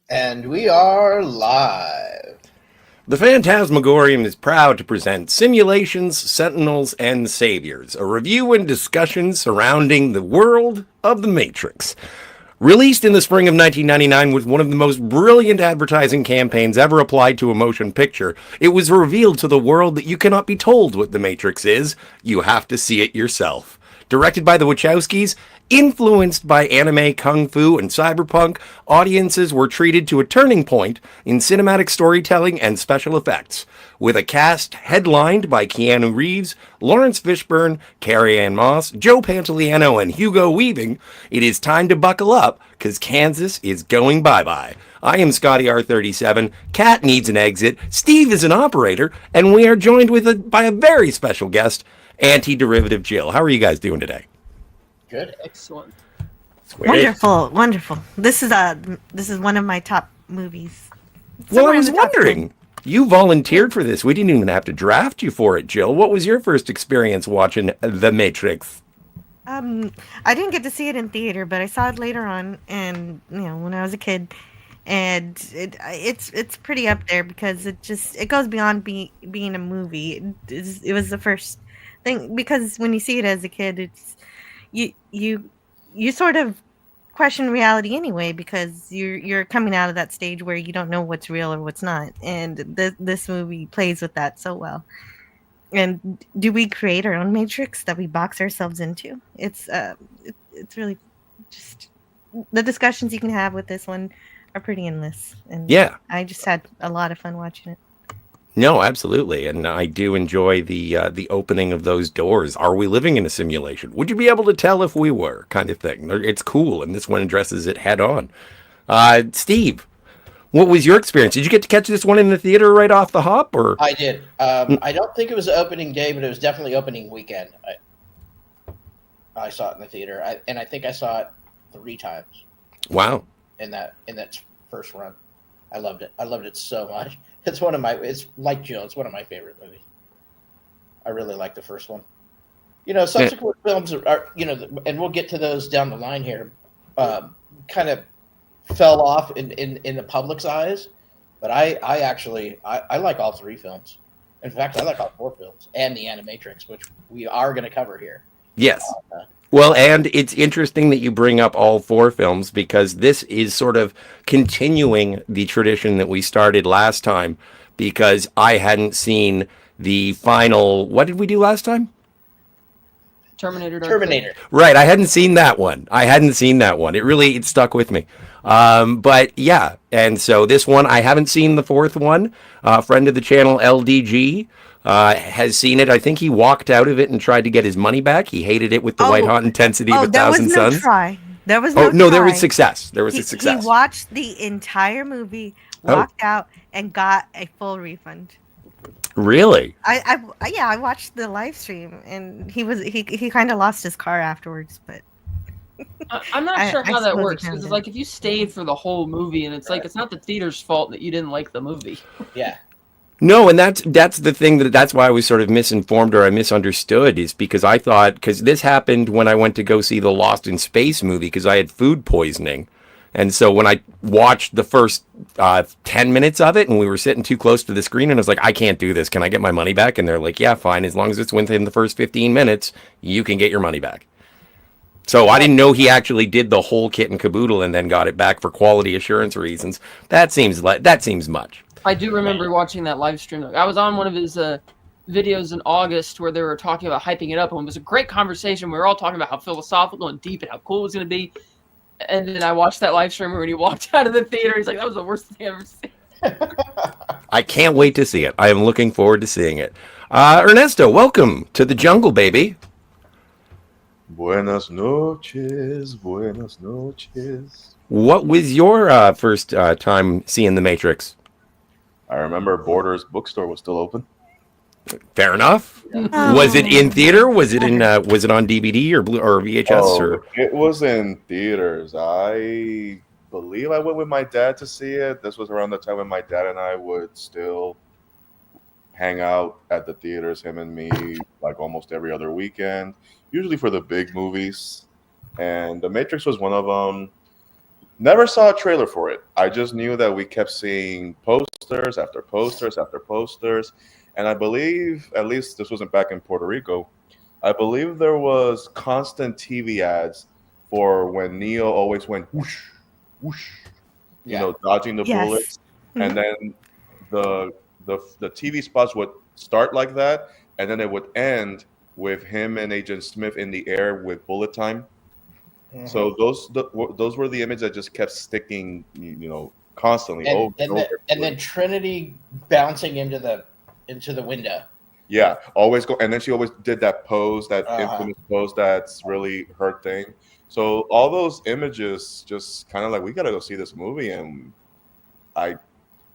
And we are live. The Fantasmagorium is proud to present Simulations, Sentinels, and Saviors, a review and discussion surrounding the world of the Matrix. Released in the spring of 1999 with one of the most brilliant advertising campaigns ever applied to a motion picture, it was revealed to the world that you cannot be told what the Matrix is, you have to see it yourself. Directed by the Wachowskis, influenced by anime, kung fu, and cyberpunk, audiences were treated to a turning point in cinematic storytelling and special effects. With a cast headlined by Keanu Reeves, Lawrence Fishburne, Carrie-Anne Moss, Joe Pantoliano, and Hugo Weaving, it is time to buckle up, because Kansas is going bye-bye. I am Scotty R37, Kat needs an exit, Steve is an operator, and we are joined by a very special guest, Anti-Derivative Jill. How are you guys doing today? Good. Excellent. Sweet. Wonderful. This is one of my top movies. Well, I was wondering, you volunteered for this. We didn't even have to draft you for it, Jill. What was your first experience watching The Matrix? I didn't get to see it in theater, but I saw it later on, and when I was a kid, and it's pretty up there because it goes beyond being a movie. It was the first thing, because when you see it as a kid, it's you sort of question reality anyway, because you're coming out of that stage where you don't know what's real or what's not, and this movie plays with that so well. And do we create our own matrix that we box ourselves into? It's really just the discussions you can have with this one are pretty endless, and yeah, I just had a lot of fun watching it. No, absolutely, and I do enjoy the opening of those doors. Are we living in a simulation? Would you be able to tell if we were, kind of thing? It's cool, and this one addresses it head on. Steve, what was your experience? Did you get to catch this one in the theater right off the hop, or? I did. I don't think it was opening day, but it was definitely opening weekend. I saw it in the theater, and I think I saw it 3 times. Wow! In that first run, I loved it. I loved it so much. It's like Jill. It's one of my favorite movies. I really like the first one. Subsequent films are, and we'll get to those down the line here, kind of fell off in the public's eyes. But I actually like all 3 films. In fact, I like all 4 films and the Animatrix, which we are going to cover here. Yes. Well, and it's interesting that you bring up all 4 films, because this is sort of continuing the tradition that we started last time, because I hadn't seen the final... What did we do last time? Terminator. Right, I hadn't seen that one. It stuck with me. But yeah, and so this one, I haven't seen the 4th one. Friend of the channel, LDG... has seen it. I think he walked out of it and tried to get his money back. He hated it with the white hot intensity of 1,000 Suns. There was no try. No, there was success. There was a success. He watched the entire movie, walked out, and got a full refund. Really? I watched the live stream, and he kind of lost his car afterwards, but. I'm not sure how that works, because it's like if you stayed for the whole movie, and it's like it's not the theater's fault that you didn't like the movie. Yeah. No, and that's the thing, that's why I was sort of misinformed, or I misunderstood, is because I thought, because this happened when I went to go see the Lost in Space movie, because I had food poisoning. And so when I watched the first 10 minutes of it, and we were sitting too close to the screen, and I was like, I can't do this. Can I get my money back? And they're like, yeah, fine. As long as it's within the first 15 minutes, you can get your money back. So I didn't know he actually did the whole kit and caboodle and then got it back for quality assurance reasons. That seems much. I do remember watching that live stream. I was on one of his videos in August where they were talking about hyping it up, and it was a great conversation. We were all talking about how philosophical and deep and how cool it was going to be. And then I watched that live stream when he walked out of the theater. He's like, that was the worst thing I've ever seen. I can't wait to see it. I am looking forward to seeing it. Ernesto, welcome to the jungle, baby. Buenas noches, buenas noches. What was your first time seeing The Matrix? I remember Borders bookstore was still open. Fair enough. Was it in theater? Was it was it on DVD or VHS? It was in theaters. I believe I went with my dad to see it. This was around the time when my dad and I would still hang out at the theaters, him and me, like almost every other weekend, usually for the big movies. And The Matrix was one of them. Never saw a trailer for it. I just knew that we kept seeing posters after posters after posters. And I believe, at least this wasn't back in Puerto Rico, I believe there was constant TV ads for when Neo always went whoosh, whoosh, dodging the bullets. And then the TV spots would start like that, and then it would end with him and Agent Smith in the air with bullet time. Mm-hmm. So those were the images that just kept sticking, constantly. And then Trinity bouncing into the window. Yeah, always go. And then she always did that pose, that infamous pose that's really her thing. So all those images just kind of like, we got to go see this movie. And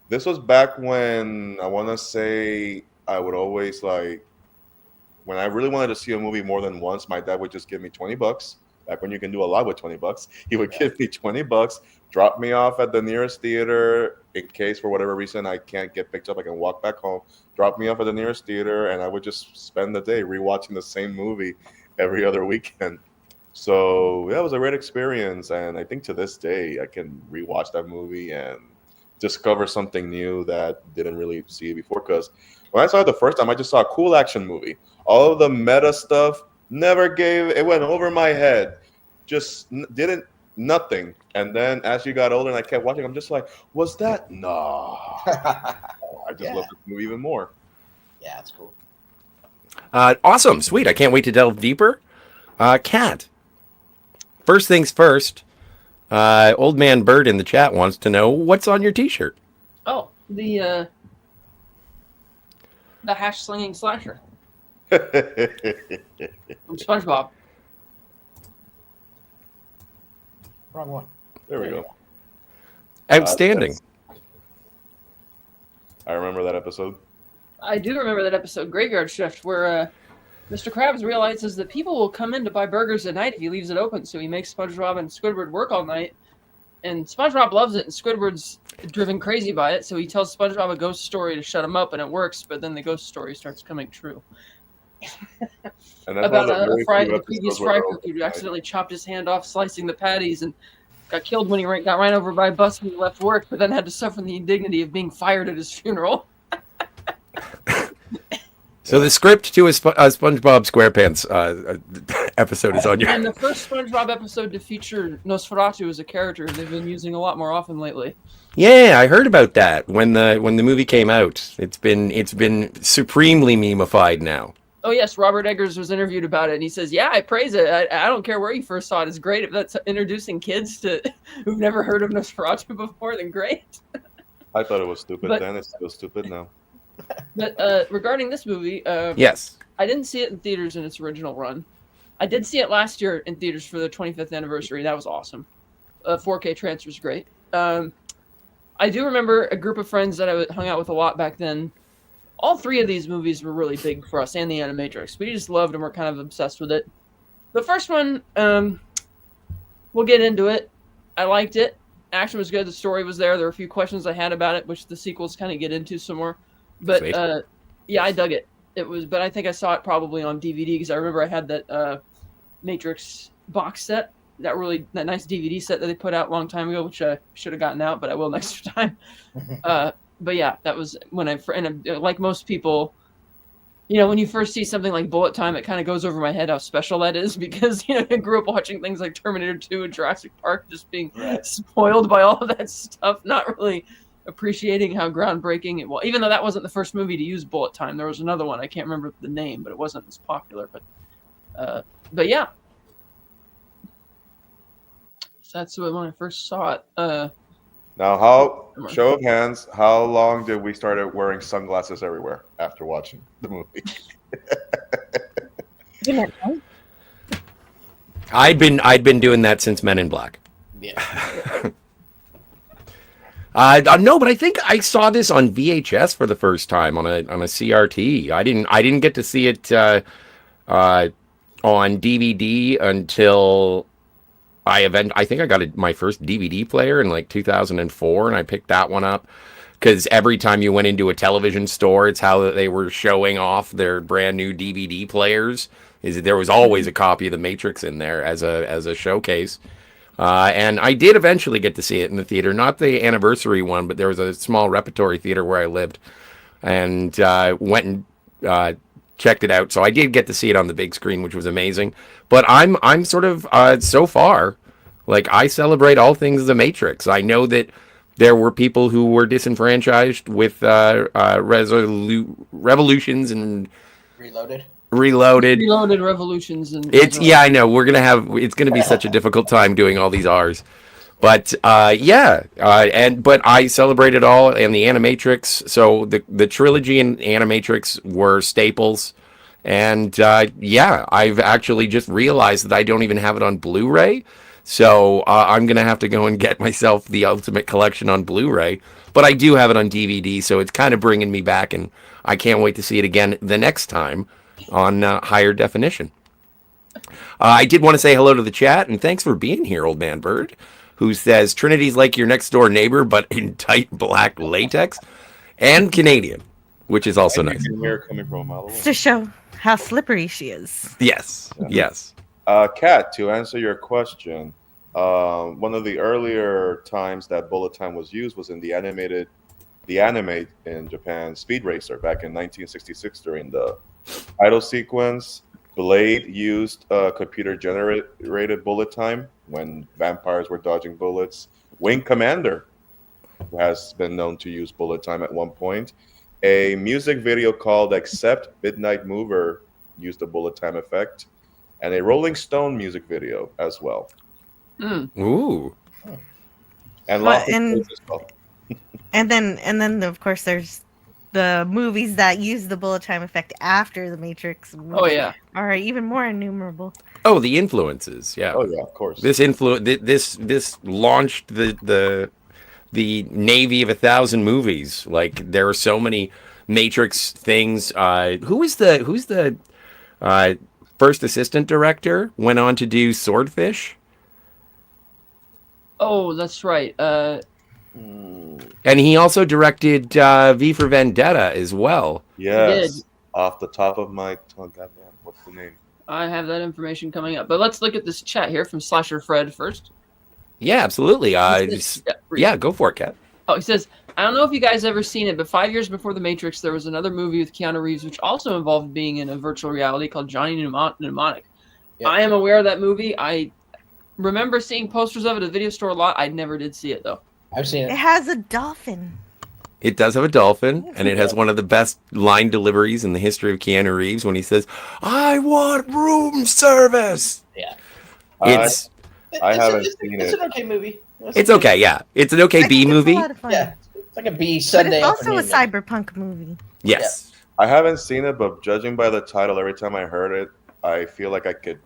this was back when I want to say I would always when I really wanted to see a movie more than once, my dad would just give me $20. Back when you can do a lot with $20, he would give me $20, drop me off at the nearest theater in case for whatever reason I can't get picked up, I can walk back home, drop me off at the nearest theater, and I would just spend the day rewatching the same movie every other weekend. So yeah, it was a great experience, and I think to this day I can rewatch that movie and discover something new that didn't really see before. Because when I saw it the first time, I just saw a cool action movie. All of the meta stuff it went over my head, just didn't nothing. And then as you got older and I kept watching, I'm just like, was that? No. I just love this movie even more. Yeah, it's cool. Awesome, sweet. I can't wait to delve deeper. Kat, first things first, Old Man Bird in the chat wants to know what's on your t-shirt. Oh, the hash slinging slasher. From SpongeBob. Wrong one. There we go. Outstanding. I remember that episode. I do remember that episode, Graveyard Shift, where Mr. Krabs realizes that people will come in to buy burgers at night if he leaves it open, so he makes SpongeBob and Squidward work all night. And SpongeBob loves it, and Squidward's driven crazy by it, so he tells SpongeBob a ghost story to shut him up, and it works, but then the ghost story starts coming true. About the previous fry cook who accidentally chopped his hand off slicing the patties and got killed when he got ran over by a bus when he left work, but then had to suffer the indignity of being fired at his funeral. So the script to a SpongeBob SquarePants episode is on your... And the first SpongeBob episode to feature Nosferatu as a character they've been using a lot more often lately. Yeah, I heard about that when the movie came out. It's been supremely meme-ified now. Oh yes, Robert Eggers was interviewed about it, and he says, "Yeah, I praise it. I don't care where you first saw it. It's great. If that's introducing kids to who've never heard of Nosferatu before, then great." I thought it was stupid then. It's still stupid now. But regarding this movie, yes, I didn't see it in theaters in its original run. I did see it last year in theaters for the 25th anniversary. That was awesome. 4K transfer is great. I do remember a group of friends that I hung out with a lot back then. All three of these movies were really big for us, and the Animatrix. We just loved and were kind of obsessed with it. The first one, we'll get into it. I liked it. Action was good. The story was there. There were a few questions I had about it, which the sequels kind of get into some more. But yeah, I dug it. But I think I saw it probably on DVD because I remember I had that Matrix box set, that nice DVD set that they put out a long time ago, which I should have gotten out, but I will next time. But yeah, that was when and like most people, when you first see something like Bullet Time, it kind of goes over my head how special that is because, I grew up watching things like Terminator 2 and Jurassic Park, just being spoiled by all of that stuff, not really appreciating how groundbreaking it was. Even though that wasn't the first movie to use Bullet Time, there was another one. I can't remember the name, but it wasn't as popular. But yeah, so that's when I first saw it. Now, show of hands, how long did we start wearing sunglasses everywhere after watching the movie? I'd been doing that since Men in Black. Yeah. No, but I think I saw this on VHS for the first time on a CRT. I didn't get to see it on DVD until I think I got my first DVD player in like 2004, and I picked that one up because every time you went into a television store, it's how they were showing off their brand new DVD players. Is there was always a copy of The Matrix in there as a showcase. And I did eventually get to see it in the theater, not the anniversary one, but there was a small repertory theater where I lived, and went and checked it out. So I did get to see it on the big screen, which was amazing. But I'm sort of so far, like, I celebrate all things The Matrix. I know that there were people who were disenfranchised with revolutions and Reloaded Revolutions and I know it's gonna be such a difficult time doing all these R's. But but I celebrate it all, and the Animatrix. So the trilogy and Animatrix were staples, and I've actually just realized that I don't even have it on Blu-ray. So I'm gonna have to go and get myself the Ultimate Collection on Blu-ray. But I do have it on DVD, so it's kind of bringing me back, and I can't wait to see it again the next time on higher definition. I did want to say hello to the chat, and thanks for being here, Old Man Bird, who says Trinity's like your next door neighbor, but in tight black latex, and Canadian, which is also nice. Coming from a mile away. It's to show how slippery she is. Yes, yes. Kat, to answer your question, one of the earlier times that bullet time was used was in the anime in Japan, Speed Racer, back in 1966 during the title sequence. Blade used computer-generated bullet time when vampires were dodging bullets. Wing Commander has been known to use bullet time at one point. A music video called Accept Midnight Mover used a bullet time effect, and a Rolling Stone music video as well. Ooh. And lots of and, things as well. and then of course there's the movies that use the bullet time effect after The Matrix. Oh yeah, are even more innumerable. Oh, the influences. Yeah. Oh yeah, of course. This launched the navy of 1,000 movies. Like, there are so many Matrix things. Who's the first assistant director? Went on to do Swordfish. Oh, that's right. And he also directed V for Vendetta as well. Yes. Off the top of my tongue, goddamn, what's the name? I have that information coming up. But let's look at this chat here from Slasher Fred first. Yeah, absolutely. Go for it, Kat. Oh, he says, I don't know if you guys ever seen it, but 5 years before The Matrix, there was another movie with Keanu Reeves, which also involved being in a virtual reality called Johnny Mnemonic. Yeah. I am aware of that movie. I remember seeing posters of it at a video store a lot. I never did see it, though. I've seen it. It has a dolphin. It does have a dolphin, and it has one of the best line deliveries in the history of Keanu Reeves when he says, "I want room service." Yeah. I haven't seen it. It's an okay movie. It's okay, yeah. It's an okay B movie. Yeah, it's like a B Sunday. But it's also a cyberpunk movie. Yes. Yeah. I haven't seen it, but judging by the title, every time I heard it, I feel like I could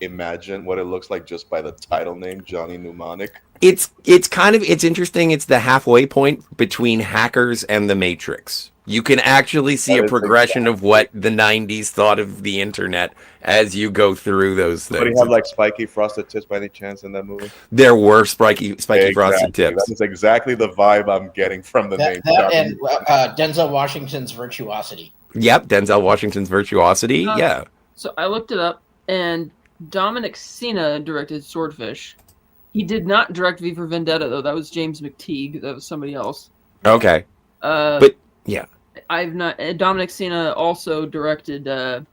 imagine what it looks like just by the title name, Johnny Mnemonic. It's interesting. It's the halfway point between Hackers and The Matrix. You can actually see a progression of what the 90s thought of the internet as you go through those things. Did he have like spiky frosted tips by any chance in that movie? There were spiky frosted tips. That is exactly the vibe I'm getting from the name. And Denzel Washington's Virtuosity. Yep, Denzel Washington's Virtuosity. Yeah. So I looked it up, and Dominic Sena directed Swordfish. He did not direct V for Vendetta, though. That was James McTeague. That was somebody else. Okay. But yeah, I've not. Dominic Sena also directed a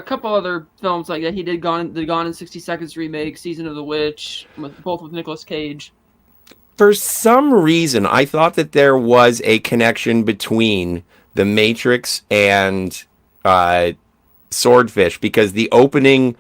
couple other films like that. He did Gone in 60 Seconds remake, Season of the Witch, both with Nicolas Cage. For some reason, I thought that there was a connection between The Matrix and Swordfish, because the opening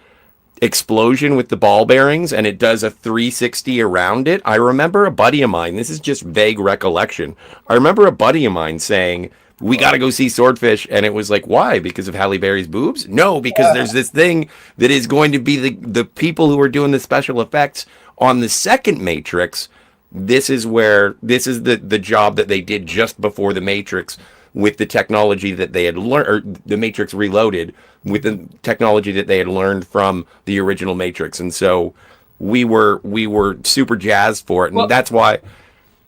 explosion with the ball bearings, and it does a 360 around it. I remember a buddy of mine, this is just vague recollection, I remember a buddy of mine saying, we got to go see Swordfish, and it was like, why? Because of Halle Berry's boobs? No, because there's this thing that is going to be the people who are doing the special effects on the second Matrix. This is the job that they did just before the Matrix, with the technology that they had learned, or the Matrix Reloaded, with the technology that they had learned from the original Matrix. And so we were super jazzed for it, and Well, that's why.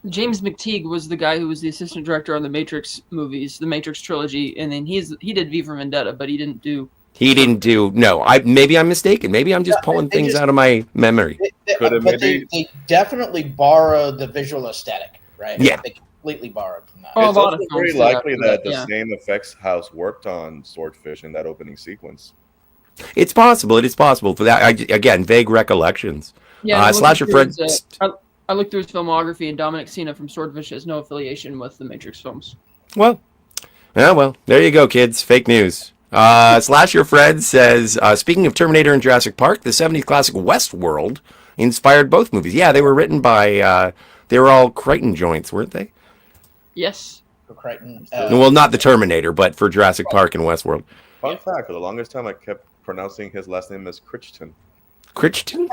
James McTeague was the guy who was the assistant director on the Matrix movies, the Matrix trilogy, and then he did V for Vendetta, but he didn't do. He didn't do. No, maybe I'm mistaken. Maybe I'm just pulling things out of my memory. They definitely borrowed the visual aesthetic, right? Yeah. They completely borrowed from that. Oh, It's a lot of also films very do likely that, that yeah. the same effects house worked on Swordfish in that opening sequence. It's possible. It is possible. For that, again, vague recollections. Yeah, I Slasher Fred. I looked through his filmography, and Dominic Sena from Swordfish has no affiliation with the Matrix films. Well, there you go, kids. Fake news. Slasher Fred says, speaking of Terminator and Jurassic Park, the 70s classic Westworld inspired both movies. Yeah, they were written by, they were all Crichton joints, weren't they? Yes. Crichton, Well, not the Terminator, but for Jurassic Park and Westworld. Fun fact, for the longest time I kept pronouncing his last name as Crichton. Crichton?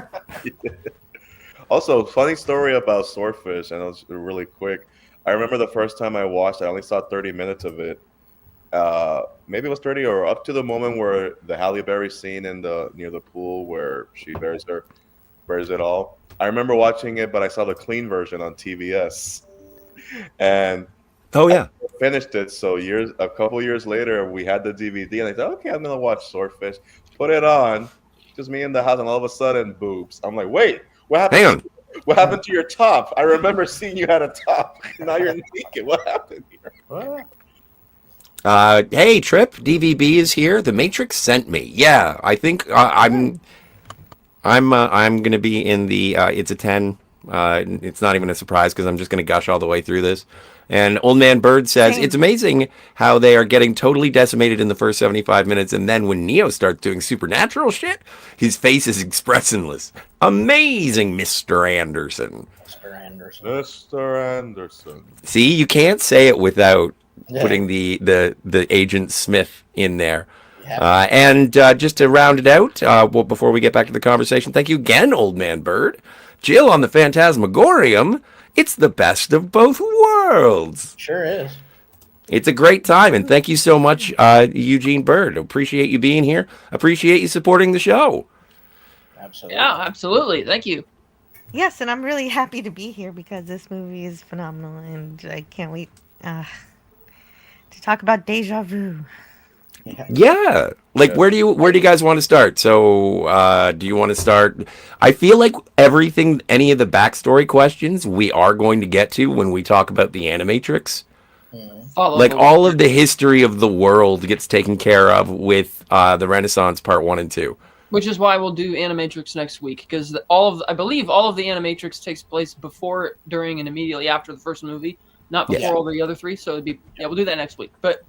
Also, funny story about Swordfish, and it was really quick. I remember the first time I watched it, I only saw 30 minutes of it. Maybe it was 30 or up to the moment where the Halle Berry scene near the pool where she bears it all. I remember watching it, but I saw the clean version on TBS. And Oh, yeah. I finished it. So a couple years later, we had the DVD, and I thought, okay, I'm gonna watch Swordfish. Put it on, just me in the house, and all of a sudden, boobs. I'm like, wait, what happened? Hang on. What happened to your top? I remember seeing you had a top. Now you're naked. What happened here? What? Hey, Trip, DVB is here. The Matrix sent me. Yeah, I think I'm gonna be in the. It's a 10. It's not even a surprise because I'm just gonna gush all the way through this. And Old Man Bird says, Same. it's amazing how they are getting totally decimated in the first 75 minutes. And then when Neo starts doing supernatural shit, his face is expressionless. Amazing, Mr. Anderson. Mr. Anderson. Mr. Anderson. See, you can't say it without Yeah. putting the Agent Smith in there. Yeah. And just to round it out, before we get back to the conversation, thank you again, Old Man Bird. Jill on the Fantasmagorium. It's the best of both worlds. Sure is. It's a great time, and thank you so much, Eugene Bird. Appreciate you being here. Appreciate you supporting the show. Absolutely. Yeah, absolutely. Thank you. Yes, and I'm really happy to be here because this movie is phenomenal, and I can't wait to talk about deja vu. Yeah. Like, where do you guys want to start? So, do you want to start? I feel like any of the backstory questions we are going to get to when we talk about the Animatrix. Like, all of the history of the world gets taken care of with the Renaissance Part 1 and 2. Which is why we'll do Animatrix next week, because I believe all of the Animatrix takes place before, during, and immediately after the first movie, not before all the other three. So we'll do that next week. But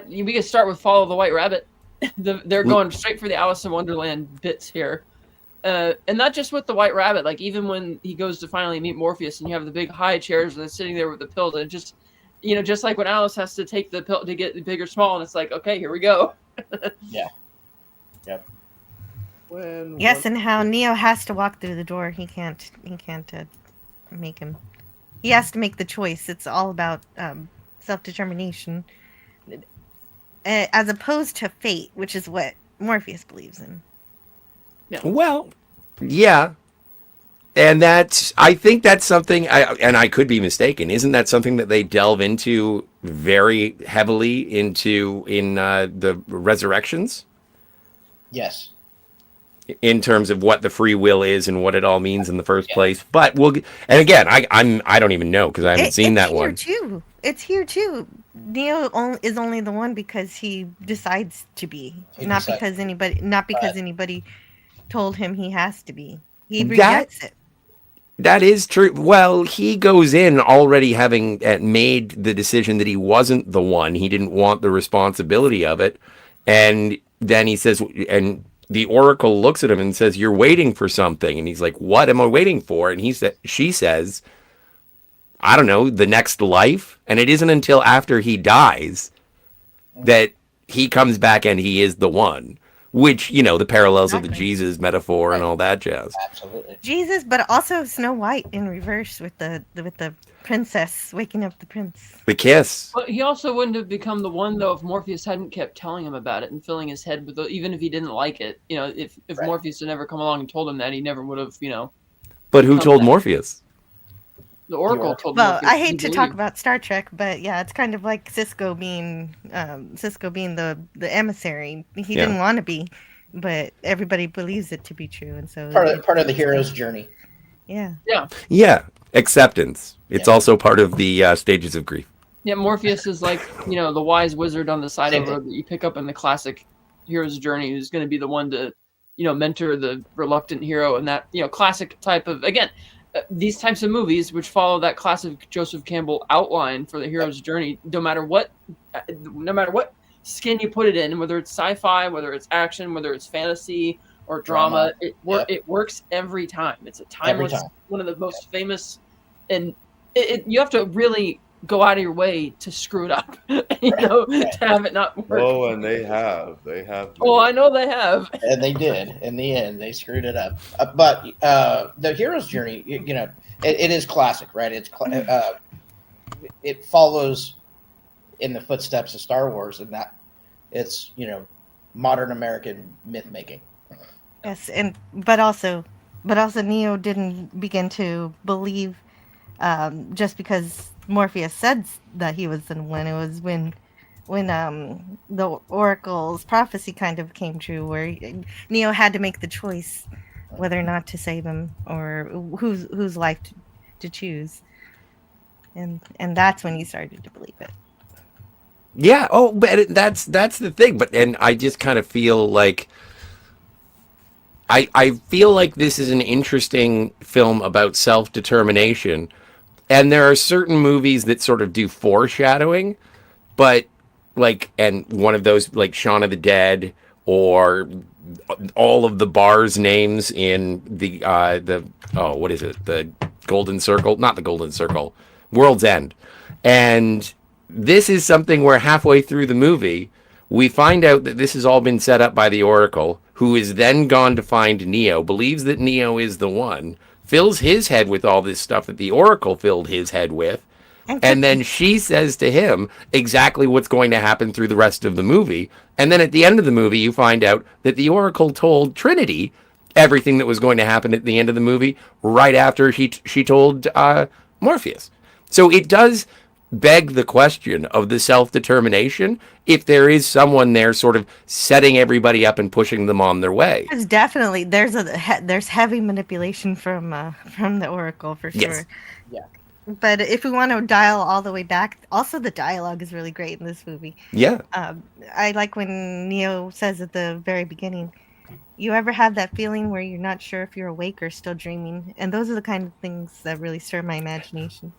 we can start with Follow the White Rabbit. They're going straight for the Alice in Wonderland bits here, and not just with the White Rabbit. Like, even when he goes to finally meet Morpheus, and you have the big high chairs, and they're sitting there with the pills, and just like when Alice has to take the pill to get big or small, and it's like, okay, here we go. Yeah. Yep. Yes, and how Neo has to walk through the door. He can't make him. He has to make the choice. It's all about self-determination, as opposed to fate, which is what Morpheus believes in. Yeah. Well, yeah. And I think that's something, and I could be mistaken, isn't that something that they delve into very heavily in the Resurrections? Yes. In terms of what the free will is and what it all means in the first place. But and again, I don't even know because I haven't seen that one. It's here too. Neo is only the one because he decides to be, not because anybody told him he has to be. He rejects it. That is true. Well, he goes in already having made the decision that he wasn't the one. He didn't want the responsibility of it. And then he says, and the Oracle looks at him and says, "You're waiting for something." And he's like, "What am I waiting for?" And she says, "I don't know, the next life." And it isn't until after he dies that he comes back and he is the one. Which, the parallels of the Jesus metaphor and all that jazz. Absolutely. Jesus, but also Snow White in reverse with the princess waking up the prince. The kiss. But he also wouldn't have become the one, though, if Morpheus hadn't kept telling him about it and filling his head with even if he didn't like it. You know, if Right. Morpheus had never come along and told him that, he never would have, But who told that. Morpheus? The Oracle told Well, Morpheus. I hate to talk about Star Trek, but yeah, it's kind of like Cisco being the emissary. He didn't want to be, but everybody believes it to be true, and so part of the hero's journey. Yeah. Yeah, acceptance. It's also part of the stages of grief. Yeah, Morpheus is like, the wise wizard on the side Same of the road that you pick up in the classic hero's journey, who's going to be the one to, mentor the reluctant hero, and that, classic type of, again, these types of movies which follow that classic Joseph Campbell outline for the hero's journey, no matter what skin you put it in, whether it's sci-fi, whether it's action, whether it's fantasy or drama, it works every time. It's a timeless, one of the most famous, and you have to really go out of your way to screw it up, to have it not work. Oh, and they have. Oh, I know they have. And they did. In the end, they screwed it up. But the hero's journey, it is classic, right? It's it follows in the footsteps of Star Wars, and that it's modern American myth making. Yes, but also Neo didn't begin to believe just because Morpheus said that he was the one. It was when the Oracle's prophecy kind of came true, where Neo had to make the choice whether or not to save him or whose life to choose, and that's when he started to believe it. Yeah. Oh, but that's the thing. And I just kind of feel like I feel like this is an interesting film about self-determination. And there are certain movies that sort of do foreshadowing, but and one of those, like Shaun of the Dead, or all of the bars' names in the what is it? The Golden Circle, not the Golden Circle, World's End. And this is something where halfway through the movie, we find out that this has all been set up by the Oracle, who is then gone to find Neo, believes that Neo is the one, fills his head with all this stuff that the Oracle filled his head with, and then she says to him exactly what's going to happen through the rest of the movie. And then at the end of the movie, you find out that the Oracle told Trinity everything that was going to happen at the end of the movie right after she told Morpheus. So it does beg the question of the self-determination, if there is someone there sort of setting everybody up and pushing them on their way. There's definitely there's heavy manipulation from the Oracle for sure. Yes. Yeah. But if we want to dial all the way back, also the dialogue is really great in this movie. Yeah. I like when Neo says at the very beginning, "You ever have that feeling where you're not sure if you're awake or still dreaming?" And those are the kind of things that really stir my imagination.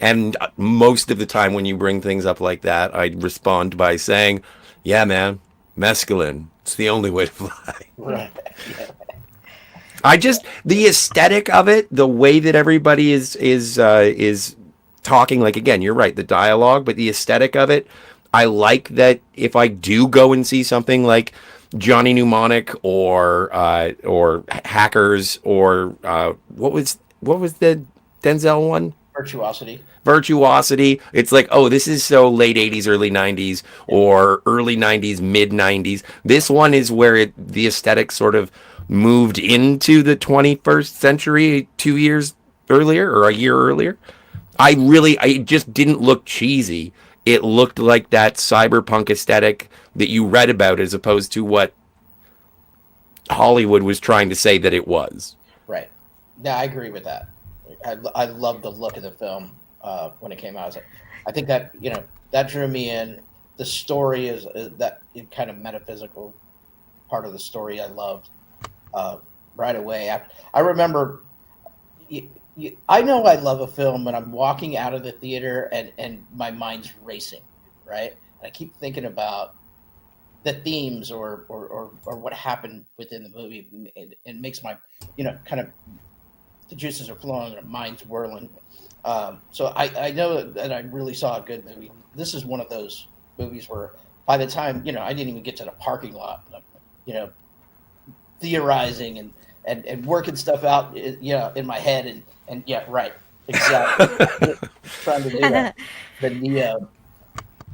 And most of the time when you bring things up like that, I respond by saying, yeah, man, mescaline. It's the only way to fly. Right. Yeah. The aesthetic of it, the way that everybody is talking, like, again, you're right, the dialogue, but the aesthetic of it, I like that if I do go and see something like Johnny Mnemonic or Hackers or what was the Denzel one? Virtuosity. It's like, oh, this is so late 80s, early 90s, or early 90s, mid 90s. This one is where the aesthetic sort of moved into the 21st century 2 years earlier or a year earlier. It just didn't look cheesy. It looked like that cyberpunk aesthetic that you read about, as opposed to what Hollywood was trying to say that it was. Right. Yeah, I agree with that. I love the look of the film when it came out. I think that that drew me in. The story is that kind of metaphysical part of the story I loved right away. I remember. I know I love a film when I'm walking out of the theater and my mind's racing, right? And I keep thinking about the themes or what happened within the movie. It makes my kind of the juices are flowing and the mind's whirling. So I know that I really saw a good movie. This is one of those movies where by the time I didn't even get to the parking lot, theorizing and working stuff out in my head and yeah, right. Exactly. Trying to do that. The Neo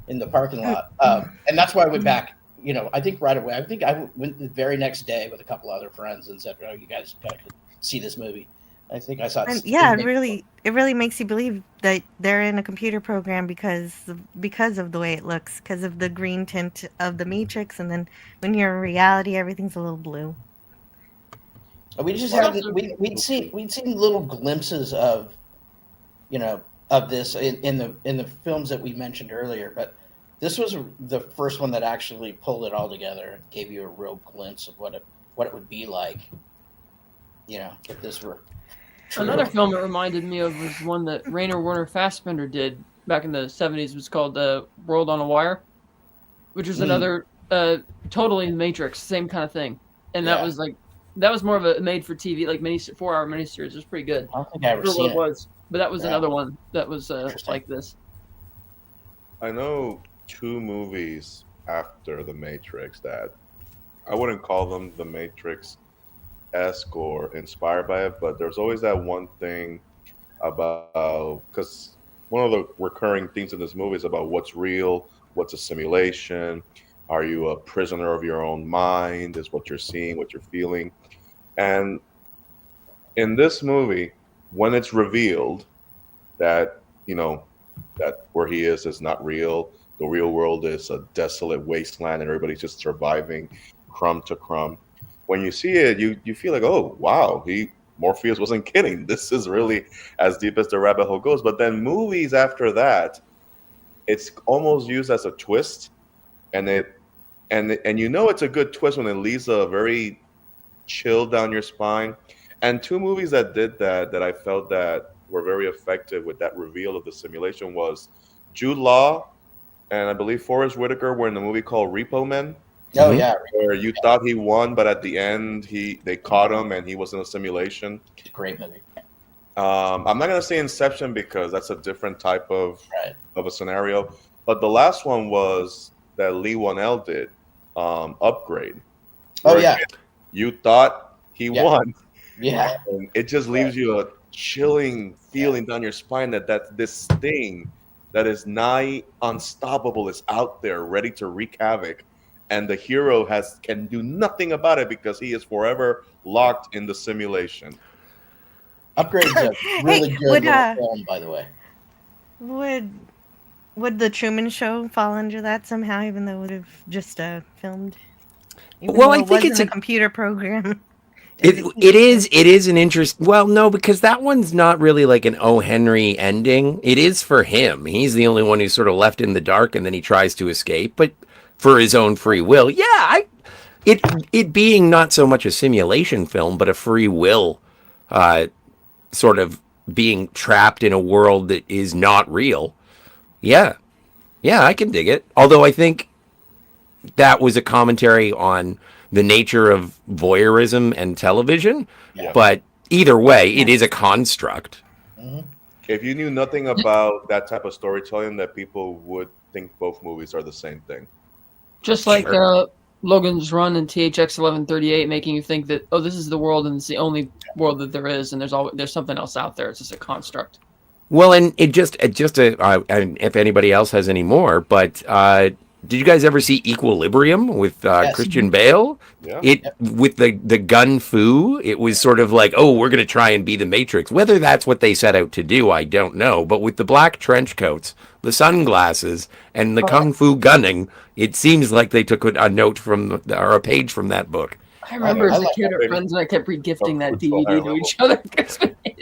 in the parking lot. And that's why I went back, I think right away. I think I went the very next day with a couple other friends and said, "Oh, you guys got to see this movie." I think I saw And it. yeah, it really makes you believe that they're in a computer program because of the way it looks, because of the green tint of the Matrix, and then when you're in reality, everything's a little blue. We just Well, had also- we'd seen little glimpses of of this in the films that we mentioned earlier, but this was the first one that actually pulled it all together and gave you a real glimpse of what it would be like, if this were true. Another film it reminded me of was one that Rainer Werner Fassbinder did back in the 70s. It was called World on a Wire, which was another totally in the Matrix, same kind of thing. And that was more of a made-for-TV, like 4-hour miniseries. It was pretty good. I don't think I ever For seen what it. it was. But that was Yeah. another one that was like this. I know 2 movies after The Matrix that I wouldn't call them The Matrix-esque or inspired by it, but there's always that one thing about, because one of the recurring themes in this movie is about what's real, what's a simulation, are you a prisoner of your own mind, is what you're seeing, what you're feeling. And in this movie, when it's revealed that, that where he is not real, the real world is a desolate wasteland and everybody's just surviving crumb to crumb. When you see it, you feel like, oh wow, Morpheus wasn't kidding. This is really as deep as the rabbit hole goes. But then movies after that, it's almost used as a twist, and it's a good twist when it leaves a very chill down your spine. And 2 movies that did that I felt that were very effective with that reveal of the simulation was Jude Law and I believe Forrest Whitaker were in a movie called Repo Men. Oh yeah, Where you thought he won, but at the end they caught him and he was in a simulation. it's a great movie. I'm not gonna say Inception because that's a different type of Right. a scenario. But the last one was that Lee Wanell did, Upgrade. Oh where yeah, you thought he Yeah. won, yeah. and it just leaves you a chilling feeling down your spine that this thing that is nigh unstoppable is out there ready to wreak havoc, and the hero can do nothing about it because he is forever locked in the simulation. Upgrade's a really Hey, good little film, by the way. Would the Truman Show fall under that somehow, even though it would have just filmed? Even Well, though I it think wasn't it's a a- computer program. It is an interest. Well, no, because that one's not really like an O. Henry ending. It is for him. He's the only one who's sort of left in the dark, and then he tries to escape, but for his own free will. Yeah, it being not so much a simulation film, but a free will, sort of being trapped in a world that is not real. Yeah, I can dig it. Although I think that was a commentary on the nature of voyeurism and television. Yeah. But either way, it is a construct. Mhm. If you knew nothing about that type of storytelling, that people would think both movies are the same thing. Just like Sure. Logan's Run and THX 1138, making you think that this is the world and it's the only world that there is, and there's something else out there. It's just a construct. Well, and and if anybody else has any more, but did you guys ever see Equilibrium with Yes. Christian Bale? Yeah. With the gun fu, it was sort of like, oh, we're going to try and be the Matrix. Whether that's what they set out to do, I don't know. But with the black trench coats, the sunglasses, and the kung fu gunning, it seems like they took a note from or a page from that book. I remember I as a like kid, that our movie. friends and I kept regifting that Fruitful DVD higher to level. each other.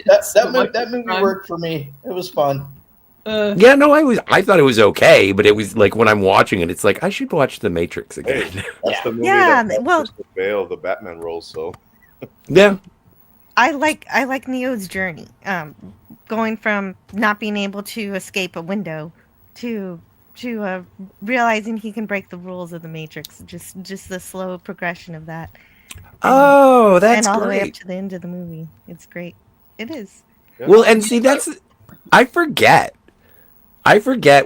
That movie worked for me. It was fun. Yeah, no, I thought it was okay, but it was like when I'm watching it, it's like I should watch The Matrix again. Hey, that's the movie Yeah, that well- Christian Bale the Batman role. So Yeah. I like Neo's journey, going from not being able to escape a window to realizing he can break the rules of the Matrix. Just the slow progression of that. Oh, that's and all the way up great. to the end of the movie. It's great. It is. Well, and see, I forget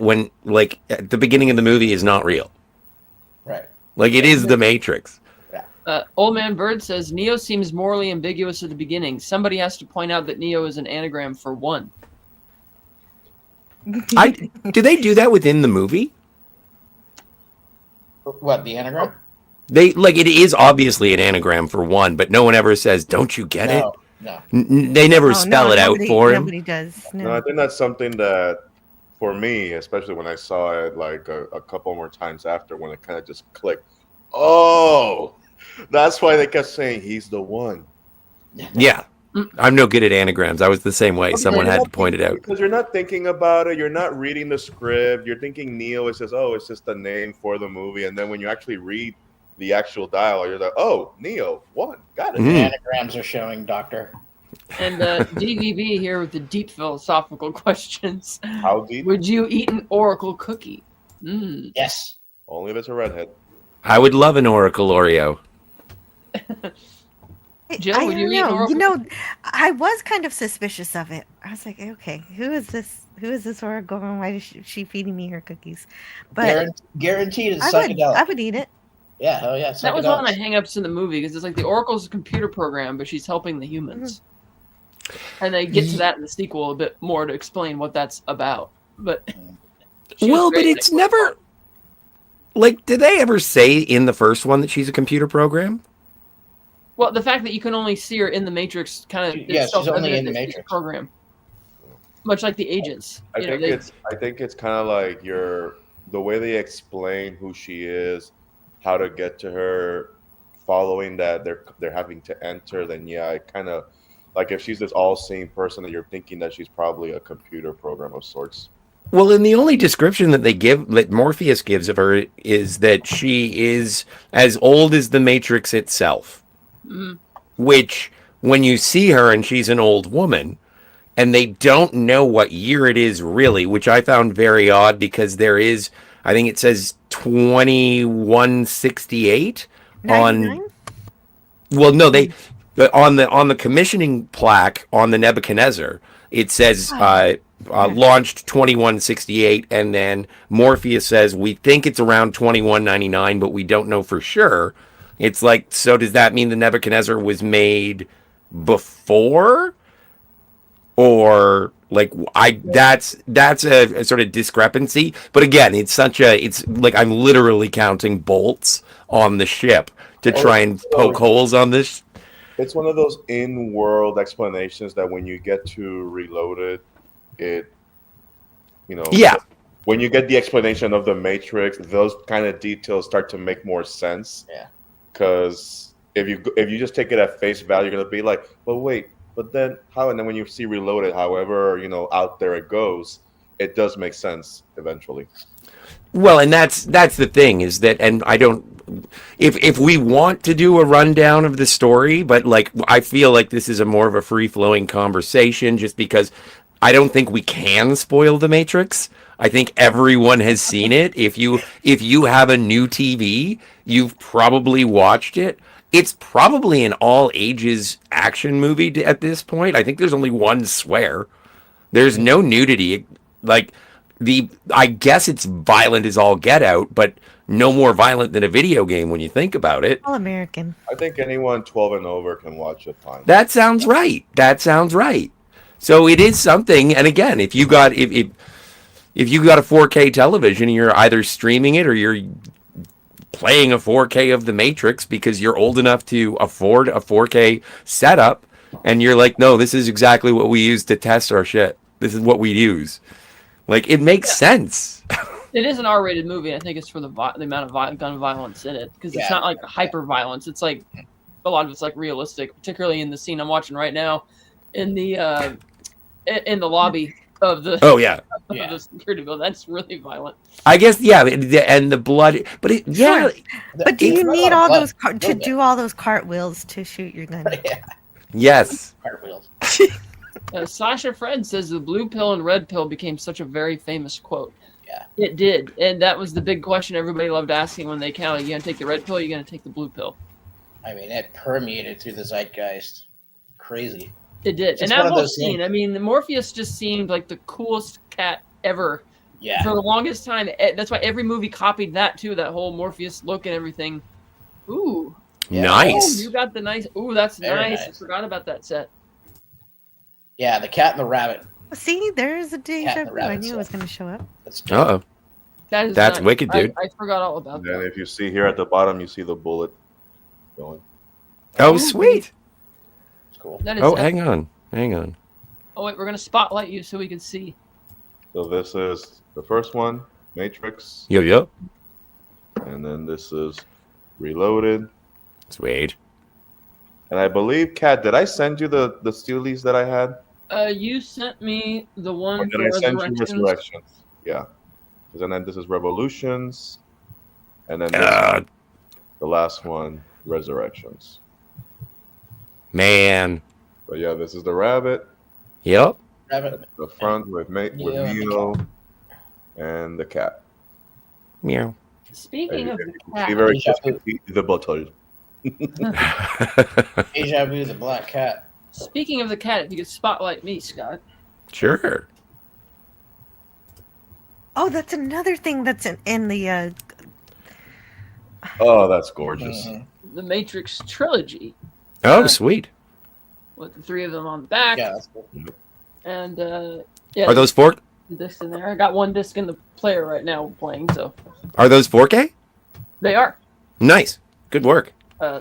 when, like, at the beginning of the movie is not real. Right. Like, it is the Matrix. Old Man Bird says Neo seems morally ambiguous at the beginning. Somebody has to point out that Neo is an anagram for one. Do they do that within the movie? What, the anagram? They like it is obviously an anagram for one, but no one ever says, "Don't you get it?" No. They never Oh, spell no, it out for him. Nobody does. No, No. I think that's something that, for me, especially when I saw it like a couple more times after, when it kind of just clicked. Oh, that's why they kept saying he's the one. Yeah, I'm no good at anagrams. I was the same way. Someone had to point it out. Because you're not thinking about it. You're not reading the script. You're thinking Neo. It says, oh, it's just a name for the movie. And then when you actually read the actual dialogue, you're like, oh, Neo, one. Got it. The anagrams are showing, Doctor. And DVB here with the deep philosophical questions. How deep? Would you eat an Oracle cookie? Yes. Only if it's a redhead. I would love an Oracle Oreo. Jill, would you eat an Oracle? You know, I was kind of suspicious of it. I was like, okay, who is this? Who is this Oracle? And why is she feeding me her cookies? But Guaranteed it's I psychedelic. would eat it. Yeah, hell yeah. That was one of my hang-ups in the movie, because it's like the Oracle's a computer program, but she's helping the humans. And they get to that in the sequel a bit more to explain what that's about. But Well, but it's never like, did they ever say in the first one that she's a computer program? Well, the fact that you can only see her in the Matrix kind of she's only in the Matrix program, much like the agents. I think it's kind of like the way they explain who she is, how to get to her, following that they're having to enter. Then I kind of like, if she's this all-seeing person, that you're thinking that she's probably a computer program of sorts. Well, and the only description that they give, that Morpheus gives of her, is that she is as old as the Matrix itself. Which, when you see her and she's an old woman, and they don't know what year it is really, which I found very odd, because there is, I think it says 2168 on. Well, no, they on the commissioning plaque on the Nebuchadnezzar, it says launched 2168, and then Morpheus says we think it's around 2199, but we don't know for sure. It's like, so does that mean the Nebuchadnezzar was made before? Or like, that's a sort of discrepancy. But again, it's like I'm literally counting bolts on the ship to try and poke holes on this. It's one of those in-world explanations that when you get to Reloaded, when you get the explanation of the Matrix, those kind of details start to make more sense. Yeah. Because if you just take it at face value, you're gonna be like, well, wait, but then how? And then when you see Reloaded, however out there it goes, it does make sense eventually. Well, and that's the thing, is that, and I don't, if we want to do a rundown of the story, but like, I feel like this is a more of a free-flowing conversation, just because I don't think we can spoil the Matrix. I think everyone has seen it. If you have a new TV, you've probably watched it. It's probably an all ages action movie at this point. I think there's only one swear. There's no nudity. Like, I guess it's violent as all get out, but no more violent than a video game when you think about it. All American. I think anyone 12 and over can watch it fine. That sounds right. So it is something. And again, if you got a 4K television and you're either streaming it or you're playing a 4K of The Matrix because you're old enough to afford a 4K setup, and you're like, no, this is exactly what we use to test our shit. This is what we use. Like, it makes sense. It is an R-rated movie. I think it's for the amount of gun violence in it, because it's not like hyper violence. It's like a lot of it's like realistic, particularly in the scene I'm watching right now, in the lobby of the the security building. That's really violent. I guess, and the blood, but But do you need all those to do all those cartwheels to shoot your gun? Yes. Cartwheels. Sasha Fred says the blue pill and red pill became such a very famous quote. Yeah, it did, and that was the big question everybody loved asking when they counted. You gonna take the red pill? Or you gonna take the blue pill? I mean, it permeated through the zeitgeist. Crazy. It did, and that whole scene. I mean, the Morpheus just seemed like the coolest cat ever. Yeah. For the longest time, that's why every movie copied that too. That whole Morpheus look and everything. Ooh. Nice. Oh, you got the nice. Ooh, that's nice. I forgot about that set. Yeah, the cat and the rabbit. See, there's a Cat deja in the vu. I Rabbit knew it was set. going to show up. That's Uh oh. That's That's nice. wicked, dude. I forgot all about And then that. if you see here at the bottom, you see the bullet going. Oh, sweet. It's cool. That is Oh, hang on. Oh wait, we're gonna spotlight you so we can see. So this is the first one, Matrix, Yo. and then this is Reloaded. Sweet. And I believe, Kat, did I send you the steelies that I had? You sent me the one Or did for I send you Resurrections. Resurrections? Yeah. And then this is Revolutions, and then this the last one, Resurrections. Man. But yeah, this is the rabbit. Yep. Rabbit. The front with Neo and the cat. Meow. Speaking of the See cat, very Deja crispy the bottle. Deja vu, the black cat. speaking of the cat, if you could spotlight me, Scott. Sure. Oh, that's another thing that's in the. Oh, that's gorgeous. Mhm. The Matrix trilogy Oh, sweet. with the three of them on the back, Yeah, that's cool. and yeah, Are those 4? the discs in there. I got one disc in the player right now playing, so Are those 4K? they are. Nice. Good work.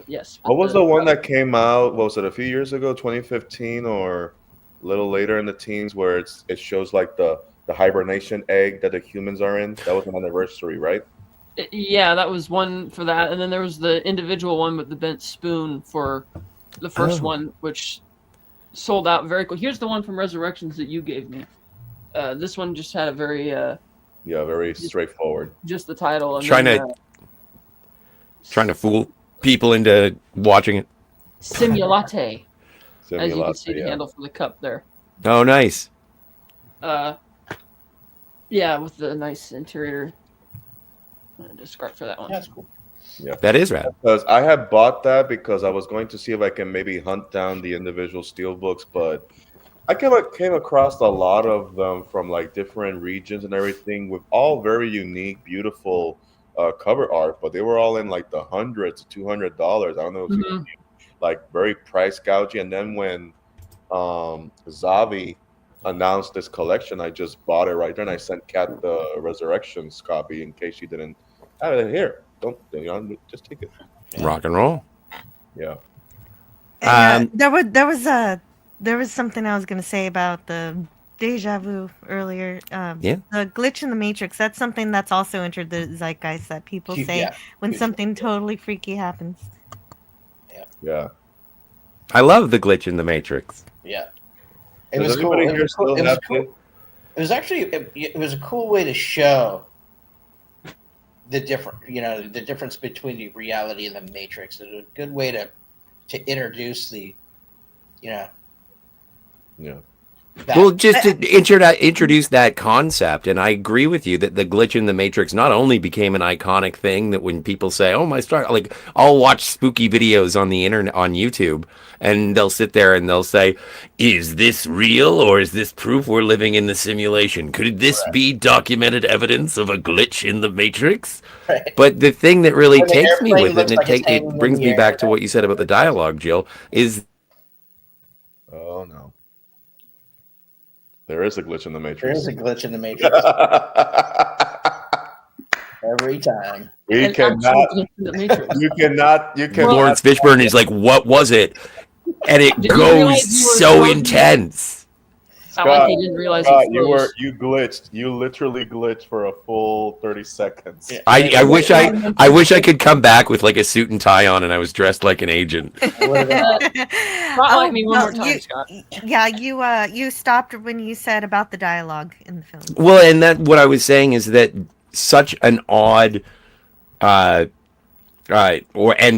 Yes. What was the one that came out? What was it, a few years ago, 2015, or a little later in the teens, where it shows like the hibernation egg that the humans are in? That was an anniversary, right? Yeah, that was one for that, and then there was the individual one with the bent spoon for the first one, which sold out very quick. Here's the one from Resurrections that you gave me. This one just had a very very straightforward. just the title. And Trying then, to fool people into watching it. Simulate, as you can Simulate, see the yeah. handle for the cup there. Oh, nice. Yeah, with the nice interior. Describe for that one. Yeah, that's cool. That is rad. Because I had bought that because I was going to see if I can maybe hunt down the individual steel books, but I came across a lot of them from like different regions and everything, with all very unique, beautiful cover art, but they were all in like the hundreds to $200. I don't know if you Mhm. like very price gouging. And then when Zavi announced this collection, I just bought it right there, and I sent Kat the Resurrections copy in case she didn't have it. Here, don't just take it. Rock and roll. Yeah. There was something I was going to say about the deja vu earlier. Yeah. The glitch in the Matrix. That's something that's also entered the zeitgeist that people say Yeah, when huge. something totally freaky happens. Yeah. I love the glitch in the Matrix. Yeah. It Does was cool. anybody It here was cool. still It was have cool. it? It was actually it was a cool way to show the difference between the reality and the Matrix. It was a good way to introduce the Yeah. that, Well, just to introduce that concept, and I agree with you that the glitch in the Matrix not only became an iconic thing that when people say, "Oh my star," like I'll watch spooky videos on the internet on YouTube, and they'll sit there and they'll say, "Is this real or is this proof we're living in the simulation? Could this be documented evidence of a glitch in the Matrix?" right. But the thing that really When the takes me airplane with it, looks and like it's hanging it in brings the me air, back to what you said about the dialogue, Jill, is Oh no. There is a glitch in the There Matrix. is a glitch in the Matrix every time. We An cannot. actual glitch in the Matrix. You cannot. You cannot. Lawrence Fishburne is like, "What was it?" And it Did you goes realize you were so talking- intense. I like he didn't realize Scott, it was you glitched. You literally glitched for a full 30 seconds. Yeah. I wish I could come back with like a suit and tie on and I was dressed like an agent. Spotlight me one more time, Scott. Yeah, you stopped when you said about the dialogue in the film. Well, and that what I was saying is that such an odd and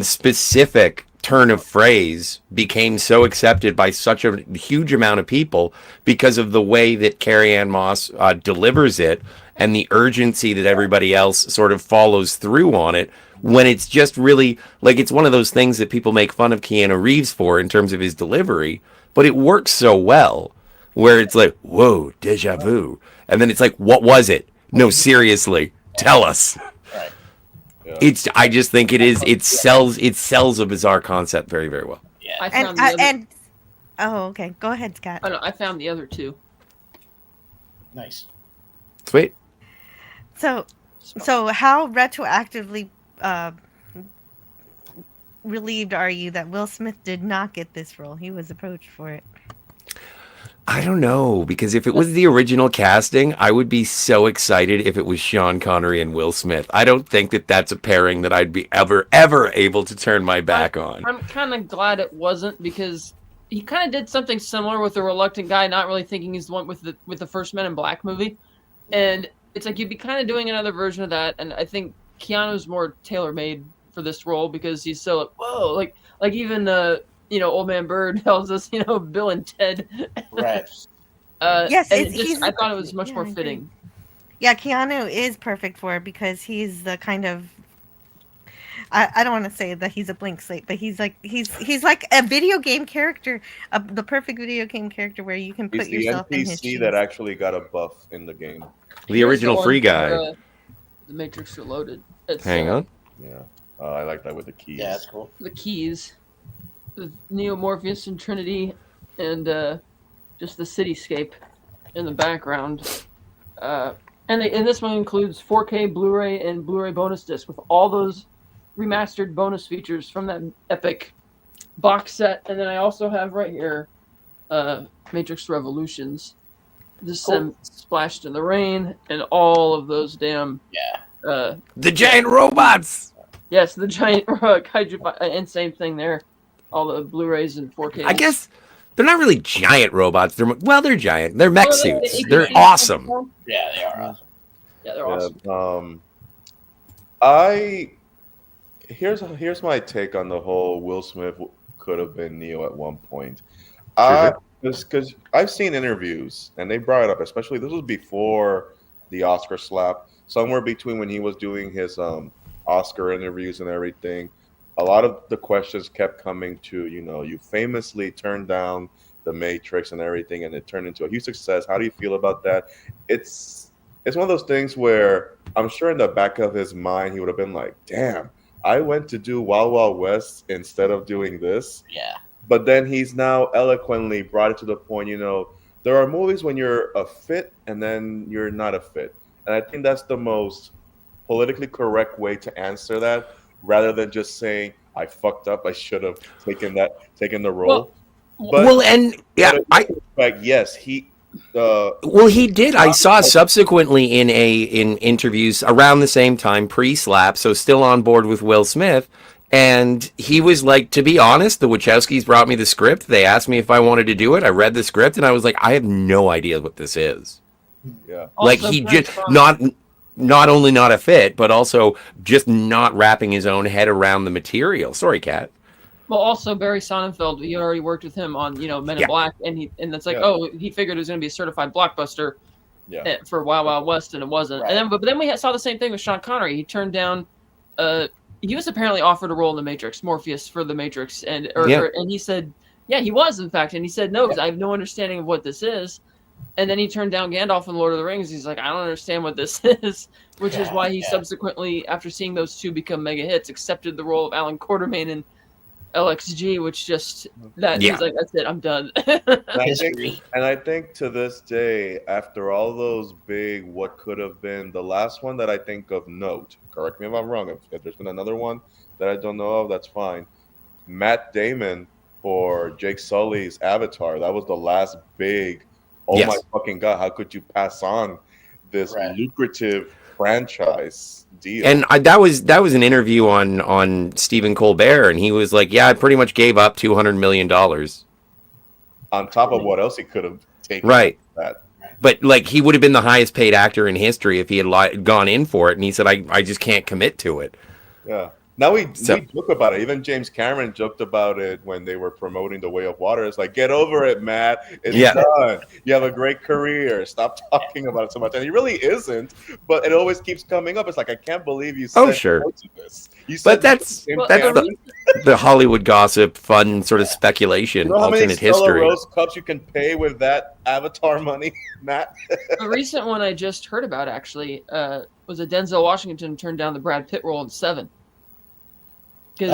specific turn of phrase became so accepted by such a huge amount of people because of the way that Carrie-Anne Moss delivers it and the urgency that everybody else sort of follows through on it, when it's just really like it's one of those things that people make fun of Keanu Reeves for in terms of his delivery, but it works so well where it's like, whoa, deja vu. And then it's like, what was it? No, seriously, tell us. Right. Yeah. I just think it sells a bizarre concept very, very well. Yeah. I found the other. Oh, okay. Go ahead, Scott. I found the other two. Nice. Sweet. So how retroactively relieved are you that Will Smith did not get this role? He was approached for it. I don't know, because if it was the original casting, I would be so excited if it was Sean Connery and Will Smith. I don't think that that's a pairing that I'd be ever able to turn my back on. I'm kind of glad it wasn't, because he kind of did something similar with the reluctant guy, not really thinking he's the one with the first Men in Black movie, and it's like you'd be kind of doing another version of that. And I think Keanu's more tailor-made for this role because he's so like, whoa, like even Old Man Bird tells us, Bill and Ted. Right. Yes, and I thought it was much more fitting. Yeah, Keanu is perfect for it because he's the kind of, I don't want to say that he's a blank slate, but he's like a video game character, the perfect video game character where you can put yourself in his shoes. He's the NPC that actually got a buff in the game. The original free guy. The Matrix Reloaded. Hang on. Yeah, I like that with the keys. Yeah, that's cool. The keys, the Neo, Morpheus, and Trinity, and just the cityscape in the background. And this one includes 4K Blu-ray and Blu-ray bonus disc with all those remastered bonus features from that epic box set. And then I also have right here Matrix Revolutions, just them splashed in the rain, and all of those damn the giant robots. Yes, the giant kaiju, and same thing there. All the Blu-rays and 4K. I guess they're not really giant robots. They're giant. They're mech suits. They're awesome. Yeah, they are awesome. Yeah, they're awesome. Here's my take on the whole Will Smith could have been Neo at one point. Because I've seen interviews and they brought it up, especially this was before the Oscar slap, somewhere between when he was doing his Oscar interviews and everything. A lot of the questions kept coming to, you famously turned down The Matrix and everything, and it turned into a huge success. How do you feel about that? It's one of those things where I'm sure in the back of his mind he would have been like, damn, I went to do Wild Wild West instead of doing this. Yeah. But then he's now eloquently brought it to the point, there are movies when you're a fit and then you're not a fit. And I think that's the most politically correct way to answer that, rather than just saying, I fucked up, I should have taken the role. Yes, he he did. I saw subsequently in interviews around the same time, pre-slap, so still on board with Will Smith, and he was like, to be honest, the Wachowskis brought me the script. They asked me if I wanted to do it. I read the script, and I was like, I have no idea what this is. Yeah, like he just not only not a fit, but also just not wrapping his own head around the material. Sorry, Kat. Well, also Barry Sonnenfeld, he already worked with him on, Men in Black, and it's like, he figured it was going to be a certified blockbuster for Wild Wild West, and it wasn't. Right. And then we saw the same thing with Sean Connery. He turned down. He was apparently offered a role in the Matrix, Morpheus for the Matrix, and he said, he was in fact, and he said no, because I have no understanding of what this is. And then he turned down Gandalf in Lord of the Rings. He's like, I don't understand what this is, which is why he subsequently, after seeing those two become mega hits, accepted the role of Alan Quartermain in LXG, which just he's like, that's it, I'm done. I think to this day, after all those big what could have been, the last one that I think of note, correct me if I'm wrong, if there's been another one that I don't know of, that's fine. Matt Damon for Jake Sully's Avatar, that was the last big, my fucking God, how could you pass on this lucrative franchise deal? And that was an interview on Stephen Colbert, and he was like, I pretty much gave up $200 million. On top of what else he could have taken. Right. That. But like he would have been the highest paid actor in history if he had gone in for it, and he said, I just can't commit to it. Yeah. Now we joke about it. Even James Cameron joked about it when they were promoting The Way of Water. It's like, get over it, Matt. It's done. You have a great career. Stop talking about it so much. And he really isn't, but it always keeps coming up. It's like, I can't believe you said no to this. But that's the Hollywood gossip, fun sort of speculation, alternate history. How many Rose Cups you can pay with that Avatar money, Matt? A recent one I just heard about, actually, was a Denzel Washington turned down the Brad Pitt role in Seven. He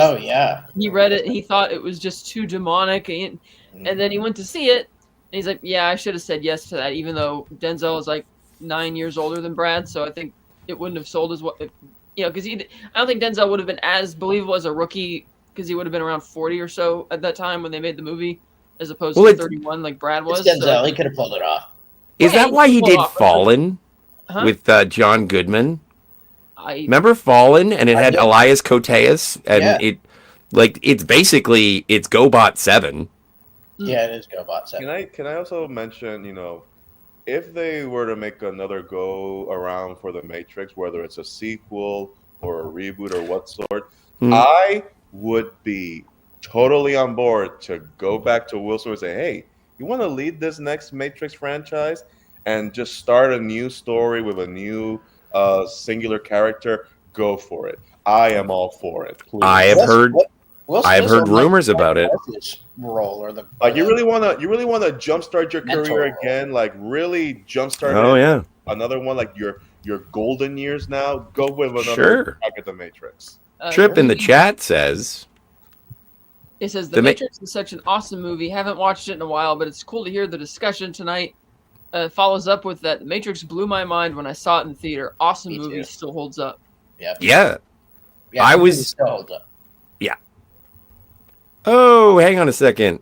read it and he thought it was just too demonic, and then he went to see it and he's like, I should have said yes to that, even though Denzel was like, 9 years older than Brad, so I think it wouldn't have sold as well. Because I don't think Denzel would have been as believable as a rookie because he would have been around 40 or so at that time when they made the movie, as opposed to 31 like Brad was. It's Denzel. He could have pulled it off. Is that why he did Fallen with John Goodman? Remember Fallen, and it had Elias Koteas, and it's basically GoBot 7. Yeah, it is GoBot 7. Can I also mention, if they were to make another go around for the Matrix, whether it's a sequel or a reboot or what sort, I would be totally on board to go back to Will Smith and say, hey, you want to lead this next Matrix franchise and just start a new story with a new singular character? Go for it. I am all for it. Please. I have heard rumors about it. Role or the you really want to jumpstart your career again, like really jumpstart another one, like your golden years now. Go with another crack at the Matrix. Trip in the chat says, it says the Matrix is such an awesome movie. Haven't watched it in a while, but it's cool to hear the discussion tonight. Follows up with that. The Matrix blew my mind when I saw it in the theater. Awesome movie, still holds up. Yeah. I was still holds up. Yeah. Oh, hang on a second.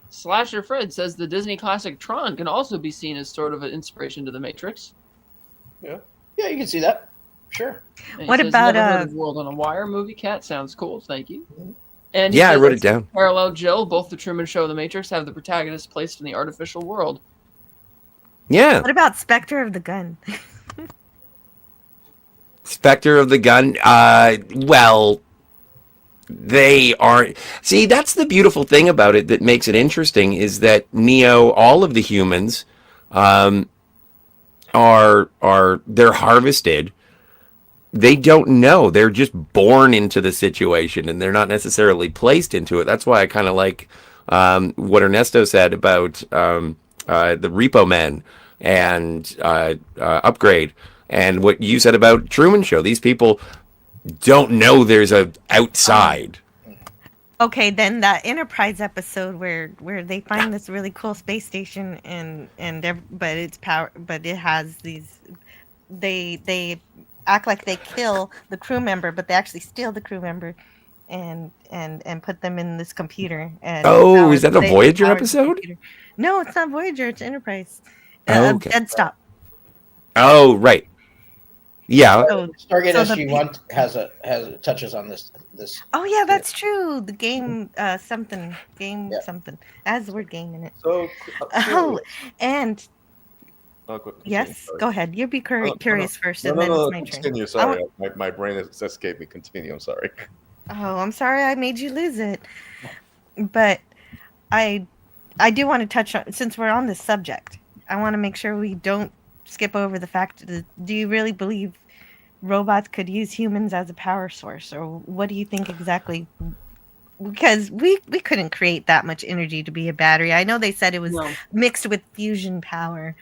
Slasher Fred says the Disney classic Tron can also be seen as sort of an inspiration to the Matrix. Yeah, you can see that. Sure. And what about World on a Wire movie? Cat sounds cool. Thank you. And I wrote it down. Parallel Jill, both the Truman Show and the Matrix have the protagonist placed in the artificial world. Yeah. What about Spectre of the Gun? Spectre of the Gun? Well, they aren't. See, that's the beautiful thing about it that makes it interesting is that Neo, all of the humans, they're harvested. They don't know. They're just born into the situation, and they're not necessarily placed into it. That's why I kind of like what Ernesto said about the Repo Men and Upgrade, and what you said about Truman Show. These people don't know there's a outside. Okay, then that Enterprise episode where they find this really cool space station but it has these they act like they kill the crew member, but they actually steal the crew member and put them in this computer. And is that the Voyager episode? No, it's not Voyager. It's Enterprise. Okay. Dead Stop. Oh, right. Yeah. Stargate SG-1 touches on this. Oh yeah, that's true. The game something has the word game in it. So and yes, go ahead. You be curious first, and then it's my turn. Continue. Sorry, my brain has escaped me. Continue. I'm sorry. Oh, I'm sorry. I made you lose it. But I do want to touch on, since we're on this subject, I want to make sure we don't skip over the fact that, do you really believe robots could use humans as a power source, or what do you think exactly? Because we couldn't create that much energy to be a battery. I know they said it was mixed with fusion power.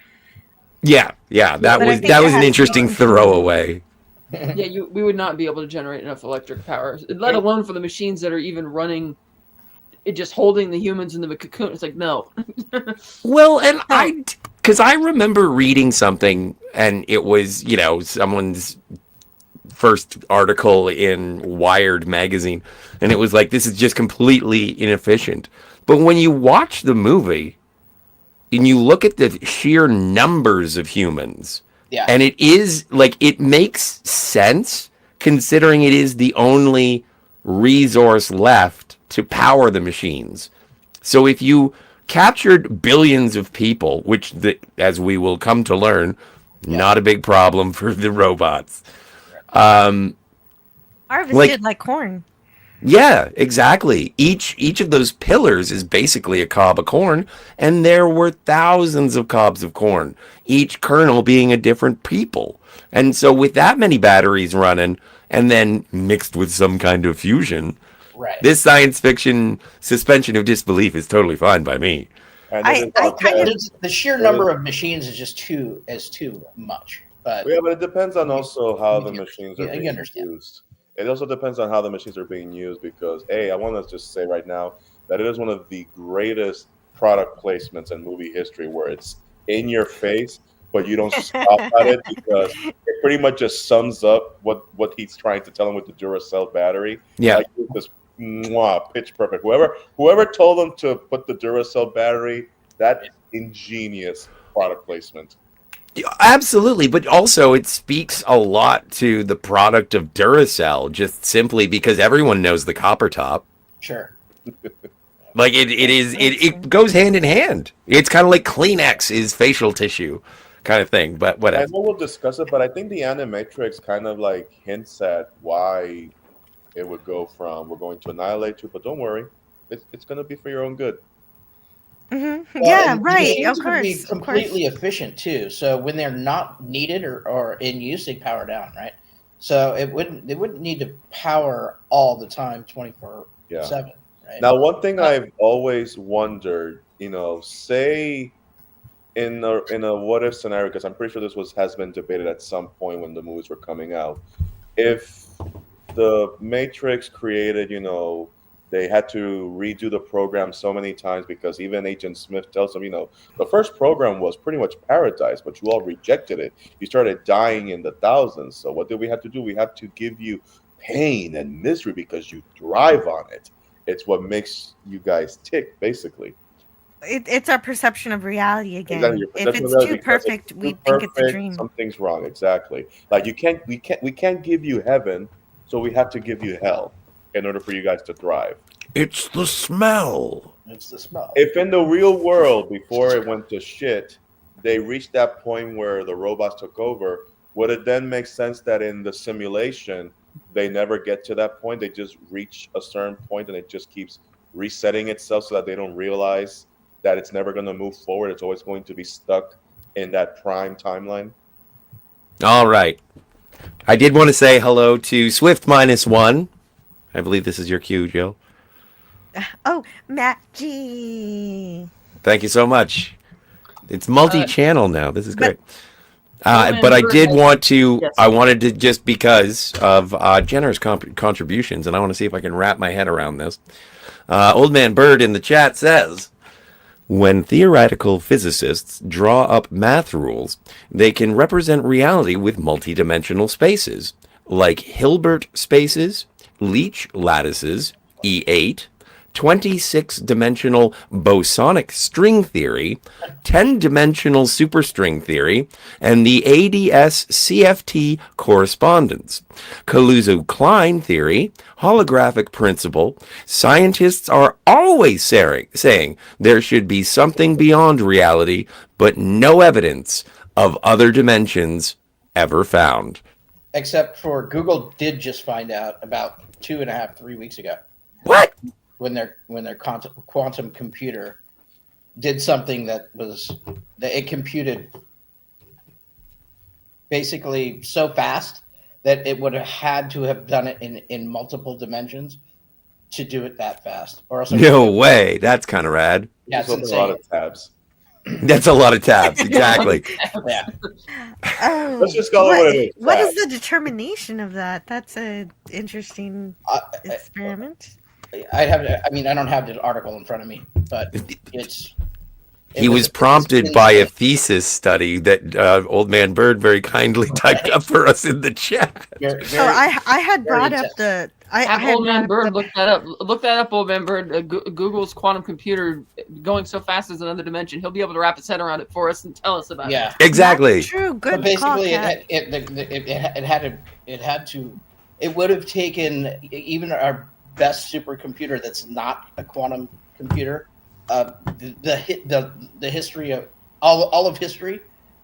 Yeah, that was an interesting throwaway. Yeah, we would not be able to generate enough electric power, let alone for the machines that are even running, just holding the humans in the cocoon. It's like, no. Well, and because I remember reading something, and it was, someone's first article in Wired magazine, and it was like, this is just completely inefficient. But when you watch the movie, and you look at the sheer numbers of humans, and it is, like, it makes sense, considering it is the only resource left to power the machines. So if you captured billions of people, which, as we will come to learn, not a big problem for the robots. Harvested like corn. Yeah, exactly. Each of those pillars is basically a cob of corn, and there were thousands of cobs of corn, each kernel being a different people. And so with that many batteries running, and then mixed with some kind of fusion, this science fiction suspension of disbelief is totally fine by me. The sheer number of machines is just too much. But but it depends on also how the machines are being used. It also depends on how the machines are being used, because I want to just say right now that it is one of the greatest product placements in movie history, where it's in your face, but you don't stop at it because it pretty much just sums up what he's trying to tell him with the Duracell battery. Yeah. Like this pitch perfect. Whoever told him to put the Duracell battery, that ingenious product placement. Absolutely, but also it speaks a lot to the product of Duracell, just simply because everyone knows the copper top. Sure. Like it goes hand in hand. It's kind of like Kleenex is facial tissue, kind of thing. But I whatever. know we'll discuss it, but I think the Animatrix kind of like hints at why it would go from we're going to annihilate you, but don't worry, it's going to be for your own good. Well, Well, and right. They Of seem to be course. completely efficient too. So when they're not needed or in use, they power down, right? So they wouldn't need to power all the time, 24/7. Right? Now, one thing I've always wondered, say in a what if scenario, because I'm pretty sure this has been debated at some point when the movies were coming out, if the Matrix created, they had to redo the program so many times because even Agent Smith tells them, the first program was pretty much paradise, but you all rejected it. You started dying in the thousands. So what did we have to do? We have to give you pain and misery because you thrive on it. It's what makes you guys tick, basically. It's our perception of reality again. Exactly. If it's too perfect, we think it's a dream. Something's wrong. Exactly. Like we can't give you heaven, so we have to give you hell in order for you guys to thrive. It's the smell. It's the smell. If in the real world, before it went to shit, they reached that point where the robots took over, would it then make sense that in the simulation they never get to that point? They just reach a certain point and it just keeps resetting itself so that they don't realize that it's never going to move forward. It's always going to be stuck in that prime timeline. All right. I did want to say hello to Swift -1. I believe this is your cue, Jill. Oh, Matt G. Thank you so much. It's multi-channel now. This is great. But I did want to. Yes. I wanted to, just because of generous contributions, and I want to see if I can wrap my head around this. Old Man Bird in the chat says, when theoretical physicists draw up math rules, they can represent reality with multidimensional spaces, like Hilbert spaces, Leach lattices, E8, 26-dimensional bosonic string theory, 10-dimensional superstring theory, and the ADS-CFT correspondence. Kaluza-Klein theory, holographic principle. Scientists are always saying there should be something beyond reality, but no evidence of other dimensions ever found. Except for Google did just find out about 3 weeks ago. What? When their quantum computer did something that it computed basically so fast that it would have had to have done it in multiple dimensions to do it that fast. Or else No way. That's kind of rad. Yeah, it's There's a insane. lot of tabs. That's a lot of tabs. Exactly. Yeah. Oh, Let's just call it what it is. What is the determination of that? That's an interesting experiment. I don't have the article in front of me, but He was prompted by a thesis study that Old Man Bird very kindly typed up for us in the chat. So I had brought up the. I had Old Man brought Bird, look that up. Look that up, Old Man Bird. Google's quantum computer going so fast as another dimension. He'll be able to wrap his head around it for us and tell us about it. Exactly. True. But Good. basically, Cat. it would have taken even our best supercomputer that's not a quantum computer, the history of all of history,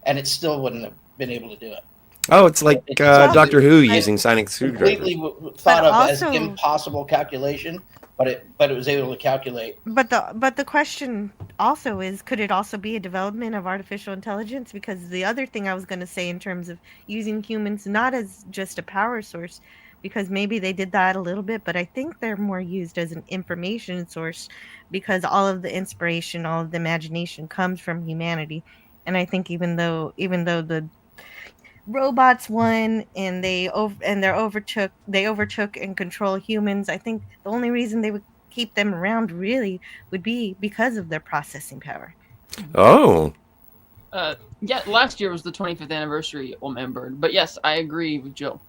and it still wouldn't have been able to do it. Oh, it's like Doctor Who using sonic screwdrivers. Completely thought of as impossible calculation, but it was able to calculate. But the question also is, could it also be a development of artificial intelligence? Because the other thing I was going to say in terms of using humans not as just a power source, because maybe they did that a little bit, but I think they're more used as an information source because all of the inspiration, all of the imagination comes from humanity. And I think even though the robots won and they overtook and control humans, I think the only reason they would keep them around really would be because of their processing power. Oh. Yeah, last year was the 25th anniversary, Old Man Bird. But yes, I agree with Joe.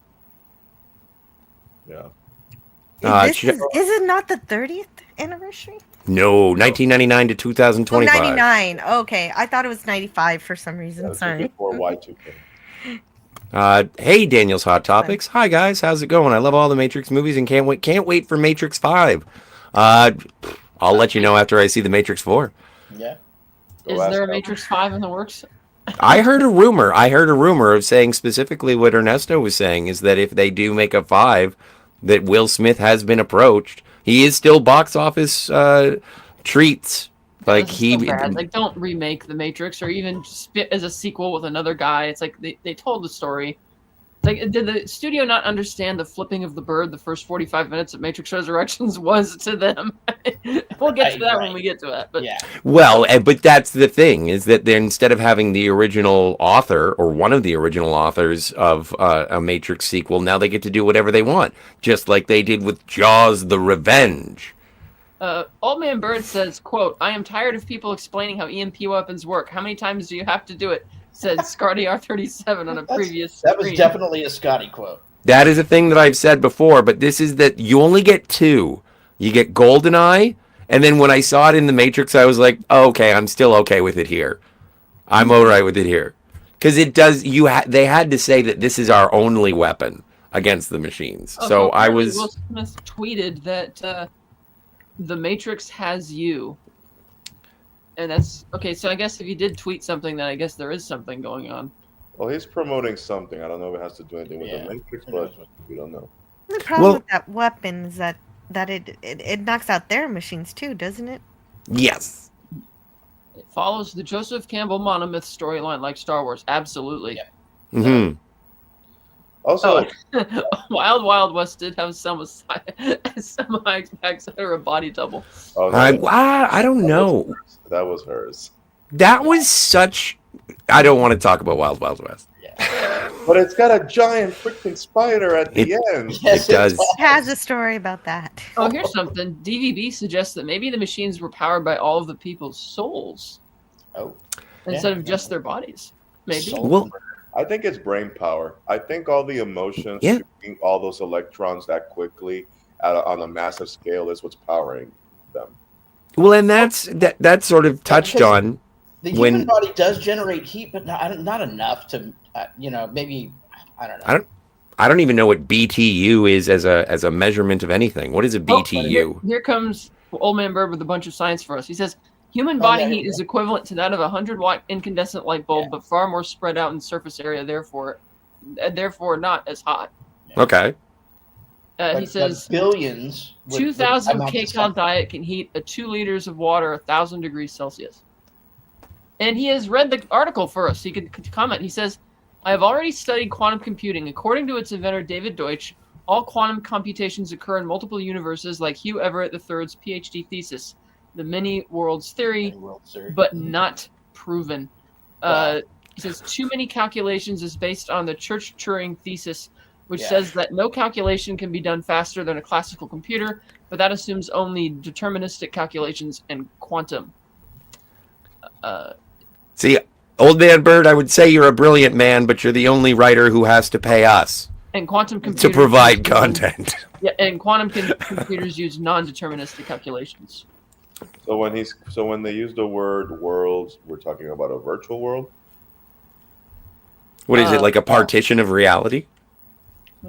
Yeah. Is it not the 30th anniversary? No, 1999 to 2025. 99. Okay, I thought it was 95 for some reason. Sorry. Before Y2K. Hey, Daniel's Hot Topics. Hi guys, how's it going? I love all the Matrix movies and can't wait for Matrix 5. I'll let you know after I see the Matrix 4. Yeah. Is there a Matrix 5 in the works? I heard a rumor of saying specifically what Ernesto was saying is that if they do make a 5, that Will Smith has been approached. He is still box office treats. Like like, don't remake the Matrix or even spit as a sequel with another guy. It's like they told the story. Like, did the studio not understand the flipping of the bird the first 45 minutes of Matrix Resurrections was to them? We'll get to that when we get to it. But yeah. Well, but that's the thing, is that instead of having the original author or one of the original authors of a Matrix sequel, now they get to do whatever they want, just like they did with Jaws: The Revenge. Old Man Bird says, quote, "I am tired of people explaining how EMP weapons work. How many times do you have to do it?" said Scardy R37 on a previous That was stream. definitely a Scotty quote. That is a thing that I've said before, but this is that you only get 2. You get GoldenEye, and then when I saw it in The Matrix, I was like, oh, okay, I'm still okay with it here. I'm all right with it here. Because it does, they had to say that this is our only weapon against the machines. So I was... Will Smith tweeted that The Matrix has you. And that's okay. So I guess if you did tweet something, then I guess there is something going on. Well, he's promoting something. I don't know if it has to do anything with the Matrix, but we don't know. The problem with that weapon is that it knocks out their machines too, doesn't it? Yes. It follows the Joseph Campbell monomyth storyline, like Star Wars. Absolutely. Yeah. Mm-hmm. Also, Wild Wild West did have some semi-packs that are a body double. I don't know. That was hers. That was such... I don't want to talk about Wild Wild West. Yeah. But it's got a giant freaking spider at the end. Yes, it does. It has a story about that. Oh, here's something. DVB suggests that maybe the machines were powered by all of the people's souls. Oh. Instead of just their bodies. Maybe. Well, I think it's brain power. I think all the emotions, shooting all those electrons that quickly on a massive scale is what's powering them. Well, and that's sort of touched on. The human body does generate heat, but not enough to, maybe, I don't know. I don't even know what BTU is as a measurement of anything. What is a BTU? Here comes Old Man Bird with a bunch of science for us. He says, human body heat is equivalent to that of a 100-watt incandescent light bulb, but far more spread out in surface area, therefore not as hot. Yeah. Okay. He says, billions. 2,000 kcal diet can heat 2 liters of water 1,000 degrees Celsius. And he has read the article for us. He could comment. He says, I have already studied quantum computing. According to its inventor, David Deutsch, all quantum computations occur in multiple universes, like Hugh Everett III's PhD thesis, the many worlds theory, but not proven. He says, too many calculations is based on the Church-Turing thesis, which says that no calculation can be done faster than a classical computer, but that assumes only deterministic calculations and quantum. See, Old Man Bird, I would say you're a brilliant man, but you're the only writer who has to pay us and quantum computers to provide content. Yeah, and quantum computers use non-deterministic calculations. So when they use the word worlds, we're talking about a virtual world? What is it, like a partition of reality?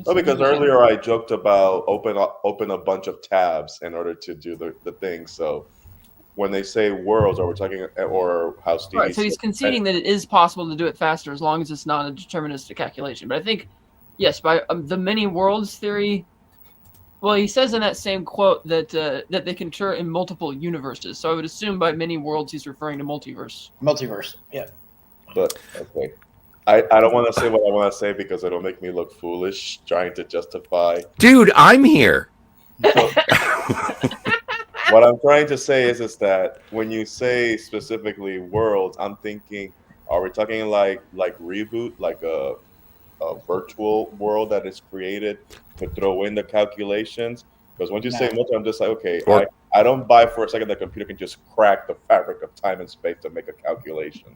No, because earlier I joked about open a bunch of tabs in order to do the thing. So when they say worlds, are we talking, or how Stevie? Right, so he's conceding that it is possible to do it faster as long as it's not a deterministic calculation. But I think, yes, by the many worlds theory. Well, he says in that same quote that they can occur in multiple universes. So I would assume by many worlds he's referring to multiverse. Multiverse, yeah. But okay. I don't want to say what I want to say because it'll make me look foolish trying to justify. Dude, I'm here. So, what I'm trying to say is that when you say specifically worlds, I'm thinking, are we talking like reboot, like a virtual world that is created to throw in the calculations? Because once you say multi, I'm just like, okay, I don't buy for a second that a computer can just crack the fabric of time and space to make a calculation.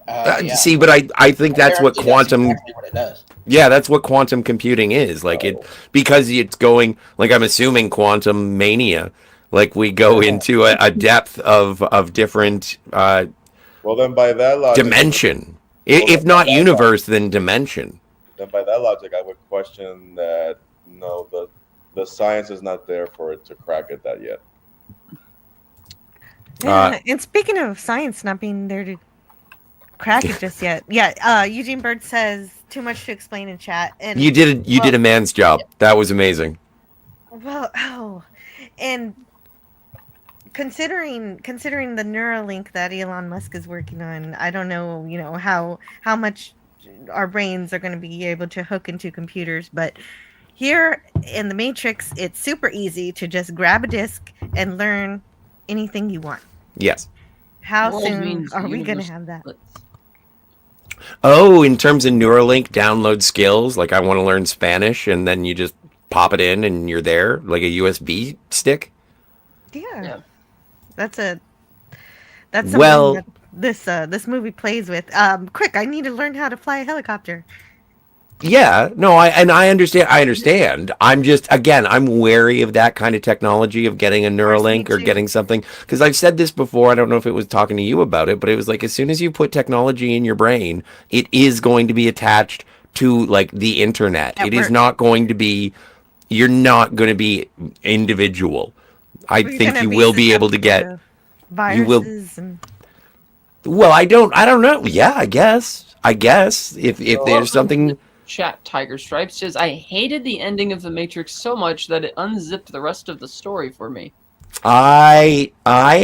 Yeah. See, but I think that's what Apparently that's quantum. exactly what it does. Yeah, that's what quantum computing is. Like because it's going. Like I'm assuming quantum mania. Like we go into a depth of different Well, then by that logic, dimension. Well, If not universe, then dimension. then by that logic, I would question that no, the science is not there for it to crack it that yet. Yeah, and speaking of science not being there to crack it just yet, Eugene Bird says too much to explain in chat, and You did a man's job. That was amazing. Well, and considering the Neuralink that Elon Musk is working on, I don't know, how much our brains are going to be able to hook into computers, but here in the Matrix, it's super easy to just grab a disc and learn anything you want. Yes. How World soon means are we going to universe have that? splits. Oh, in terms of Neuralink download skills, like I want to learn Spanish, and then you just pop it in and you're there, like a USB stick. Yeah. That's something Well, that this movie plays with. Quick, I need to learn how to fly a helicopter. yeah, no, I understand. I'm just, again, I'm wary of that kind of technology of getting a Neuralink or too. getting something, because I've said this before. I don't know if it was talking to you about it, but it was like as soon as you put technology in your brain, it is going to be attached to like the internet. It is not going to be. You're not going to be individual. I think you will be able to get viruses and. Well, I don't know. Yeah, I guess if there's something. Chat Tiger Stripes says, I hated the ending of The Matrix so much that it unzipped the rest of the story for me. I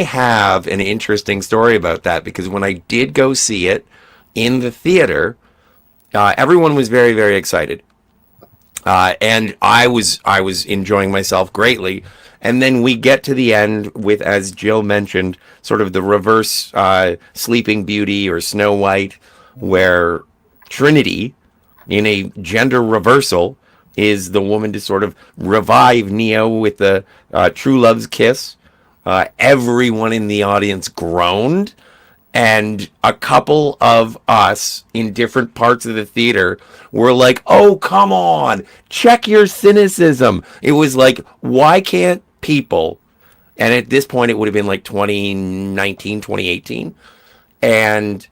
have an interesting story about that, because when I did go see it in the theater, everyone was very, very excited, and I was enjoying myself greatly. And then we get to the end with, as Jill mentioned, sort of the reverse Sleeping Beauty or Snow White, where Trinity, in a gender reversal, is the woman to sort of revive Neo with the true love's kiss. Everyone in the audience groaned, and a couple of us in different parts of the theater were like, oh, come on, check your cynicism. It was like, why can't people, and at this point it would have been like 2019, 2018, and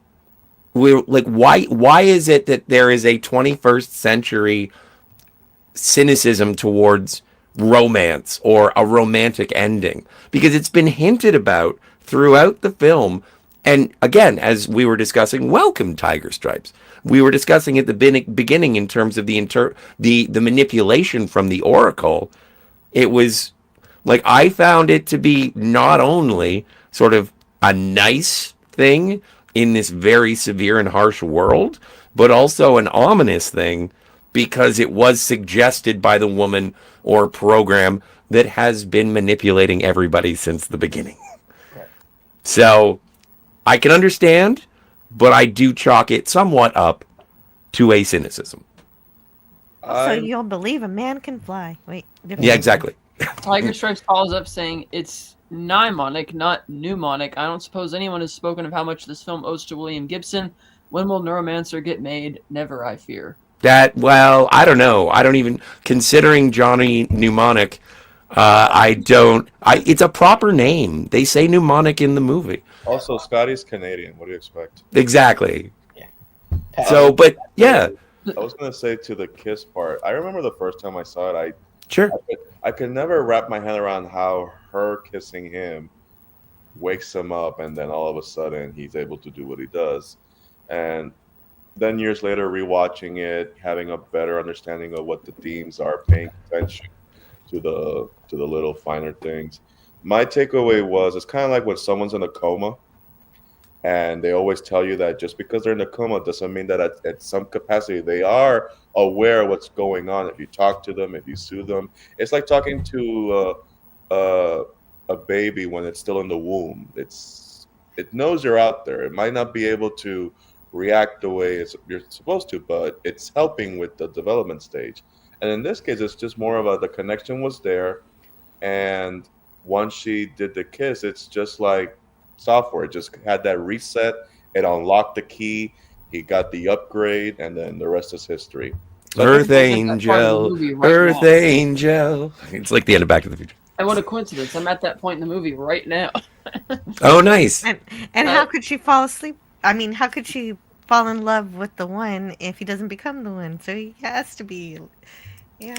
we're like, why is it that there is a 21st century cynicism towards romance or a romantic ending? Because it's been hinted about throughout the film. And again, as we were discussing, welcome Tiger Stripes. We were discussing at the beginning in terms of the manipulation from the Oracle. It was like, I found it to be not only sort of a nice thing in this very severe and harsh world, but also an ominous thing, because it was suggested by the woman or program that has been manipulating everybody since the beginning. Right. So I can understand, but I do chalk it somewhat up to a cynicism. So you'll believe a man can fly. Wait. Yeah, exactly. Tiger Stripes follows up saying, it's mnemonic, not mnemonic. I don't suppose anyone has spoken of how much this film owes to William Gibson. When will Neuromancer get made? Never, I fear. Well, I don't know. I don't even, considering Johnny Mnemonic, it's a proper name. They say mnemonic in the movie. Also, Scotty's Canadian. What do you expect? Exactly. Yeah. So, but yeah. I was going to say, to the kiss part, I remember the first time I saw it, Sure. I could never wrap my head around how her kissing him wakes him up, and then all of a sudden he's able to do what he does. And then years later, rewatching it, having a better understanding of what the themes are, paying attention to the little finer things. My takeaway was, it's kind of like when someone's in a coma, and they always tell you that just because they're in a coma doesn't mean that at some capacity they are aware of what's going on. If you talk to them, if you soothe them, it's like talking to a baby when it's still in the womb. It knows you're out there. It might not be able to react the way you're supposed to, but it's helping with the development stage. And in this case, it's just more of the connection was there, and once she did the kiss, it's just like software. It just had that reset, It unlocked the key. He got the upgrade, and then the rest is history. So Earth I'm at that part of the Angel, movie right Earth now. Angel. It's like the end of Back to the Future. And what a coincidence! I'm at that point in the movie right now. Oh, nice. And how could she fall asleep? I mean, how could she fall in love with the one if he doesn't become the one? So he has to be. Yeah.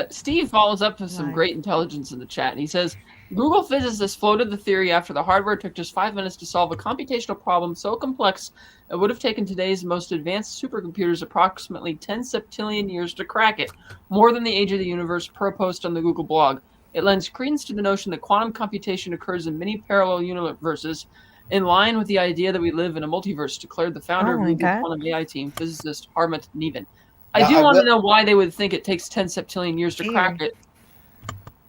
Steve follows up with some Right. great intelligence in the chat. He says, Google physicists floated the theory after the hardware took just 5 minutes to solve a computational problem so complex it would have taken today's most advanced supercomputers approximately 10 septillion years to crack it, more than the age of the universe per post on the Google blog. It lends credence to the notion that quantum computation occurs in many parallel universes, in line with the idea that we live in a multiverse, declared the founder of my Google God. quantum AI team, physicist Harmat Neven. Now, I do I want to will- know why they would think it takes 10 septillion years to crack Weird. it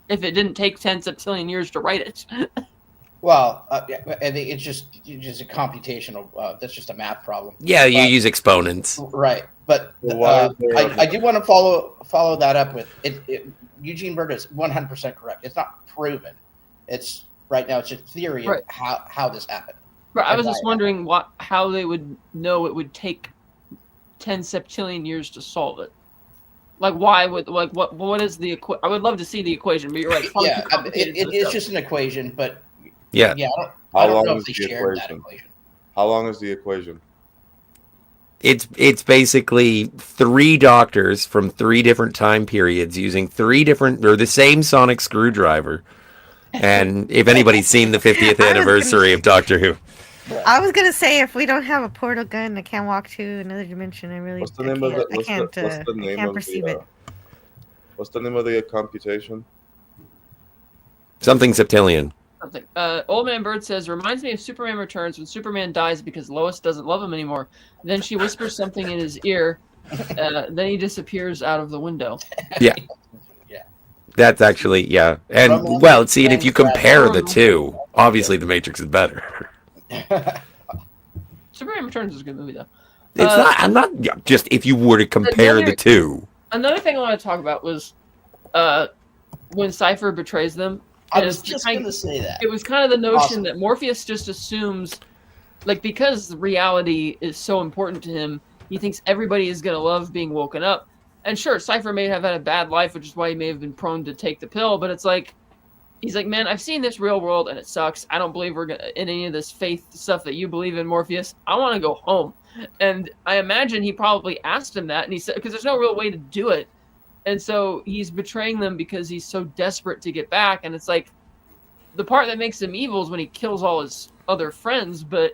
if it didn't take 10 septillion years to write it. Well, I think it's just a computational. That's just a math problem. Yeah, you But- use exponents. Right, but Well, why is there I do want to follow that up with it. Eugene Bird is 100% correct. It's not proven. It's right now. It's a theory Right. of how this happened. But I was Why just it wondering how they would know it would take 10 septillion years to solve it. Like, why would what is the I would love to see the equation, but you're right. It's probably Yeah, too complicated for this it's stuff. just an equation, but Yeah. yeah, How I don't long know is if they the shared that equation? equation. How long is the equation? It's basically 3 doctors from 3 different time periods using 3 different or the same sonic screwdriver. And if anybody's seen the 50th anniversary of Doctor Who, I was gonna say if we don't have a portal gun, I can't walk to another dimension. I really What's the name of the? I can't I can't perceive it. What's the name of the computation? something septillion. Something. Old Man Bird says, reminds me of Superman Returns when Superman dies because Lois doesn't love him anymore. Then she whispers something in his ear. Then he disappears out of the window. Yeah. Yeah. That's actually, yeah. And, Romance well, see, and if and you compare the Brad. two, obviously The Matrix is better. Superman Returns is a good movie, though. It's not, I'm not, yeah, just if you were to compare the two. Another thing I want to talk about was when Cypher betrays them. I and was it's just kind- going to say that. It was kind of the notion Awesome. that Morpheus just assumes, like, because reality is so important to him, he thinks everybody is going to love being woken up. And sure, Cypher may have had a bad life, which is why he may have been prone to take the pill, but it's like, he's like, man, I've seen this real world and it sucks. I don't believe we're in any of this faith stuff that you believe in, Morpheus. I want to go home. And I imagine he probably asked him that, and he said, because there's no real way to do it. And so he's betraying them because he's so desperate to get back. And it's like, the part that makes him evil is when he kills all his other friends, but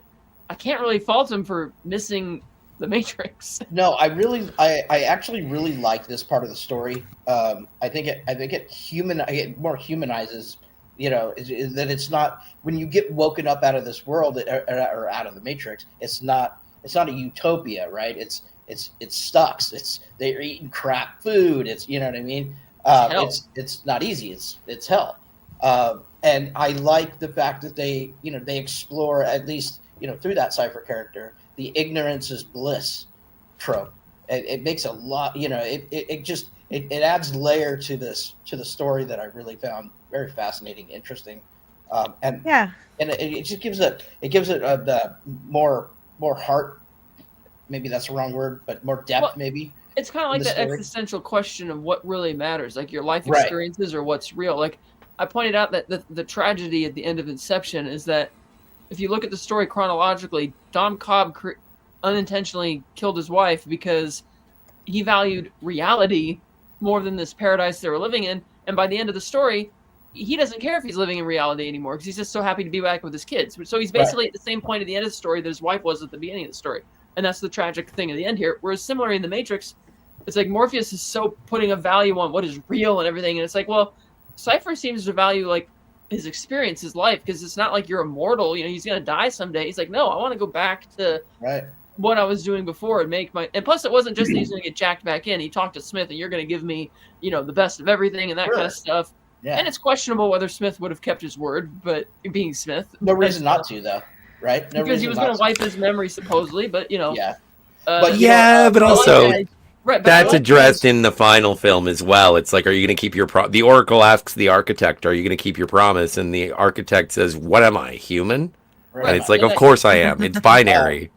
I can't really fault him for missing the Matrix. No, I actually really like this part of the story. I think it more humanizes, is that it's not when you get woken up out of this world or out of the Matrix. It's not a utopia, right? It sucks. They're eating crap food. It's you know what I mean. Hell. It's not easy. It's hell. And I like the fact that they explore at least through that Cypher character the ignorance is bliss trope. It makes a lot. It adds layer to the story that I really found very fascinating, interesting, and Yeah. and it just gives it the more heart. Maybe that's the wrong word, but more depth, Well, maybe. It's kind of like The that story. existential question of what really matters, like your life Right. experiences or what's real. Like I pointed out that the tragedy at the end of Inception is that if you look at the story chronologically, Dom Cobb unintentionally killed his wife because he valued reality more than this paradise they were living in. And by the end of the story, he doesn't care if he's living in reality anymore because he's just so happy to be back with his kids. So he's basically at the same point at the end of the story that his wife was at the beginning of the story. And that's the tragic thing at the end here. Whereas similar in the Matrix, it's like Morpheus is so putting a value on what is real and everything. And it's like, well, Cypher seems to value like his experience, his life, because it's not like you're immortal. He's going to die someday. He's like, no, I want to go back to Right. what I was doing before and make my. And plus, it wasn't just that he's going to get jacked back in. He talked to Smith, and you're going to give me, the best of everything and that kind of stuff. Yeah. And it's questionable whether Smith would have kept his word, but being Smith, No reason not to, though. Right? No because he reason was not going to wipe his memory supposedly. But Yeah. but Yeah, but also, right, but that's I like addressed in the final film as well. It's like, are you going to keep your the Oracle asks the architect, are you going to keep your promise? And the architect says, what am I, human? Right. And it's like, of course I am. It's binary.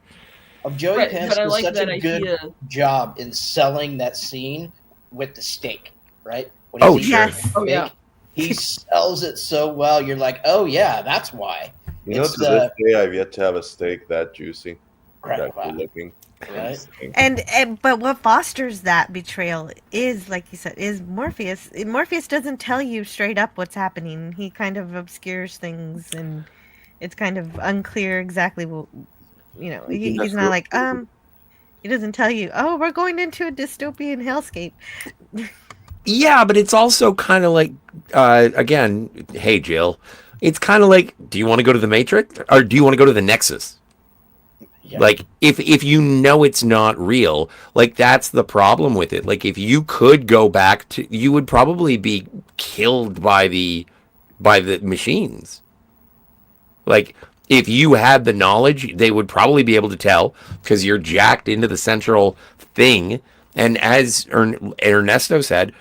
Joey Right, Pants but I does like such that a good idea. job in selling that scene with the steak, right? When Oh, eating sure. the steak, Oh, yeah. he sells it so well. You're like, oh yeah, that's why. You know, It's to this day, I've yet to have a steak that juicy, right, that wow, good looking. right? And but what fosters that betrayal is, like you said, is Morpheus. Morpheus doesn't tell you straight up what's happening. He kind of obscures things, and it's kind of unclear exactly what, he's not like, he doesn't tell you, oh, we're going into a dystopian hellscape. Yeah, but it's also kind of like, again, hey, Jill, it's kind of like, do you want to go to the Matrix or do you want to go to the Nexus? Yeah. Like, if you know it's not real, like, that's the problem with it. Like, if you could go back to, you would probably be killed by the machines. Like, if you had the knowledge, they would probably be able to tell because you're jacked into the central thing. And as Ernesto said,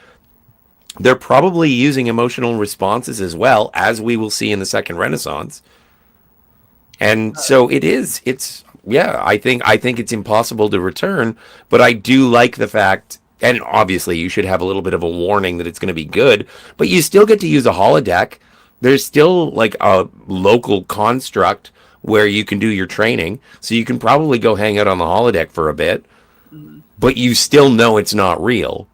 they're probably using emotional responses as well, as we will see in the Second Renaissance. And so I think it's impossible to return, but I do like the fact, and obviously you should have a little bit of a warning that it's going to be good, but you still get to use a holodeck. There's still like a local construct where you can do your training, so you can probably go hang out on the holodeck for a bit, but you still know it's not real.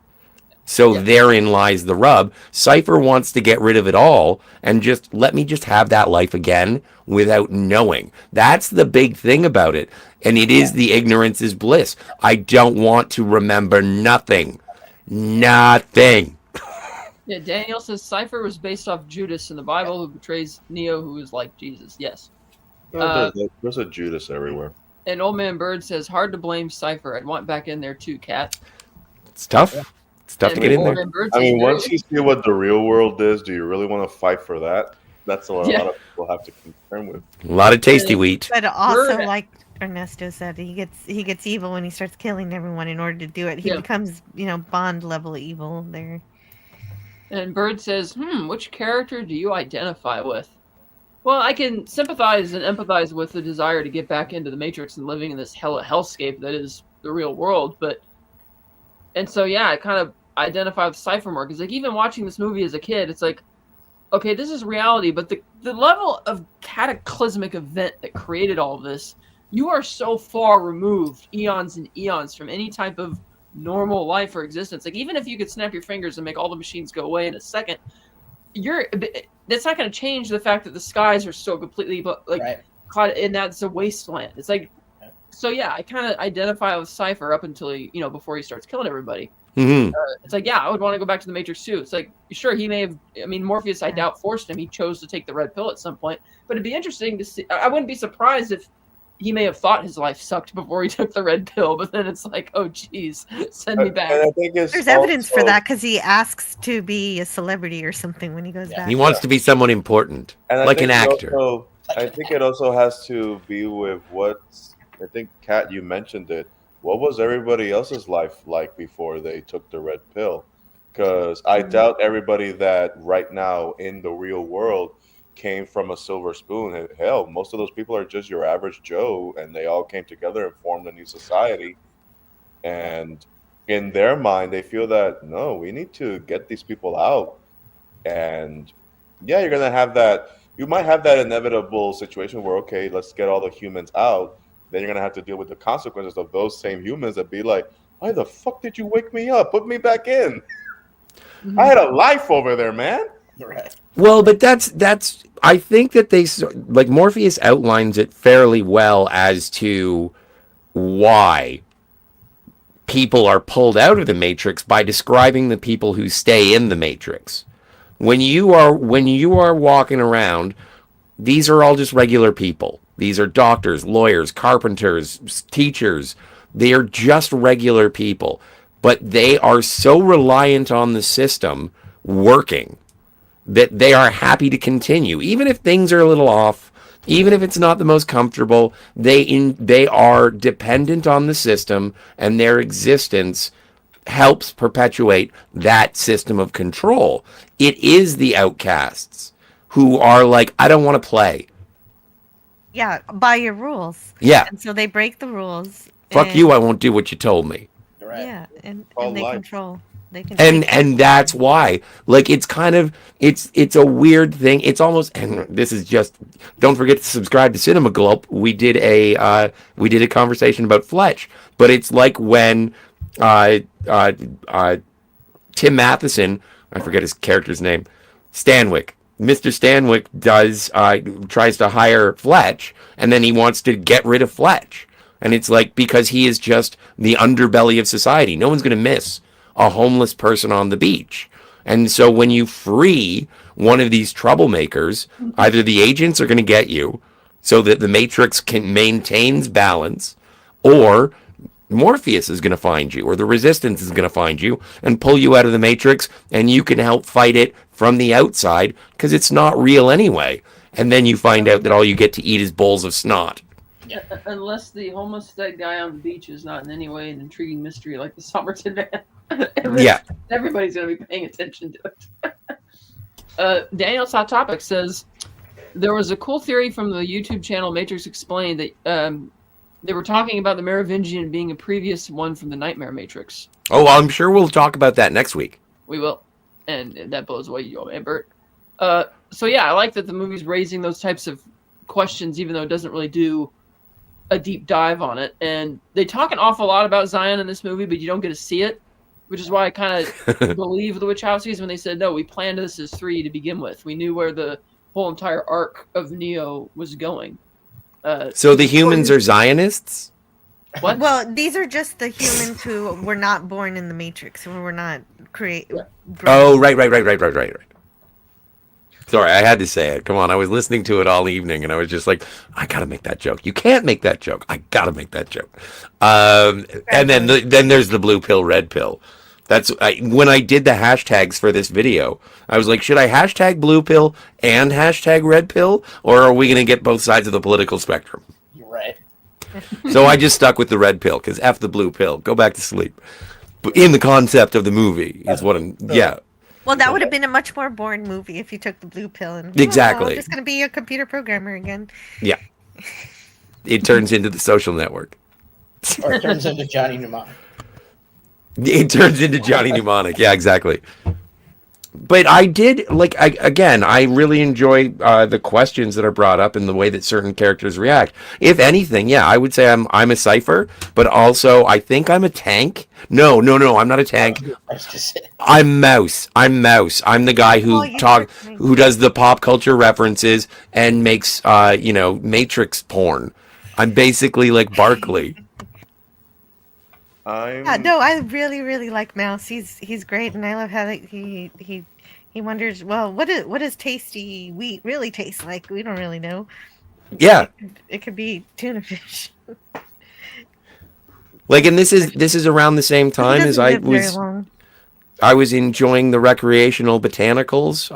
So therein lies the rub. Cypher wants to get rid of it all and just let me just have that life again without knowing. That's the big thing about it. And it is the ignorance is bliss. I don't want to remember nothing. Nothing. Yeah, Daniel says Cypher was based off Judas in the Bible, who betrays Neo, who is like Jesus. Yes. There's a Judas everywhere. And Old Man Bird says, hard to blame Cypher. I'd want back in there too, Cat. It's tough. It's tough to get in there. I mean, once you see what the real world is, do you really want to fight for that? That's what a lot of people have to concern with. A lot of tasty wheat. But also, like Ernesto said, he gets evil when he starts killing everyone in order to do it. He becomes, Bond level evil there. And Bird says, which character do you identify with? Well, I can sympathize and empathize with the desire to get back into the Matrix and living in this hellscape that is the real world, and so, I kind of identify with Cypher more, because, like, even watching this movie as a kid, it's like, okay, this is reality, but the level of cataclysmic event that created all of this, you are so far removed, eons and eons, from any type of normal life or existence. Like, even if you could snap your fingers and make all the machines go away in a second, that's not going to change the fact that the skies are so completely, clouded, and that's a wasteland. It's like, so I kind of identify with Cypher up until he, before he starts killing everybody. Mm-hmm. It's like, I would want to go back to the Matrix too. It's like, sure, he may have. I mean, Morpheus, I doubt, forced him. He chose to take the red pill at some point. But it'd be interesting to see. I wouldn't be surprised if he may have thought his life sucked before he took the red pill. But then it's like, oh, geez, send me back. I think there's evidence for that because he asks to be a celebrity or something when he goes back. He wants to be someone important, like an actor. I think it also has to be with what's. I think, Kat, you mentioned it. What was everybody else's life like before they took the red pill? Because I doubt everybody that right now in the real world came from a silver spoon. Hell, most of those people are just your average Joe, and they all came together and formed a new society. And in their mind, they feel that, no, we need to get these people out. And you're going to have that. You might have that inevitable situation where, okay, let's get all the humans out. Then you're going to have to deal with the consequences of those same humans that be like, why the fuck did you wake me up? Put me back in. Mm-hmm. I had a life over there, man. Right. Well, but that's I think that they, like, Morpheus outlines it fairly well as to why people are pulled out of the Matrix by describing the people who stay in the Matrix. When you are walking around, these are all just regular people. These are doctors, lawyers, carpenters, teachers. They are just regular people, but they are so reliant on the system working that they are happy to continue. Even if things are a little off, even if it's not the most comfortable, they are dependent on the system, and their existence helps perpetuate that system of control. It is the outcasts who are like, I don't want to play. Yeah, by your rules. Yeah. And so they break the rules. Fuck you, I won't do what you told me. Right. Yeah, and All they life. control. They can. And that's why, like, it's kind of it's a weird thing. It's almost, and this is just, don't forget to subscribe to Cinema Gulp. We did a conversation about Fletch, but it's like when Tim Matheson, I forget his character's name, Stanwyck. Mr. Stanwyck tries to hire Fletch, and then he wants to get rid of Fletch. And it's like, because he is just the underbelly of society. No one's going to miss a homeless person on the beach. And so when you free one of these troublemakers, either the agents are going to get you so that the Matrix maintains balance, or Morpheus is going to find you, or the Resistance is going to find you and pull you out of the Matrix, and you can help fight it from the outside because it's not real anyway. And then you find out that all you get to eat is bowls of snot. Unless the homeless dead guy on the beach is not in any way an intriguing mystery like the Somerton Man. Yeah. Everybody's going to be paying attention to it. Daniel's Hot Topic says, there was a cool theory from the YouTube channel Matrix Explained that they were talking about the Merovingian being a previous one from the Nightmare Matrix. Oh, I'm sure we'll talk about that next week. We will. And that blows away you, Bert. So yeah, I like that the movie's raising those types of questions, even though it doesn't really do a deep dive on it. And they talk an awful lot about Zion in this movie, but you don't get to see it, which is why I kind of believe the Wachowskis when they said, no, we planned this as 3 to begin with. We knew where the whole entire arc of Neo was going. So the humans are Zionists? What? Well, these are just the humans who were not born in the Matrix, who were not created. Oh, right. Sorry, I had to say it. Come on, I was listening to it all evening, and I was just like, I gotta make that joke. You can't make that joke. I gotta make that joke. And then there's the blue pill, red pill. When I did the hashtags for this video, I was like, should I hashtag blue pill and hashtag red pill, or are we gonna get both sides of the political spectrum? You're right. So I just stuck with the red pill, because F the blue pill. Go back to sleep. But in the concept of the movie is what I'm, yeah. Well, that would have been a much more boring movie if you took the blue pill and Exactly. I'm just going to be a computer programmer again. Yeah. It turns into The Social Network. Or it turns into Johnny Mnemonic. It turns into Johnny Mnemonic. Yeah, exactly. But I did, I really enjoy the questions that are brought up and the way that certain characters react. If anything, yeah, I would say I'm a Cypher, but also I think I'm a tank. No, I'm not a tank. I'm Mouse. I'm the guy who does the pop culture references and makes Matrix porn. I'm basically like Barkley. I really, really like Mouse. He's great, and I love how he wonders, well, what does tasty wheat really taste like? We don't really know. Yeah, it could be tuna fish. And this is around the same time as I was enjoying the recreational botanicals.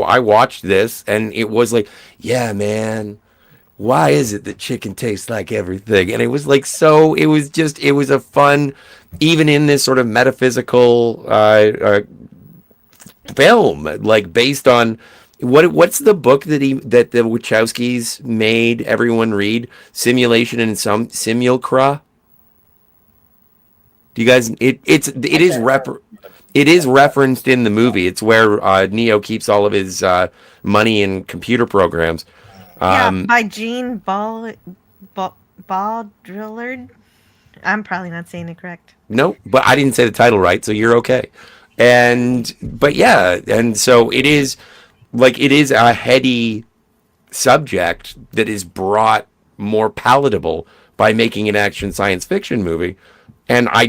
I watched this, and it was like, yeah, man. Why is it that chicken tastes like everything? And it was like, so it was a fun, even in this sort of metaphysical film, based on what's the book that the Wachowskis made everyone read? Simulation and some Simulacra. Do you guys? It is referenced in the movie. It's where Neo keeps all of his money in computer programs. By Gene Baudrillard. I'm probably not saying it correct. No, but I didn't say the title right, so you're okay. And so it is a heady subject that is brought more palatable by making an action science fiction movie. And I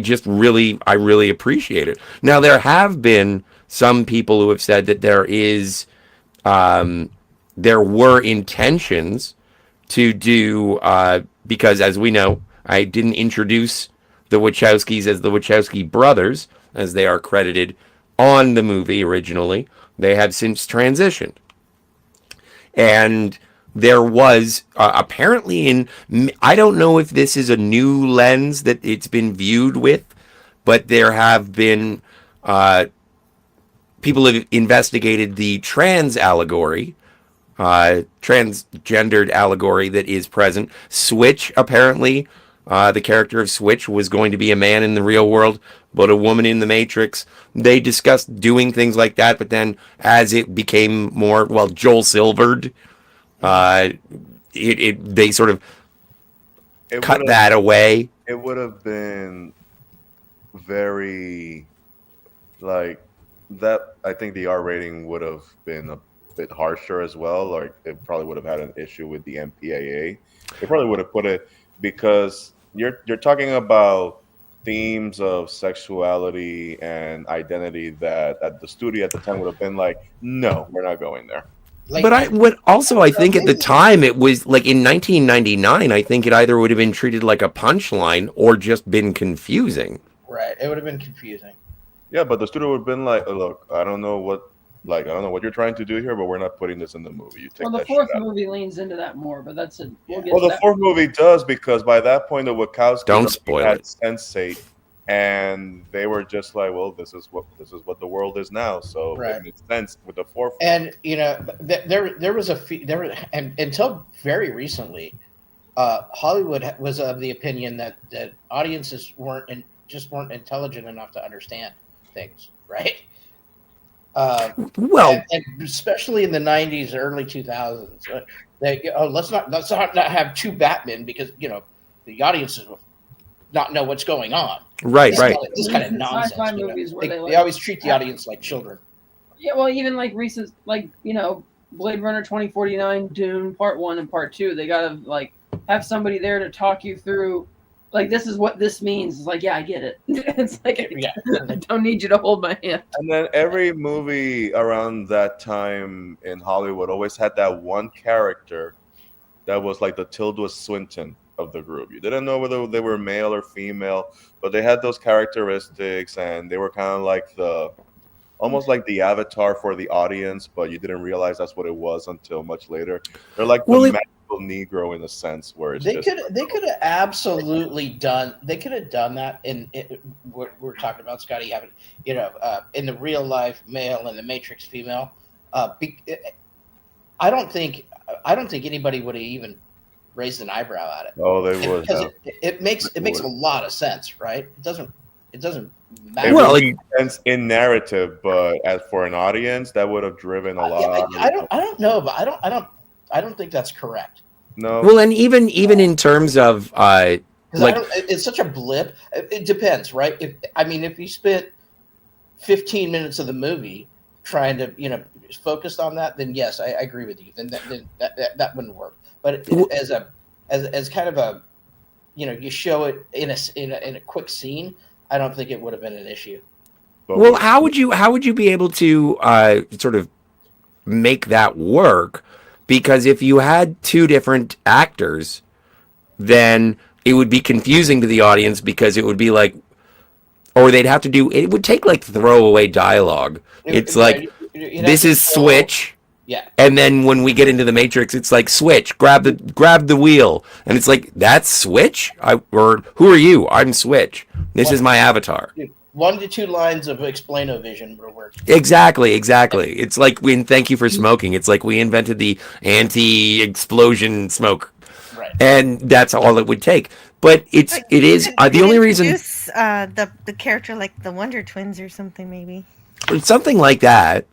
really appreciate it. Now, there have been some people who have said that there were intentions to do, because as we know, I didn't introduce the Wachowskis as the Wachowski brothers, as they are credited on the movie originally. They have since transitioned. And there was apparently I don't know if this is a new lens that it's been viewed with, but there have been people have investigated the trans allegory transgendered allegory that is present. Switch, apparently, the character of Switch was going to be a man in the real world, but a woman in the Matrix. They discussed doing things like that, but then as it became more, well, Joel Silvered, they sort of cut that away. It would have been very like that. I think the R rating would have been a bit harsher as well. Like it probably would have had an issue with the MPAA. They probably would have put it because you're talking about themes of sexuality and identity that at the studio at the time would have been like, no, we're not going there. Like, but I think at the time it was like in 1999, I think it either would have been treated like a punchline or just been confusing. Right. It would have been confusing. Yeah, but the studio would have been like, look, I don't know what you're trying to do here, but we're not putting this in the movie. You take the fourth movie leans into that more, but that's it. The fourth movie does, because by that point the Wachowskis had Sense8, and they were just like, well, this is what the world is now. So it makes sense with the fourth. And there was and until very recently, Hollywood was of the opinion that audiences weren't intelligent enough to understand things, right? And especially in the 90s, early 2000s, let's not have two Batmen because the audiences will not know what's going on. Right. This kind of nonsense. Movies where they always treat the audience like children. Yeah, well, even like recent, like Blade Runner 2049, Dune Part 1 and Part 2, they gotta like have somebody there to talk you through. Like, this is what this means. It's like, yeah, I get it. It's like, I don't need you to hold my hand. And then every movie around that time in Hollywood always had that one character that was like the Tilda Swinton of the group. You didn't know whether they were male or female, but they had those characteristics, and they were kind of like almost like the avatar for the audience, but you didn't realize that's what it was until much later. They're like Negro in a sense, where it's they could have absolutely done that in we're talking about Scotty having in the real life male and the Matrix female. I don't think anybody would have even raised an eyebrow at it. Oh, they would, because it makes a lot of sense, right? It doesn't matter. Well, it makes sense in narrative, but as for an audience, that would have driven a lot. I don't know, but I don't think that's correct. No. Well, and even in terms of it's such a blip. It depends, right? If you spent 15 minutes of the movie trying to focused on that, then yes, I agree with you. Then that wouldn't work. But as kind of a you show it in a quick scene, I don't think it would have been an issue. Well, how would you be able to sort of make that work? Because if you had two different actors, then it would be confusing to the audience, because it would be like, or they'd have to it would take like throwaway dialogue. It's like, this is Switch. Yeah. And then when we get into the Matrix, it's like, Switch, grab the wheel. And it's like, that's Switch? Or who are you? I'm Switch. This is my avatar. 1 to 2 lines of explain-o-vision will work. Exactly. It's like Thank You for Smoking. It's like we invented the anti-explosion smoke. Right. And that's all it would take. But it is the only reason the character like the Wonder Twins or something, maybe. Something like that.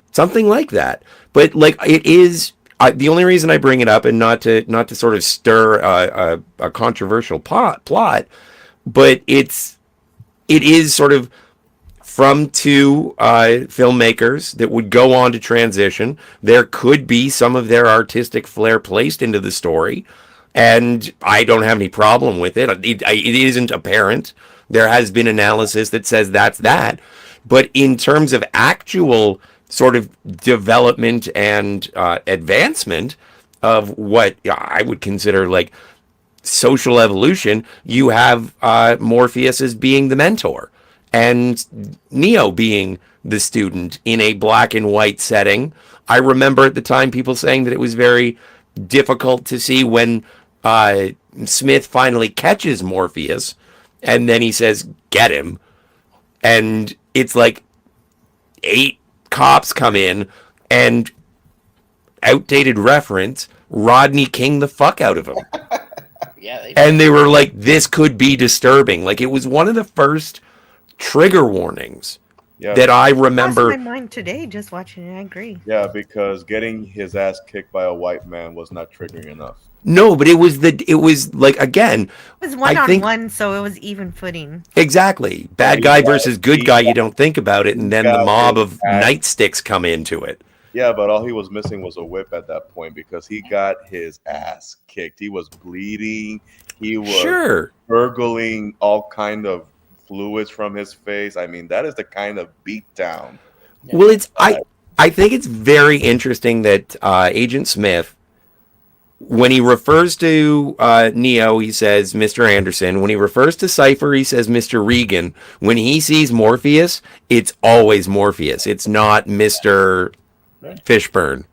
But like, it is the only reason I bring it up, and not to sort of stir a controversial plot, but it is sort of from two filmmakers that would go on to transition. There could be some of their artistic flair placed into the story, and I don't have any problem with it. It isn't apparent. There has been analysis that says that's that. But in terms of actual sort of development and advancement of what I would consider like social evolution, you have Morpheus as being the mentor and Neo being the student in a black and white setting. I remember at the time people saying that it was very difficult to see when Smith finally catches Morpheus, and then he says, "Get him." And it's like 8 cops come in, and outdated reference, Rodney King the fuck out of him. Yeah, And they were like, this could be disturbing. Like, it was one of the first trigger warnings that I remember. Crossed my mind today just watching it. I agree. Yeah, because getting his ass kicked by a white man was not triggering enough. No, but it was like, again, It was one-on-one, so it was even footing. Exactly. Bad guy versus good guy, you don't think about it, and then the mob of nightsticks come into it. Yeah, but all he was missing was a whip at that point because he got his ass kicked. He was bleeding. He was gurgling all kind of fluids from his face. I mean, that is the kind of beatdown. Well, I think it's very interesting that Agent Smith, when he refers to Neo, he says Mr. Anderson. When he refers to Cypher, he says Mr. Regan. When he sees Morpheus, it's always Morpheus. It's not Mr. Fishburne.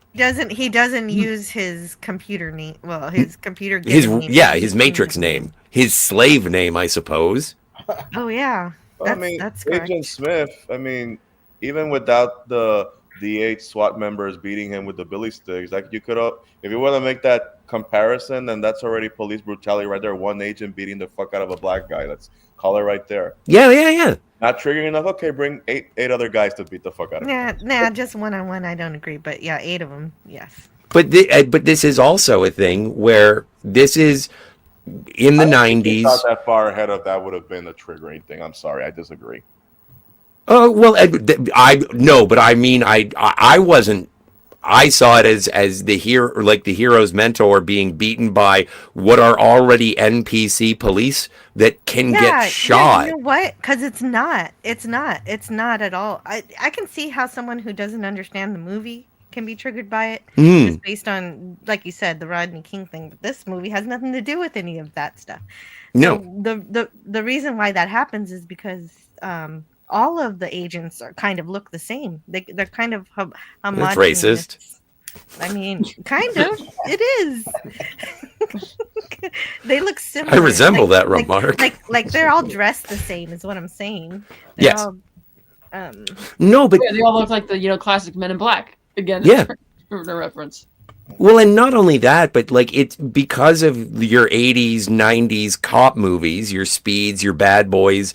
He doesn't use his computer name. Well, his computer name. His Matrix name. His slave name, I suppose. Oh yeah. That's correct. Agent Smith, I mean, even without the 8 SWAT members beating him with the billy sticks, like you could have, if you want to make that comparison, then that's already police brutality right there. One agent beating the fuck out of a black guy. Let's call it right there. Yeah. Not triggering enough. Okay, bring eight other guys to beat the fuck out of him. Nah, just one-on-one. I don't agree, but yeah, 8 of them. Yes. But this is also a thing where this is in the 90s. Not that far ahead of that would have been a triggering thing. I'm sorry, I disagree. Oh well, but I mean, I wasn't. I saw it as the hero, like the hero's mentor being beaten by what are already NPC police that can get shot. You know what? Because it's not at all. I can see how someone who doesn't understand the movie can be triggered by it, just based on, like you said, the Rodney King thing. But this movie has nothing to do with any of that stuff. No. So the reason why that happens is because all of the agents kind of look the same. They're kind of homogeneous. That's racist. I mean, kind of. It is. They look similar. I resemble that remark. Like they're all dressed the same, is what I'm saying. Yes. No, but they all look like the classic Men in Black again. Yeah. No reference. Well, and not only that, but like it's because of your 80s, 90s cop movies, your Speeds, your Bad Boys,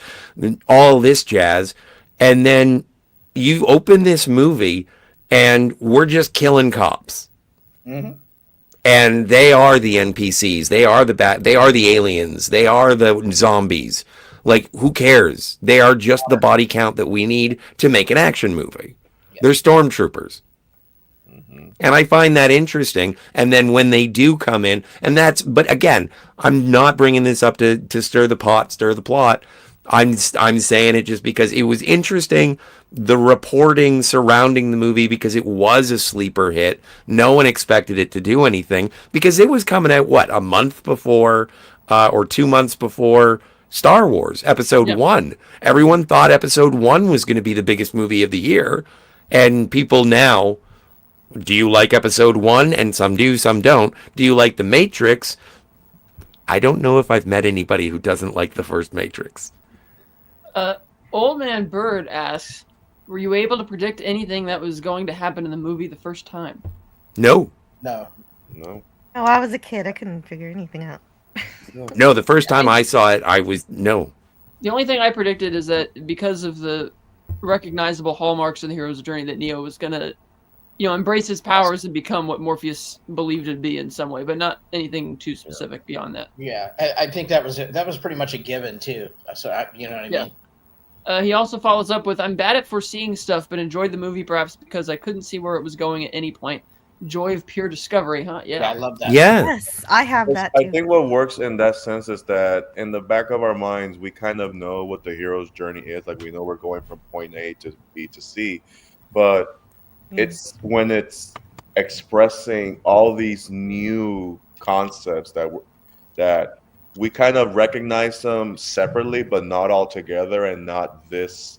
all this jazz. And then you open this movie and we're just killing cops. Mm-hmm. And they are the NPCs. They are the aliens. They are the zombies. Like, who cares? They are just the body count that we need to make an action movie. Yeah. They're stormtroopers. And I find that interesting. And then when they do come in, but again, I'm not bringing this up to stir the pot, stir the plot. I'm saying it just because it was interesting, the reporting surrounding the movie, because it was a sleeper hit. No one expected it to do anything because it was coming out, a month before or 2 months before Star Wars Episode 1. Everyone thought Episode 1 was going to be the biggest movie of the year. And people now... Do you like Episode 1? And some do, some don't. Do you like The Matrix? I don't know if I've met anybody who doesn't like the first Matrix. Old Man Bird asks, were you able to predict anything that was going to happen in the movie the first time? No. No. Oh, I was a kid. I couldn't figure anything out. No, the first time I saw it, no. The only thing I predicted is that because of the recognizable hallmarks of the hero's journey, that Neo was going to embrace his powers and become what Morpheus believed to be in some way, but not anything too specific beyond that. Yeah, I think that was pretty much a given too. So you know what I mean. He also follows up with, "I'm bad at foreseeing stuff, but enjoyed the movie perhaps because I couldn't see where it was going at any point. Joy of pure discovery, huh? Yeah, I love that. Yeah. Yes, I have that too. I think what works in that sense is that in the back of our minds, we kind of know what the hero's journey is. Like we know we're going from point A to B to C, but it's when it's expressing all these new concepts that we kind of recognize them separately, but not all together, and not this,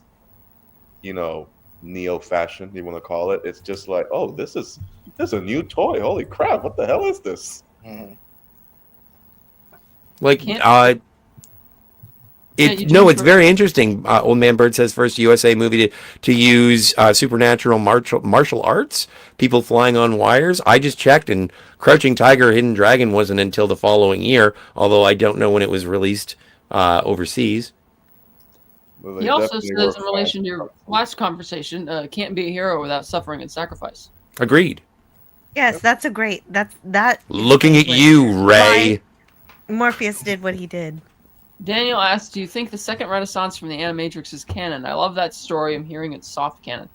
neo-fashion, you want to call it. It's just like, oh, this is a new toy. Holy crap! What the hell is this? Like, It's very interesting. Old Man Bird says first USA movie to use supernatural martial arts, people flying on wires. I just checked, and Crouching Tiger, Hidden Dragon wasn't until the following year, although I don't know when it was released overseas. Well, He also says, in relation to your last conversation, can't be a hero without suffering and sacrifice. Agreed. Yes, that's a great. That. Looking at you, Ray. Morpheus did what he did. Daniel asks, do you think the second Renaissance from the Animatrix is canon? I love that story. I'm hearing it's soft canon.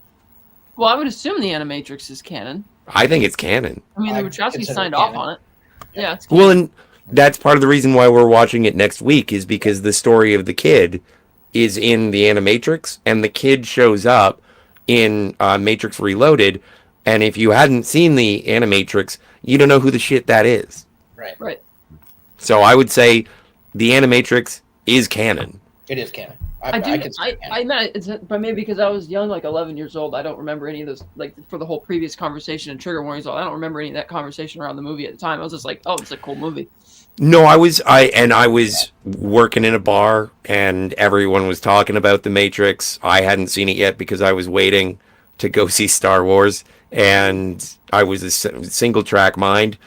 Well, I would assume the Animatrix is canon. I think it's canon. I mean, the Wachowskis signed off on it. Yeah, it's canon. Well, and that's part of the reason why we're watching it next week, is because the story of the kid is in the Animatrix, and the kid shows up in Matrix Reloaded, and if you hadn't seen the Animatrix, you don't know who the shit that is. Right. So I would say the Animatrix is canon. It is canon. I maybe because I was young, like 11 years old. I don't remember any of those, like for the whole previous conversation and trigger warnings. I don't remember any of that conversation around the movie at the time. I was just like, oh, it's a cool movie. No, I was working in a bar, and everyone was talking about the Matrix. I hadn't seen it yet because I was waiting to go see Star Wars, and I was a single track mind.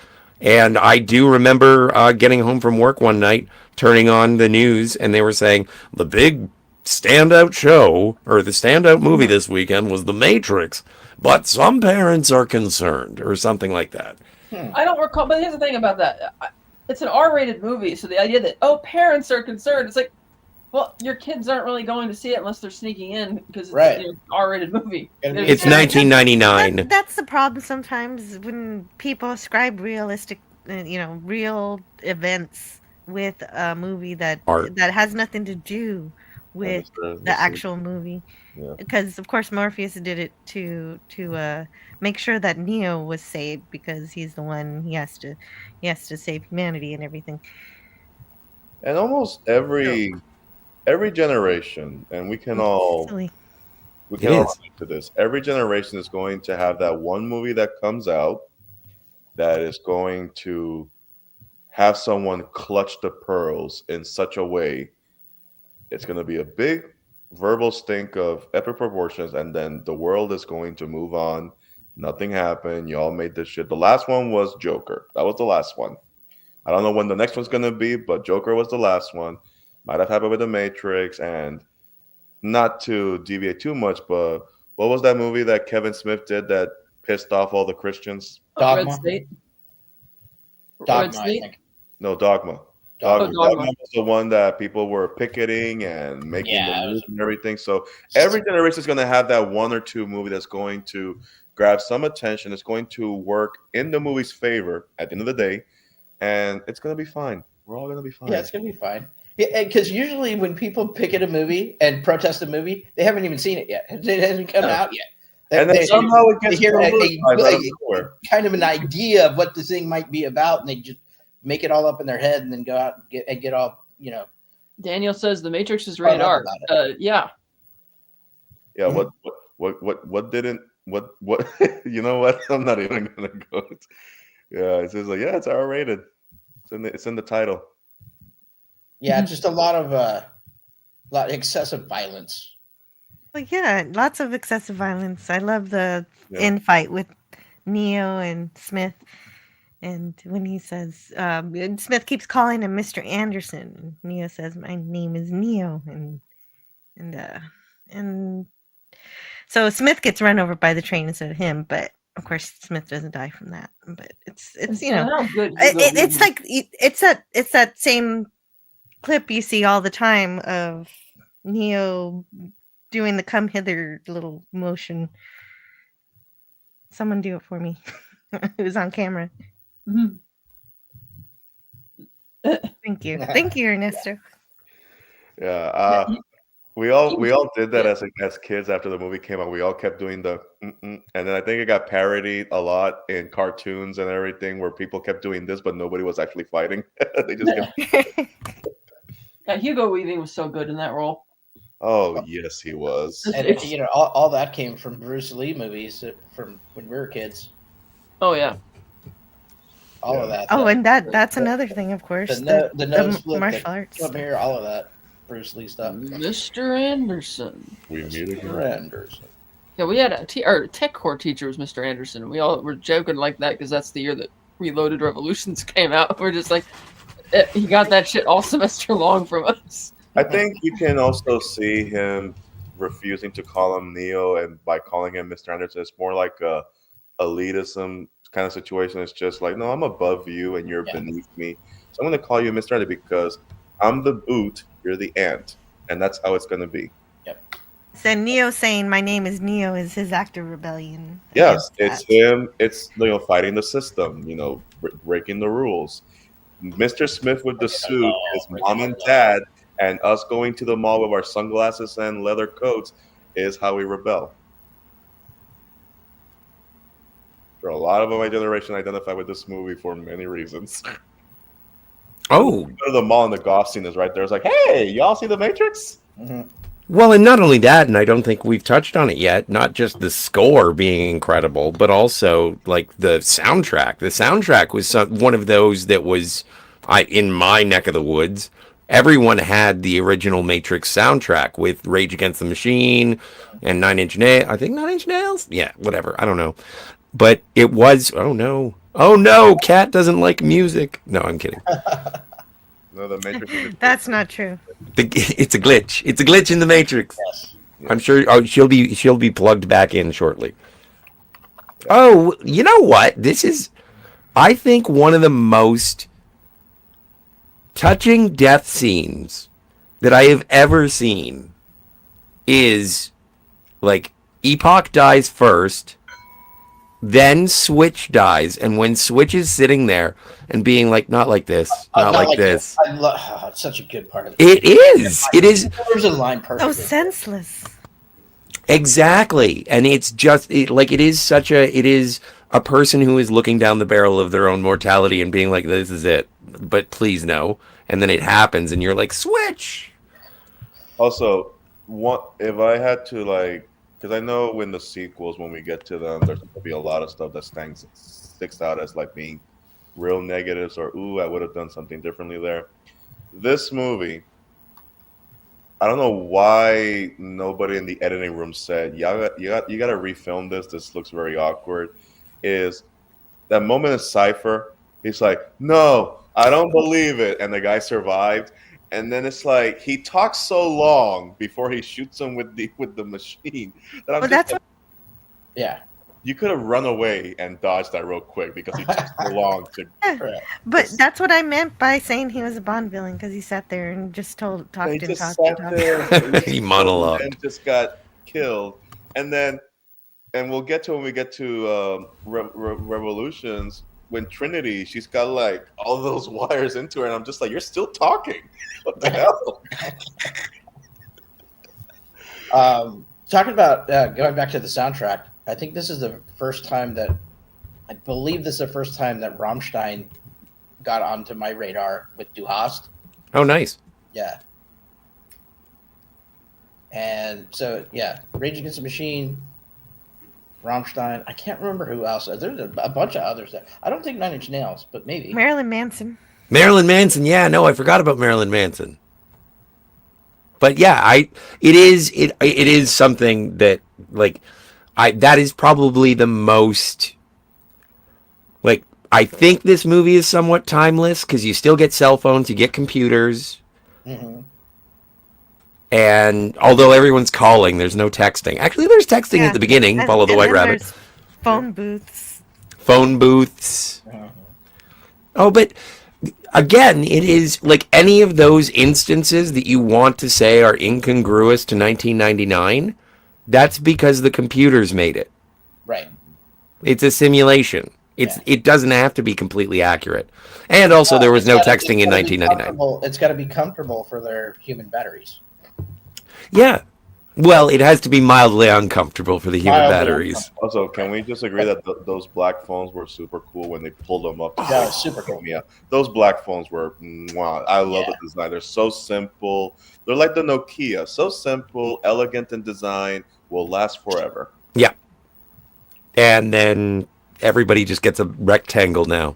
And I do remember getting home from work one night, turning on the news, and they were saying the big standout show, or the standout movie this weekend was The Matrix, but some parents are concerned, or something like that. I don't recall, but here's the thing about that. It's an R-rated movie, so the idea that, parents are concerned, it's like, well, your kids aren't really going to see it unless they're sneaking in because it's an R-rated movie. It's 1999. That's the problem sometimes when people ascribe realistic, real events with a movie that has nothing to do with the actual movie. Yeah. Because of course Morpheus did it to make sure that Neo was saved, because he's the one he has to save humanity and everything. And almost every generation, and we can all relate to this. Every generation is going to have that one movie that comes out that is going to have someone clutch the pearls in such a way. It's going to be a big verbal stink of epic proportions, and then the world is going to move on. Nothing happened. Y'all made this shit. The last one was Joker. That was the last one. I don't know when the next one's going to be, but Joker was the last one. Might have happened with The Matrix, and not to deviate too much, but what was that movie that Kevin Smith did that pissed off all the Christians? Dogma. Red State? Dogma, I think. No, Dogma. Dogma was the one that people were picketing and making the news and everything. So every generation is going to have that one or two movie that's going to grab some attention. It's going to work in the movie's favor at the end of the day, and it's going to be fine. We're all going to be fine. Yeah, it's going to be fine. Yeah, because usually when people picket a movie and protest a movie, they haven't even seen it yet. It hasn't come out yet. And then somehow it gets kind of an idea of what the thing might be about, and they just make it all up in their head and then go out and get all, Daniel says The Matrix is rated R. Yeah. Yeah. What didn't, you know what? I'm not even going to go. Yeah. It says it's R rated. It's in the title. Yeah. Just a lot of excessive violence. Well, yeah, lots of excessive violence. I love the infight with Neo and Smith. And when he says, Smith keeps calling him Mr. Anderson. Neo says, my name is Neo. And so Smith gets run over by the train instead of him. But of course, Smith doesn't die from that. But it's that same clip you see all the time of Neo doing the come hither little motion. Someone do it for me. It was on camera. Mm-hmm. Thank you, Ernesto. Yeah, we all did that as kids after the movie came out. We all kept doing the and then I think it got parodied a lot in cartoons and everything, where people kept doing this, but nobody was actually fighting. They just kept... Hugo Weaving was so good in that role. Oh yes, he was. And all that came from Bruce Lee movies from when we were kids. Oh yeah. All of that. Oh, and that's another thing, of course. The nose flip, martial arts. Up here, all of that. Bruce Lee stuff. Mr. Anderson. We meet again. Mr. Anderson. Yeah, we had our tech core teacher was Mr. Anderson, and we all were joking like that because that's the year that Reloaded Revolutions came out. We're just like, he got that shit all semester long from us. I think you can also see him refusing to call him Neo, and by calling him Mr. Anderson, it's more like a elitism kind of situation. It's just like, no, I'm above you and you're beneath me. So I'm going to call you Mr. Anderson because I'm the boot, you're the ant. And that's how it's going to be. Yep. So Neo saying my name is Neo is his act of rebellion. Yes, it's him. It's, fighting the system, breaking the rules. Mr. Smith with the suit, his mom and dad, and us going to the mall with our sunglasses and leather coats is how we rebel. For a lot of my generation identify with this movie for many reasons. Oh. Go to the mall and the goth scene is right there. It's like, hey, y'all see The Matrix? Mm-hmm. Well, and not only that, and I don't think we've touched on it yet, not just the score being incredible, but also like the soundtrack. The soundtrack was one of those that was in my neck of the woods. Everyone had the original Matrix soundtrack with Rage Against the Machine and 9 Inch Nails. I think 9 Inch Nails? Yeah, whatever. I don't know. But it was, oh no, Cat doesn't like music. No, I'm kidding. No, the Matrix. That's not true. It's a glitch. It's a glitch in the Matrix. Yes. I'm sure she'll be plugged back in shortly. Oh, you know what? This is, I think, one of the most touching death scenes that I have ever seen is like Epoch dies first, then Switch dies, and when Switch is sitting there and being like, not like this, not like this. It's such a good part of it. It is. There's a line perfectly. So senseless. Exactly, and it's just it is a person who is looking down the barrel of their own mortality and being like, this is it, but please no. And then it happens and you're like, Switch. Also, if I had to because I know when the sequels, when we get to them, there's going to be a lot of stuff that sticks out as like being real negatives or, ooh, I would have done something differently there. This movie, I don't know why nobody in the editing room said, you got to refilm this. This looks very awkward. Is that moment in Cypher? He's like, no, I don't believe it. And the guy survived. And then it's like he talks so long before he shoots him with the machine that yeah. You could have run away and dodged that real quick because he took so long to. But that's what I meant by saying he was a Bond villain, because he sat there and just talked. He monologued and just got killed. And we'll get to when we get to Revolutions. When Trinity, she's got like all those wires into her, and I'm just like, you're still talking. What the hell? Talking about going back to the soundtrack, I think this is the first time that Rammstein got onto my radar with Du Hast. Oh, nice. Yeah. And so, yeah, Rage Against the Machine, Rammstein. I can't remember who else. There's a bunch of others. I don't think 9 Inch Nails, but maybe. Marilyn Manson. Yeah, no, I forgot about Marilyn Manson. But yeah, it is something that that is probably the most I think this movie is somewhat timeless because you still get cell phones, you get computers. Mm-hmm. And although everyone's calling, there's no texting. Actually, there's texting at the beginning. Follow the White Rabbit. There's phone booths. Uh-huh. Oh, but again, it is like any of those instances that you want to say are incongruous to 1999. That's because the computers made it. Right. It's a simulation. It doesn't have to be completely accurate. And also, there was no texting in 1999. It's got to be comfortable for their human batteries. Yeah. Well, it has to be mildly uncomfortable for the human batteries. Also, can we just agree that those black phones were super cool when they pulled them up? Yeah, super cool. Yeah, those black phones were, wow. I love the design. They're so simple. They're like the Nokia. So simple, elegant in design, will last forever. Yeah. And then everybody just gets a rectangle now.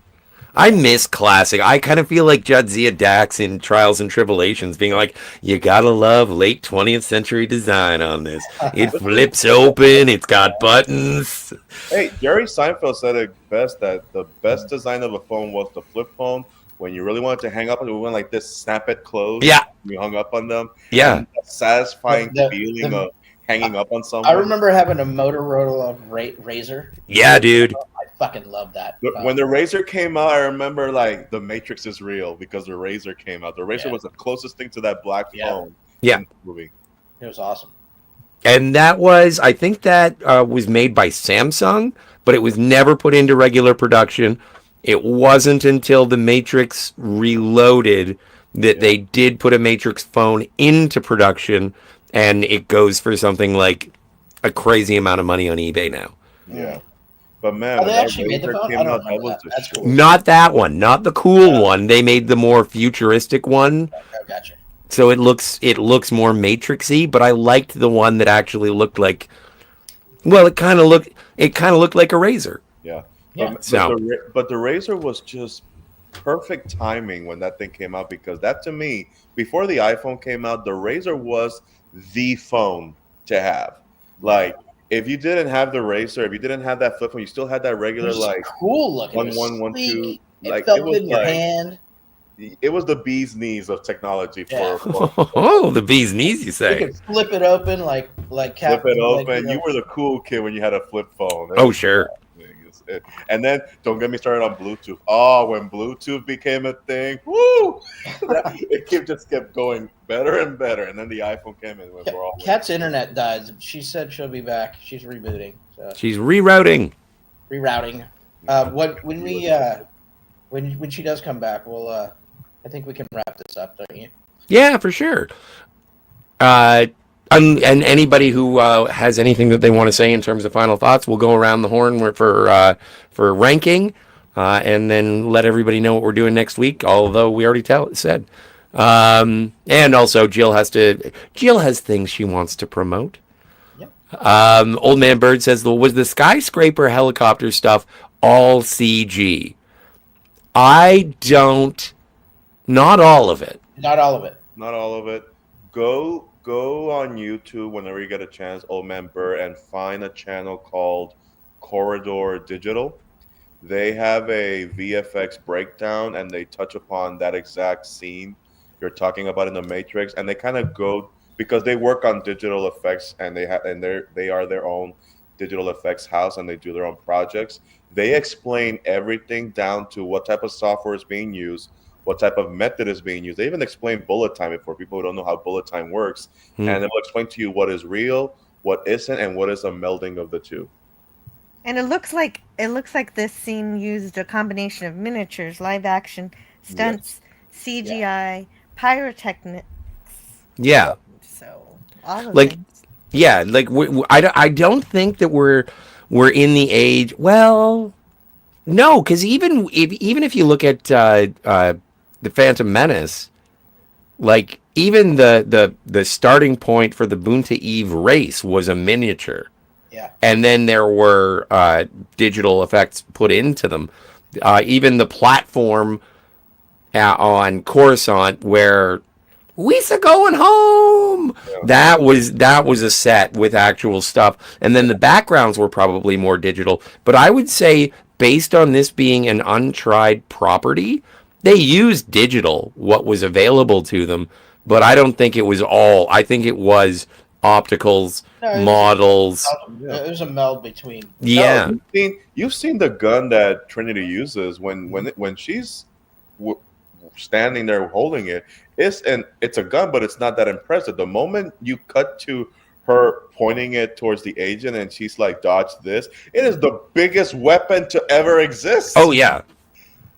I miss classic. I kind of feel like Jadzia Dax in Trials and Tribulations being like, you gotta love late 20th century design on this. It flips open, it's got buttons. Hey, Jerry Seinfeld said it best that the best design of a phone was the flip phone. When you really wanted to hang up on it, we went like this, snap it closed. Yeah. You hung up on them. Yeah. And that satisfying The- feeling of hanging up on I someone. remember having a Motorola Razor. Yeah, dude. I fucking love that. When the Razor came out, I remember like the Matrix is real because the Razor came out. The Razor was the closest thing to that black phone Yeah. in the movie. It was awesome. And that was, I think that was made by Samsung, but it was never put into regular production. It wasn't until the Matrix Reloaded that they did put a Matrix phone into production, and it goes for something like a crazy amount of money on eBay now. Yeah. But man, Oh, they when that actually made the Razor phone? came I don't out, that remember was that. the That's shit. cool. Not that one, not the cool one. They made the more futuristic one. Oh, gotcha. So it looks more Matrixy, but I liked the one that actually looked like, well, it kind of looked like a Razor. Yeah. Yeah. But the Razor was just perfect timing when that thing came out, because that, to me, before the iPhone came out, the Razor was the phone to have. Like, if you didn't have the Razor, if you didn't have that flip phone, you still had that It regular was like cool looking. It was 1112. sleek. Like, It felt it was good in your like- hand. It was the bee's knees of technology Yeah. for Oh, the bee's knees, you You say? could flip it open like flip Captain. it open. Like, You were the cool kid when you had a flip phone. Oh, sure. And then don't get me started on Bluetooth. Oh, when Bluetooth became a thing, woo! It kept going better and better. And then the iPhone came in. We're all Kat's internet died. She said she'll be back. She's rebooting. So She's rerouting. rerouting. When she does come back, we'll I think we can wrap this up, don't you? Yeah, for sure. And anybody who has anything that they want to say in terms of final thoughts, we'll go around the horn for ranking, and then let everybody know what we're doing next week. Although we already said, and also Jill has things she wants to promote. Yep. Old Man Bird says, was the skyscraper helicopter stuff all CG? Not all of it. Not all of it. Not all of it. Go on YouTube whenever you get a chance, Old Man Burr, and find a channel called Corridor Digital. They have a VFX breakdown, and they touch upon that exact scene you're talking about in the Matrix, and they kind of go, because they work on digital effects, and they are their own digital effects house, and they do their own projects. They explain everything down to what type of software is being used, what type of method is being used. They even explain bullet time for people who don't know how bullet time works. And it will explain to you what is real, what isn't, and what is a melding of the two. And it looks like this scene used a combination of miniatures, live action, stunts, CGI, pyrotechnics. Yeah. So all of Like, it. yeah, like I don't think that we're in the age. Well, no, because even if you look at the Phantom Menace, like even the starting point for the Boonta Eve race was a miniature. Yeah. And then there were digital effects put into them. Even the platform on Coruscant where we's going home. Yeah. That was a set with actual stuff. And then the backgrounds were probably more digital. But I would say, based on this being an untried property, they used digital, what was available to them. But I don't think it was all. I think it was opticals, models. It was a meld between. Yeah. No, you've seen the gun that Trinity uses when she's standing there holding it. It's a gun, but it's not that impressive. The moment you cut to her pointing it towards the agent and she's like, dodge this, it is the biggest weapon to ever exist. Oh, yeah.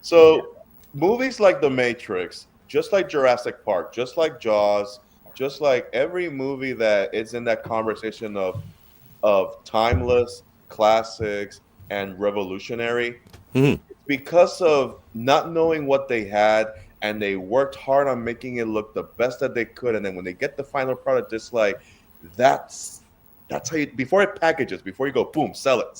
So movies like The Matrix, just like Jurassic Park, just like Jaws, just like every movie that is in that conversation of timeless classics and revolutionary, because of not knowing what they had, and they worked hard on making it look the best that they could, and then when they get the final product, it's like that's how you, before it packages, before you go boom, sell it.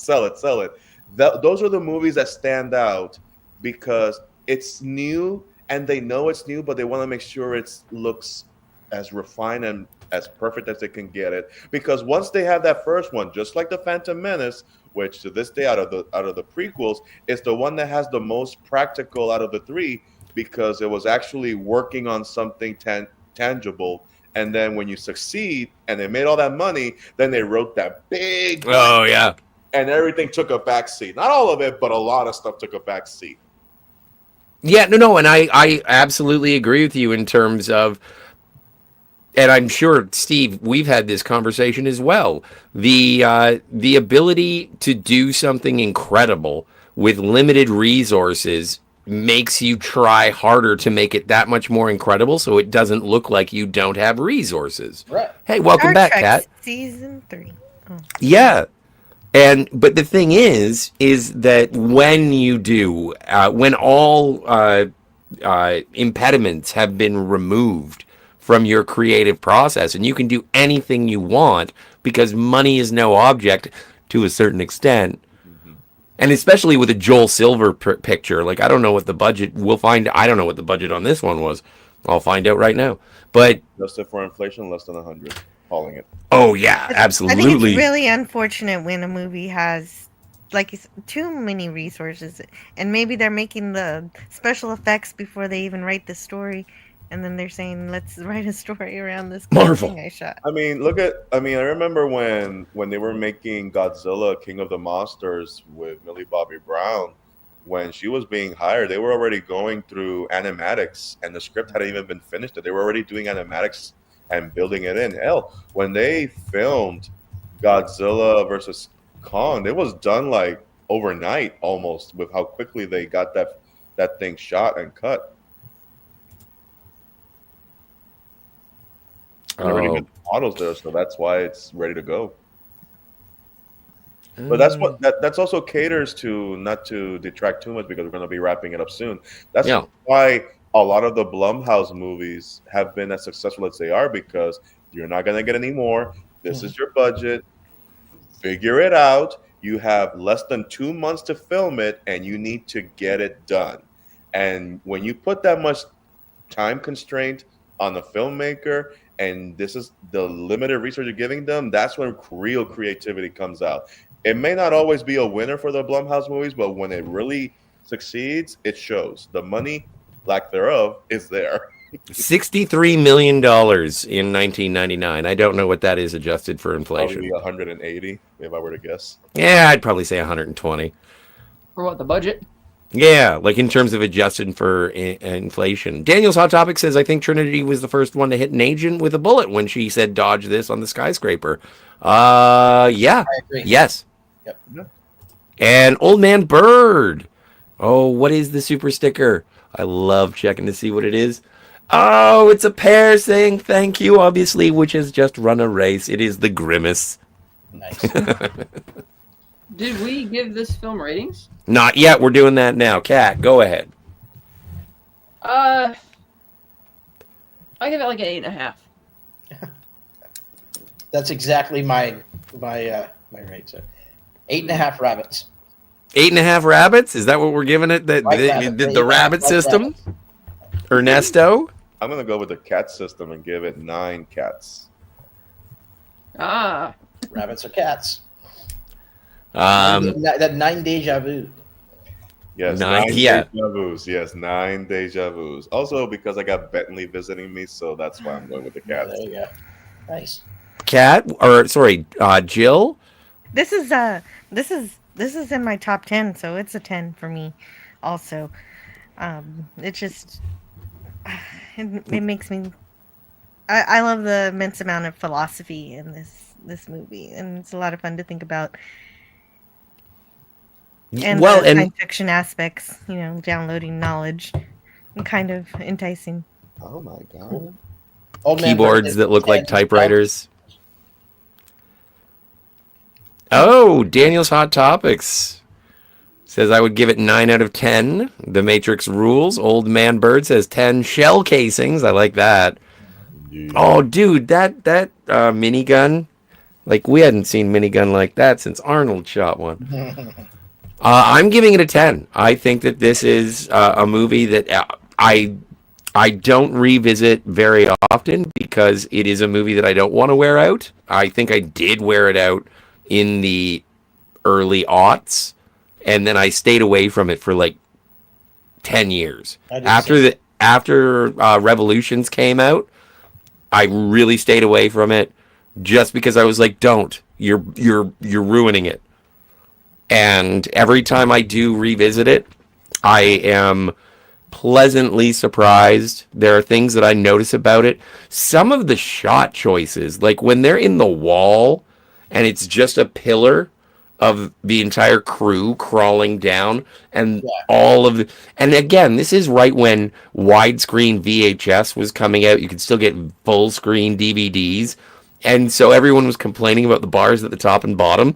Those are the movies that stand out because it's new and they know it's new, but they want to make sure it looks as refined and as perfect as they can get it. Because once they have that first one, just like the Phantom Menace, which to this day out of the prequels is the one that has the most practical out of the three, because it was actually working on something tangible. And then when you succeed and they made all that money, then they wrote that big Oh yeah. And everything took a back seat. Not all of it, but a lot of stuff took a back seat. Yeah, no, and I absolutely agree with you in terms of, and I'm sure, Steve, we've had this conversation as well. The ability to do something incredible with limited resources makes you try harder to make it that much more incredible, so it doesn't look like you don't have resources. Right. Hey, welcome Star back, Trek Kat. Season 3. Oh. Yeah. But the thing is that when you do, when all impediments have been removed from your creative process, and you can do anything you want because money is no object to a certain extent, and especially with a Joel Silver picture, like I don't know what the budget. I don't know what the budget on this one was. I'll find out right now. But adjusted for inflation, less than 100. Calling it. Oh yeah, absolutely. I think it's really unfortunate when a movie has like too many resources, and maybe they're making the special effects before they even write the story, and then they're saying, "Let's write a story around this Marvel thing I shot." I mean, I remember when they were making Godzilla King of the Monsters with Millie Bobby Brown. When she was being hired, they were already going through animatics, and the script hadn't even been finished. They were already doing animatics and building it in. Hell, when they filmed Godzilla versus Kong, it was done like overnight almost with how quickly they got that thing shot and cut. And already got the models there, so that's why it's ready to go. But that's also caters to, not to detract too much because we're going to be wrapping it up soon. That's why a lot of the Blumhouse movies have been as successful as they are, because you're not going to get any more. This is your budget. Figure it out. You have less than 2 months to film it, and you need to get it done. And when you put that much time constraint on the filmmaker, and this is the limited resource you're giving them, that's when real creativity comes out. It may not always be a winner for the Blumhouse movies, but when it really succeeds, it shows. The money, lack thereof, is there. $63 million in 1999. I don't know what that is adjusted for inflation. Probably 180, if I were to guess. Yeah, I'd probably say 120. For what, the budget? Yeah, like in terms of adjusted for inflation. Daniel's Hot Topic says, I think Trinity was the first one to hit an agent with a bullet when she said, dodge this on the skyscraper. Yeah. I agree. Yes. Yep. And Old Man Bird. Oh, what is the super sticker? I love checking to see what it is. Oh, it's a pair saying thank you, obviously, which has just run a race. It is the Grimace. Nice. Did we give this film ratings? Not yet. We're doing that now. Kat, go ahead. I give it like an 8.5. That's exactly my rate. So 8.5 rabbits. 8.5 rabbits? Is that what we're giving it? The rabbit system? Ernesto? I'm going to go with the cat system and give it 9 cats. Rabbits or cats? That 9 deja vu. Yes, 9 deja vus. Yes, 9 deja vus. Also, because I got Bentley visiting me, so that's why I'm going with the cats. There you go. Nice. Jill? This is in my top 10, so it's a 10 for me also. It just it makes me I love the immense amount of philosophy in this movie, and it's a lot of fun to think about. And the science fiction aspects, downloading knowledge and kind of enticing. Oh my god. Keyboards that look like typewriters. Oh, Daniel's Hot Topics says I would give it 9 out of 10. The Matrix rules. Old Man Bird says 10 shell casings. I like that. Yeah. Oh, dude, that minigun. Like, we hadn't seen minigun like that since Arnold shot one. I'm giving it a 10. I think that this is a movie that I don't revisit very often because it is a movie that I don't want to wear out. I think I did wear it out in the early aughts, and then I stayed away from it for like 10 years. After Revolutions came out, I really stayed away from it just because I was like, don't. You're ruining it. And every time I do revisit it, I am pleasantly surprised. There are things that I notice about it. Some of the shot choices, like when they're in the wall and it's just a pillar of the entire crew crawling down and all of the, and again, this is right when widescreen VHS was coming out. You could still get full screen DVDs. And so everyone was complaining about the bars at the top and bottom.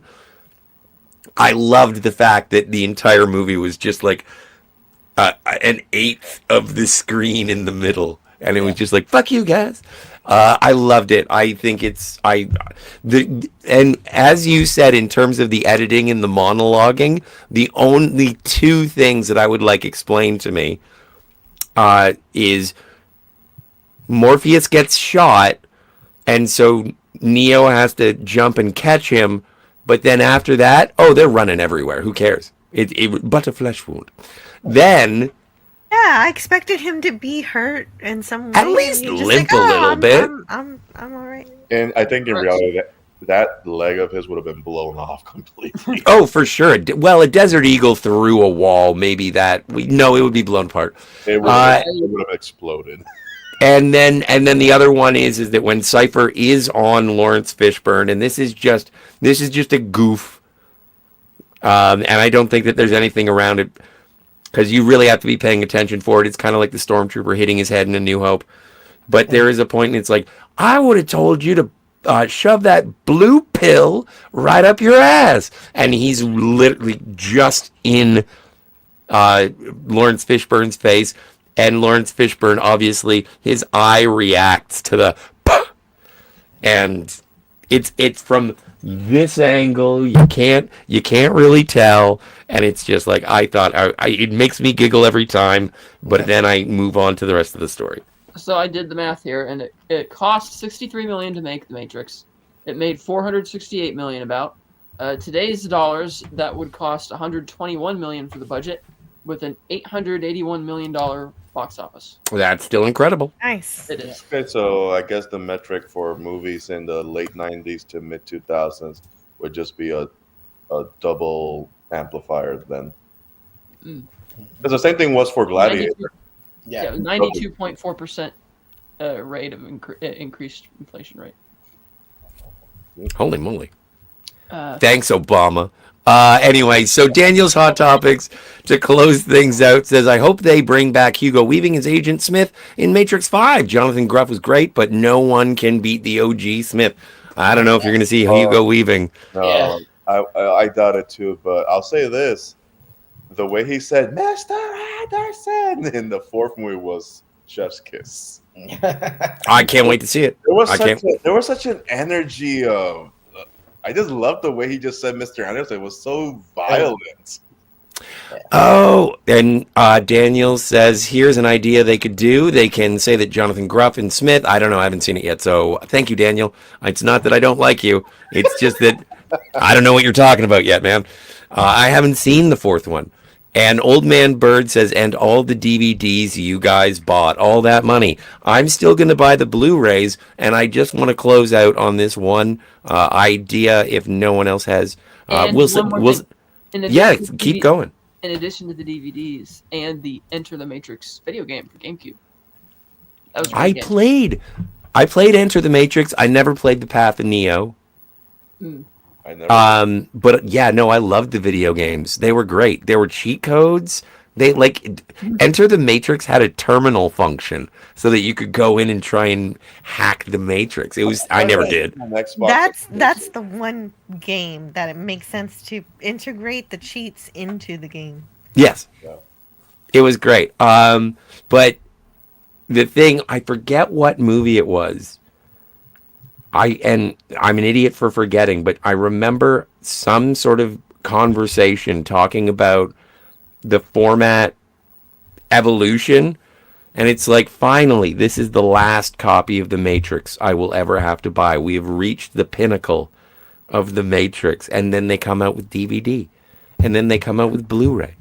I loved the fact that the entire movie was just like an eighth of the screen in the middle, and it was just like, fuck you guys. I loved it. I think and as you said, in terms of the editing and the monologuing, the only two things that I would like explained to me is Morpheus gets shot, and so Neo has to jump and catch him. But then after that, they're running everywhere. Who cares? It but a flesh wound. Then, I expected him to be hurt in some way. At least limp a little bit. I'm all right. And I think in reality, that leg of his would have been blown off completely. Oh, for sure. Well, a Desert Eagle through a wall, maybe that. No, it would be blown apart. It would have exploded. And then the other one is that when Cypher is on Lawrence Fishburne, and this is just a goof, and I don't think that there's anything around it because you really have to be paying attention for it. It's kind of like the Stormtrooper hitting his head in A New Hope, but there is a point, and it's like, I would have told you to shove that blue pill right up your ass, and he's literally just in Lawrence Fishburne's face. And Lawrence Fishburne, obviously, his eye reacts to the, and it's from this angle. You can't really tell, and it's just like I thought. It makes me giggle every time, but then I move on to the rest of the story. So I did the math here, and it cost $63 million to make The Matrix. It made $468 million about. Today's dollars, that would cost $121 million for the budget, with an $881 million box office. That's still incredible. Nice. It is. Okay, so I guess the metric for movies in the late 90s to mid 2000s would just be a double amplifier then. Because the same thing was for Gladiator. 92.4% rate of increased inflation rate. Holy moly. Thanks, Obama. Anyway, so Daniel's Hot Topics, to close things out, says, I hope they bring back Hugo Weaving as Agent Smith in Matrix 5. Jonathan Groff was great, but no one can beat the OG Smith. I don't know if you're going to see Hugo Weaving. No, I doubt it too, but I'll say this. The way he said, Mr. Anderson, in the fourth movie was chef's kiss. I can't wait to see it. There was such an energy of... I just love the way he just said Mr. Anderson. It was so violent. Oh, and Daniel says, here's an idea they could do. They can say that Jonathan Groff and Smith, I don't know, I haven't seen it yet, so thank you, Daniel. It's not that I don't like you. It's just that I don't know what you're talking about yet, man. I haven't seen the fourth one. And Old Man Bird says, and all the DVDs you guys bought, all that money. I'm still going to buy the Blu-rays, and I just want to close out on this one idea if no one else has. Keep going. In addition to the DVDs and the Enter the Matrix video game for GameCube. That was I played Enter the Matrix. I never played The Path of Neo. But yeah, no, I loved the video games. They were great. There were cheat codes. They Enter the Matrix had a terminal function so that you could go in and try and hack the Matrix. I never did. That's the one game that it makes sense to integrate the cheats into the game. Yes. Yeah. It was great. But the thing, I forget what movie it was. I'm an idiot for forgetting, but I remember some sort of conversation talking about the format evolution. And it's like, finally, this is the last copy of The Matrix I will ever have to buy. We have reached the pinnacle of The Matrix. And then they come out with DVD. And then they come out with Blu-ray.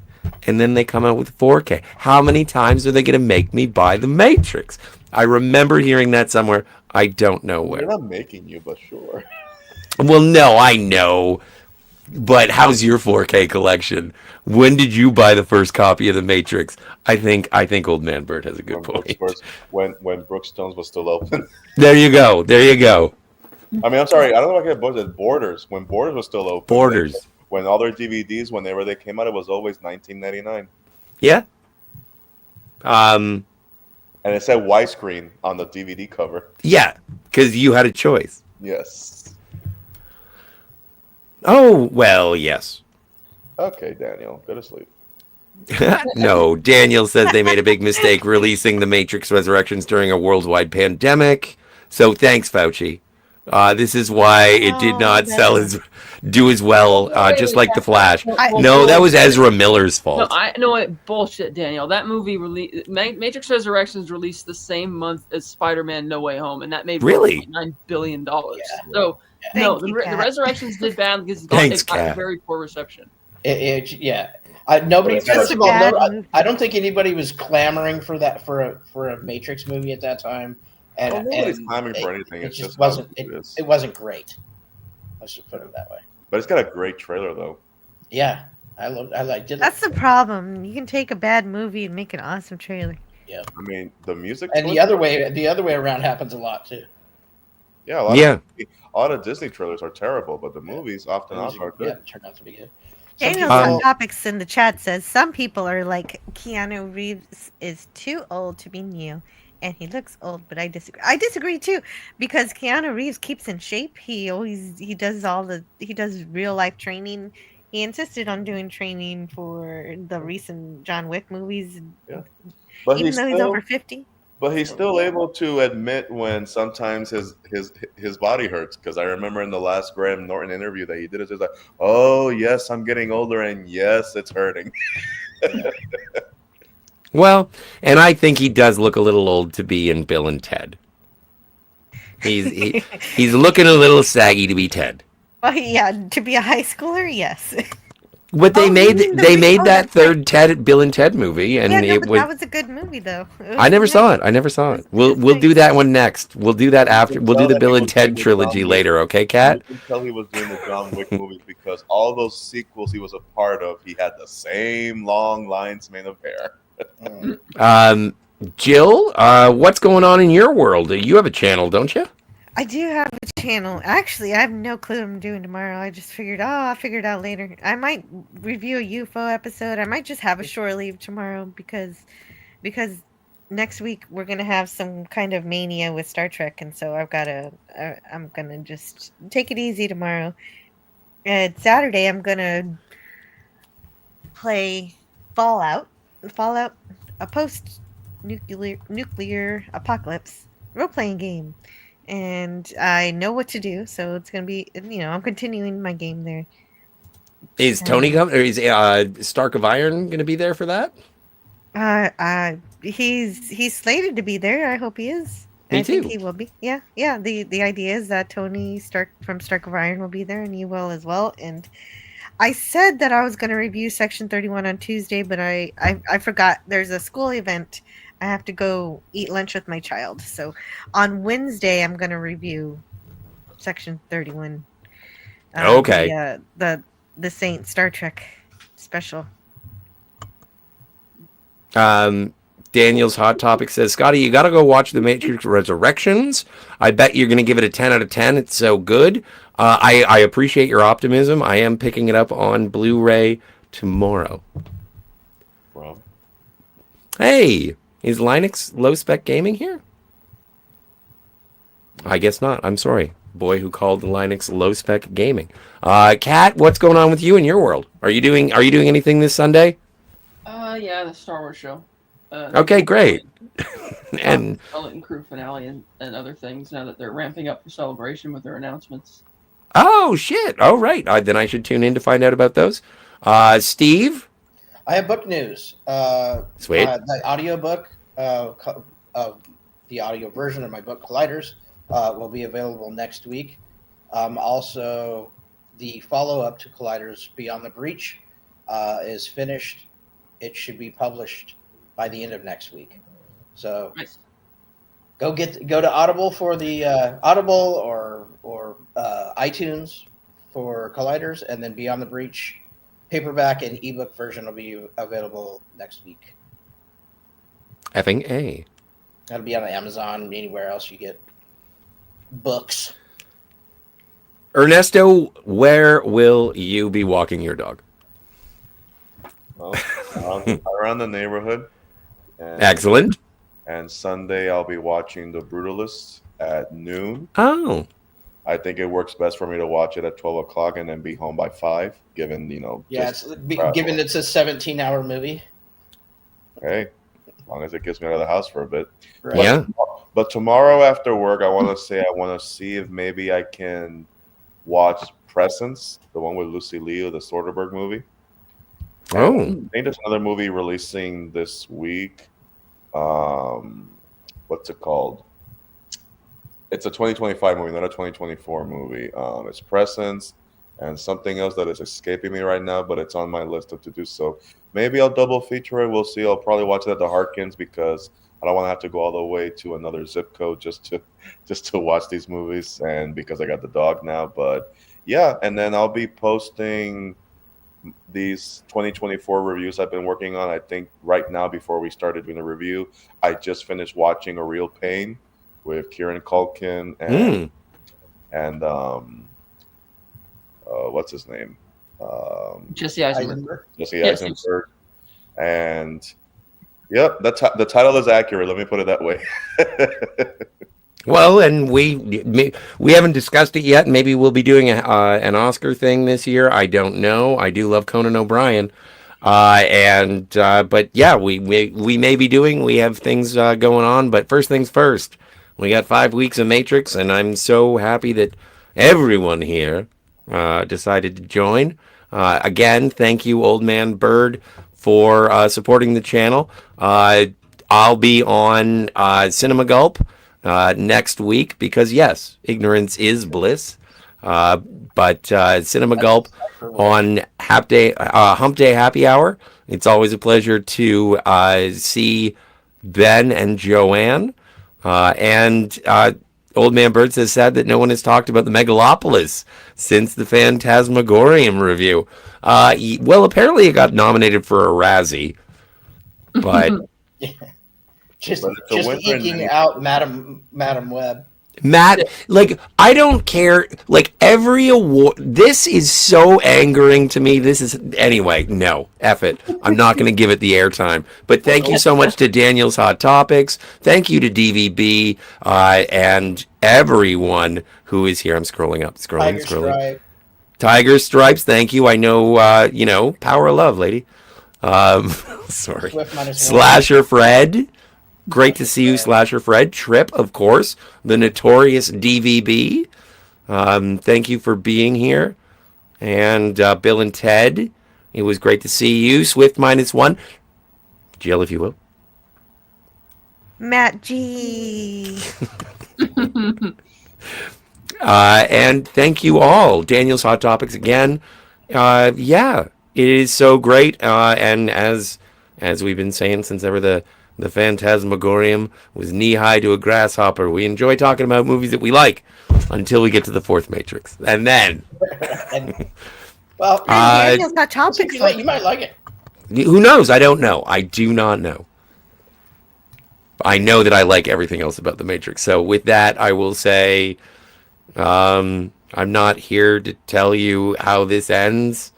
And then they come out with 4K. How many times are they going to make me buy The Matrix? I remember hearing that somewhere. I don't know where. They're not making you, but sure. Well, no, I know. But how's your 4K collection? When did you buy the first copy of The Matrix? I think Old Man Bird has a good point. When Brookstones was still open. There you go. There you go. I mean, I'm sorry. I don't know if I get Borders. When Borders was still open. Borders. When all their DVDs, whenever they came out, it was always $19.99. Yeah. And it said widescreen on the DVD cover. Yeah, because you had a choice. Yes. Oh, well, yes. Okay, Daniel, go to sleep. No, Daniel says they made a big mistake releasing The Matrix Resurrections during a worldwide pandemic. So thanks, Fauci. This is why it did not do as well, just like The Flash. No, that was Ezra Miller's fault. No, what bullshit, Daniel. That movie Matrix Resurrections released the same month as Spider-Man: No Way Home, and that made really $9 billion. Yeah. So the Resurrections did bad because it got a very poor reception. Nobody. First of all, I don't think anybody was clamoring for that for a Matrix movie at that time. And nobody's clamoring for anything. It just wasn't. It wasn't great. Let's just put it that way. But it's got a great trailer, though. Yeah, I liked it. That's the problem. You can take a bad movie and make an awesome trailer. Yeah. I mean, the music. And the other way around happens a lot too. Yeah. A lot of Disney trailers are terrible, but the movies often are good. Yeah, turn out to be good. Daniel's on Topics in the chat says some people are like Keanu Reeves is too old to be Neo. And he looks old, but I disagree. I disagree too, because Keanu Reeves keeps in shape. He does real life training. He insisted on doing training for the recent John Wick movies. Yeah. But even though he's over 50. But he's still able to admit when sometimes his body hurts. Because I remember in the last Graham Norton interview that he did, it's just like, oh yes, I'm getting older, and yes, it's hurting. Well, and I think he does look a little old to be in Bill and Ted. He's looking a little saggy to be Ted. Well, yeah, to be a high schooler, yes. But they made that third Bill and Ted movie, and that was a good movie though. I never saw it. We'll do that one next. We'll do that after. We'll do the Bill and Ted trilogy later. Okay, Kat? You can tell he was doing the John Wick movies because all those sequels he was a part of, he had the same long lines made of hair. Jill, what's going on in your world? You have a channel, don't you? I do have a channel. Actually, I have no clue what I'm doing tomorrow. I just figured, I'll figure it out later. I might review a UFO episode. I might just have a shore leave tomorrow because next week we're gonna have some kind of mania with Star Trek, and so I'm gonna just take it easy tomorrow. And Saturday I'm gonna play Fallout, a post-nuclear apocalypse role-playing game. And I know what to do, so it's going to be, I'm continuing my game there. Is Tony coming, or is Stark of Iron going to be there for that? He's slated to be there. I hope he is. I think he will be. Yeah. The idea is that Tony Stark from Stark of Iron will be there, and you will as well. And I said that I was going to review Section 31 on Tuesday, but I forgot. There's a school event. I have to go eat lunch with my child. So on Wednesday, I'm going to review Section 31. Okay. The Saint Star Trek special. Daniel's Hot Topic says, Scotty, you got to go watch The Matrix Resurrections. I bet you're going to give it a 10 out of 10. It's so good. I appreciate your optimism. I am picking it up on Blu-ray tomorrow. Rob? Hey, is Linux low-spec gaming here? I guess not. I'm sorry. Boy who called the Linux low-spec gaming. Kat, what's going on with you in your world? Are you doing anything this Sunday? Yeah, the Star Wars show. Okay, great. And Skeleton Crew finale and other things now that they're ramping up for Celebration with their announcements. Oh, shit. Oh, right. Then I should tune in to find out about those. Steve? I have book news. Sweet. The audiobook, the audio version of my book Colliders will be available next week. Also, the follow-up to Colliders Beyond the Breach is finished. It should be published by the end of next week. So Nice. go to Audible for the Audible or iTunes for Colliders, and then Beyond the Breach paperback and ebook version will be available next week. Effing A. That'll be on Amazon, anywhere else you get books. Ernesto, where will you be walking your dog? Well, around the neighborhood. And, Excellent. And Sunday, I'll be watching The Brutalist at noon. Oh. I think it works best for me to watch it at 12 o'clock and then be home by 5, given, Yeah, given it's a 17-hour movie. Hey, as long as it gets me out of the house for a bit. Right. Yeah. But tomorrow after work, I want to see if maybe I can watch Presence, the one with Lucy Liu, the Soderbergh movie. Oh. I think there's another movie releasing this week. What's it called? It's a 2025 movie, not a 2024 movie. It's Presence and something else that is escaping me right now, but it's on my list of to do. So maybe I'll double feature it. We'll see. I'll probably watch it at the Harkins because I don't want to have to go all the way to another zip code just to watch these movies, and because I got the dog now. But yeah, and then I'll be posting these 2024 reviews I've been working on. I think right now, before we started doing the review, I just finished watching A Real Pain with Kieran Culkin and what's his name? Jesse Eisenberg. Jesse Eisenberg. And yep, the title is accurate. Let me put it that way. Well, and we haven't discussed it yet. Maybe we'll be doing an Oscar thing this year. I don't know. I do love Conan O'Brien. But yeah, we may be doing. We have things going on. But first things first. We got 5 weeks of Matrix, and I'm so happy that everyone here decided to join. Again, thank you, Old Man Bird, for supporting the channel. I'll be on Cinema Gulp next week because, yes, ignorance is bliss. But Cinema Gulp on Hump Day Happy Hour. It's always a pleasure to see Ben and Joanne. Old Man Bird says, sad that no one has talked about the Megalopolis since the Phantasmagorium review. Well, apparently it got nominated for a Razzie, but just eking out Madam Web. Matt, like, I don't care. Like, every award, this is so angering to me. Anyway, no, F it. I'm not going to give it the airtime. But thank you so much to Daniel's Hot Topics. Thank you to DVB and everyone who is here. I'm scrolling up, scrolling. Tiger Stripes, thank you. I know, power of love, lady. Sorry. Slasher Fred. Great to see you, Slasher Fred. Trip, of course. The notorious DVB. Thank you for being here. And Bill and Ted, it was great to see you. Swift -1. Jill, if you will. Matt G. And thank you all. Daniel's Hot Topics again. Yeah, it is so great. And as we've been saying since ever, the Phantasmagorium was knee-high to a grasshopper. We enjoy talking about movies that we like until we get to the fourth Matrix. And then... well, Daniel's Hot Topics. You might like it. Who knows? I don't know. I do not know. I know that I like everything else about the Matrix. So with that, I will say... I'm not here to tell you how this ends.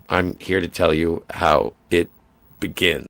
I'm here to tell you how it begins.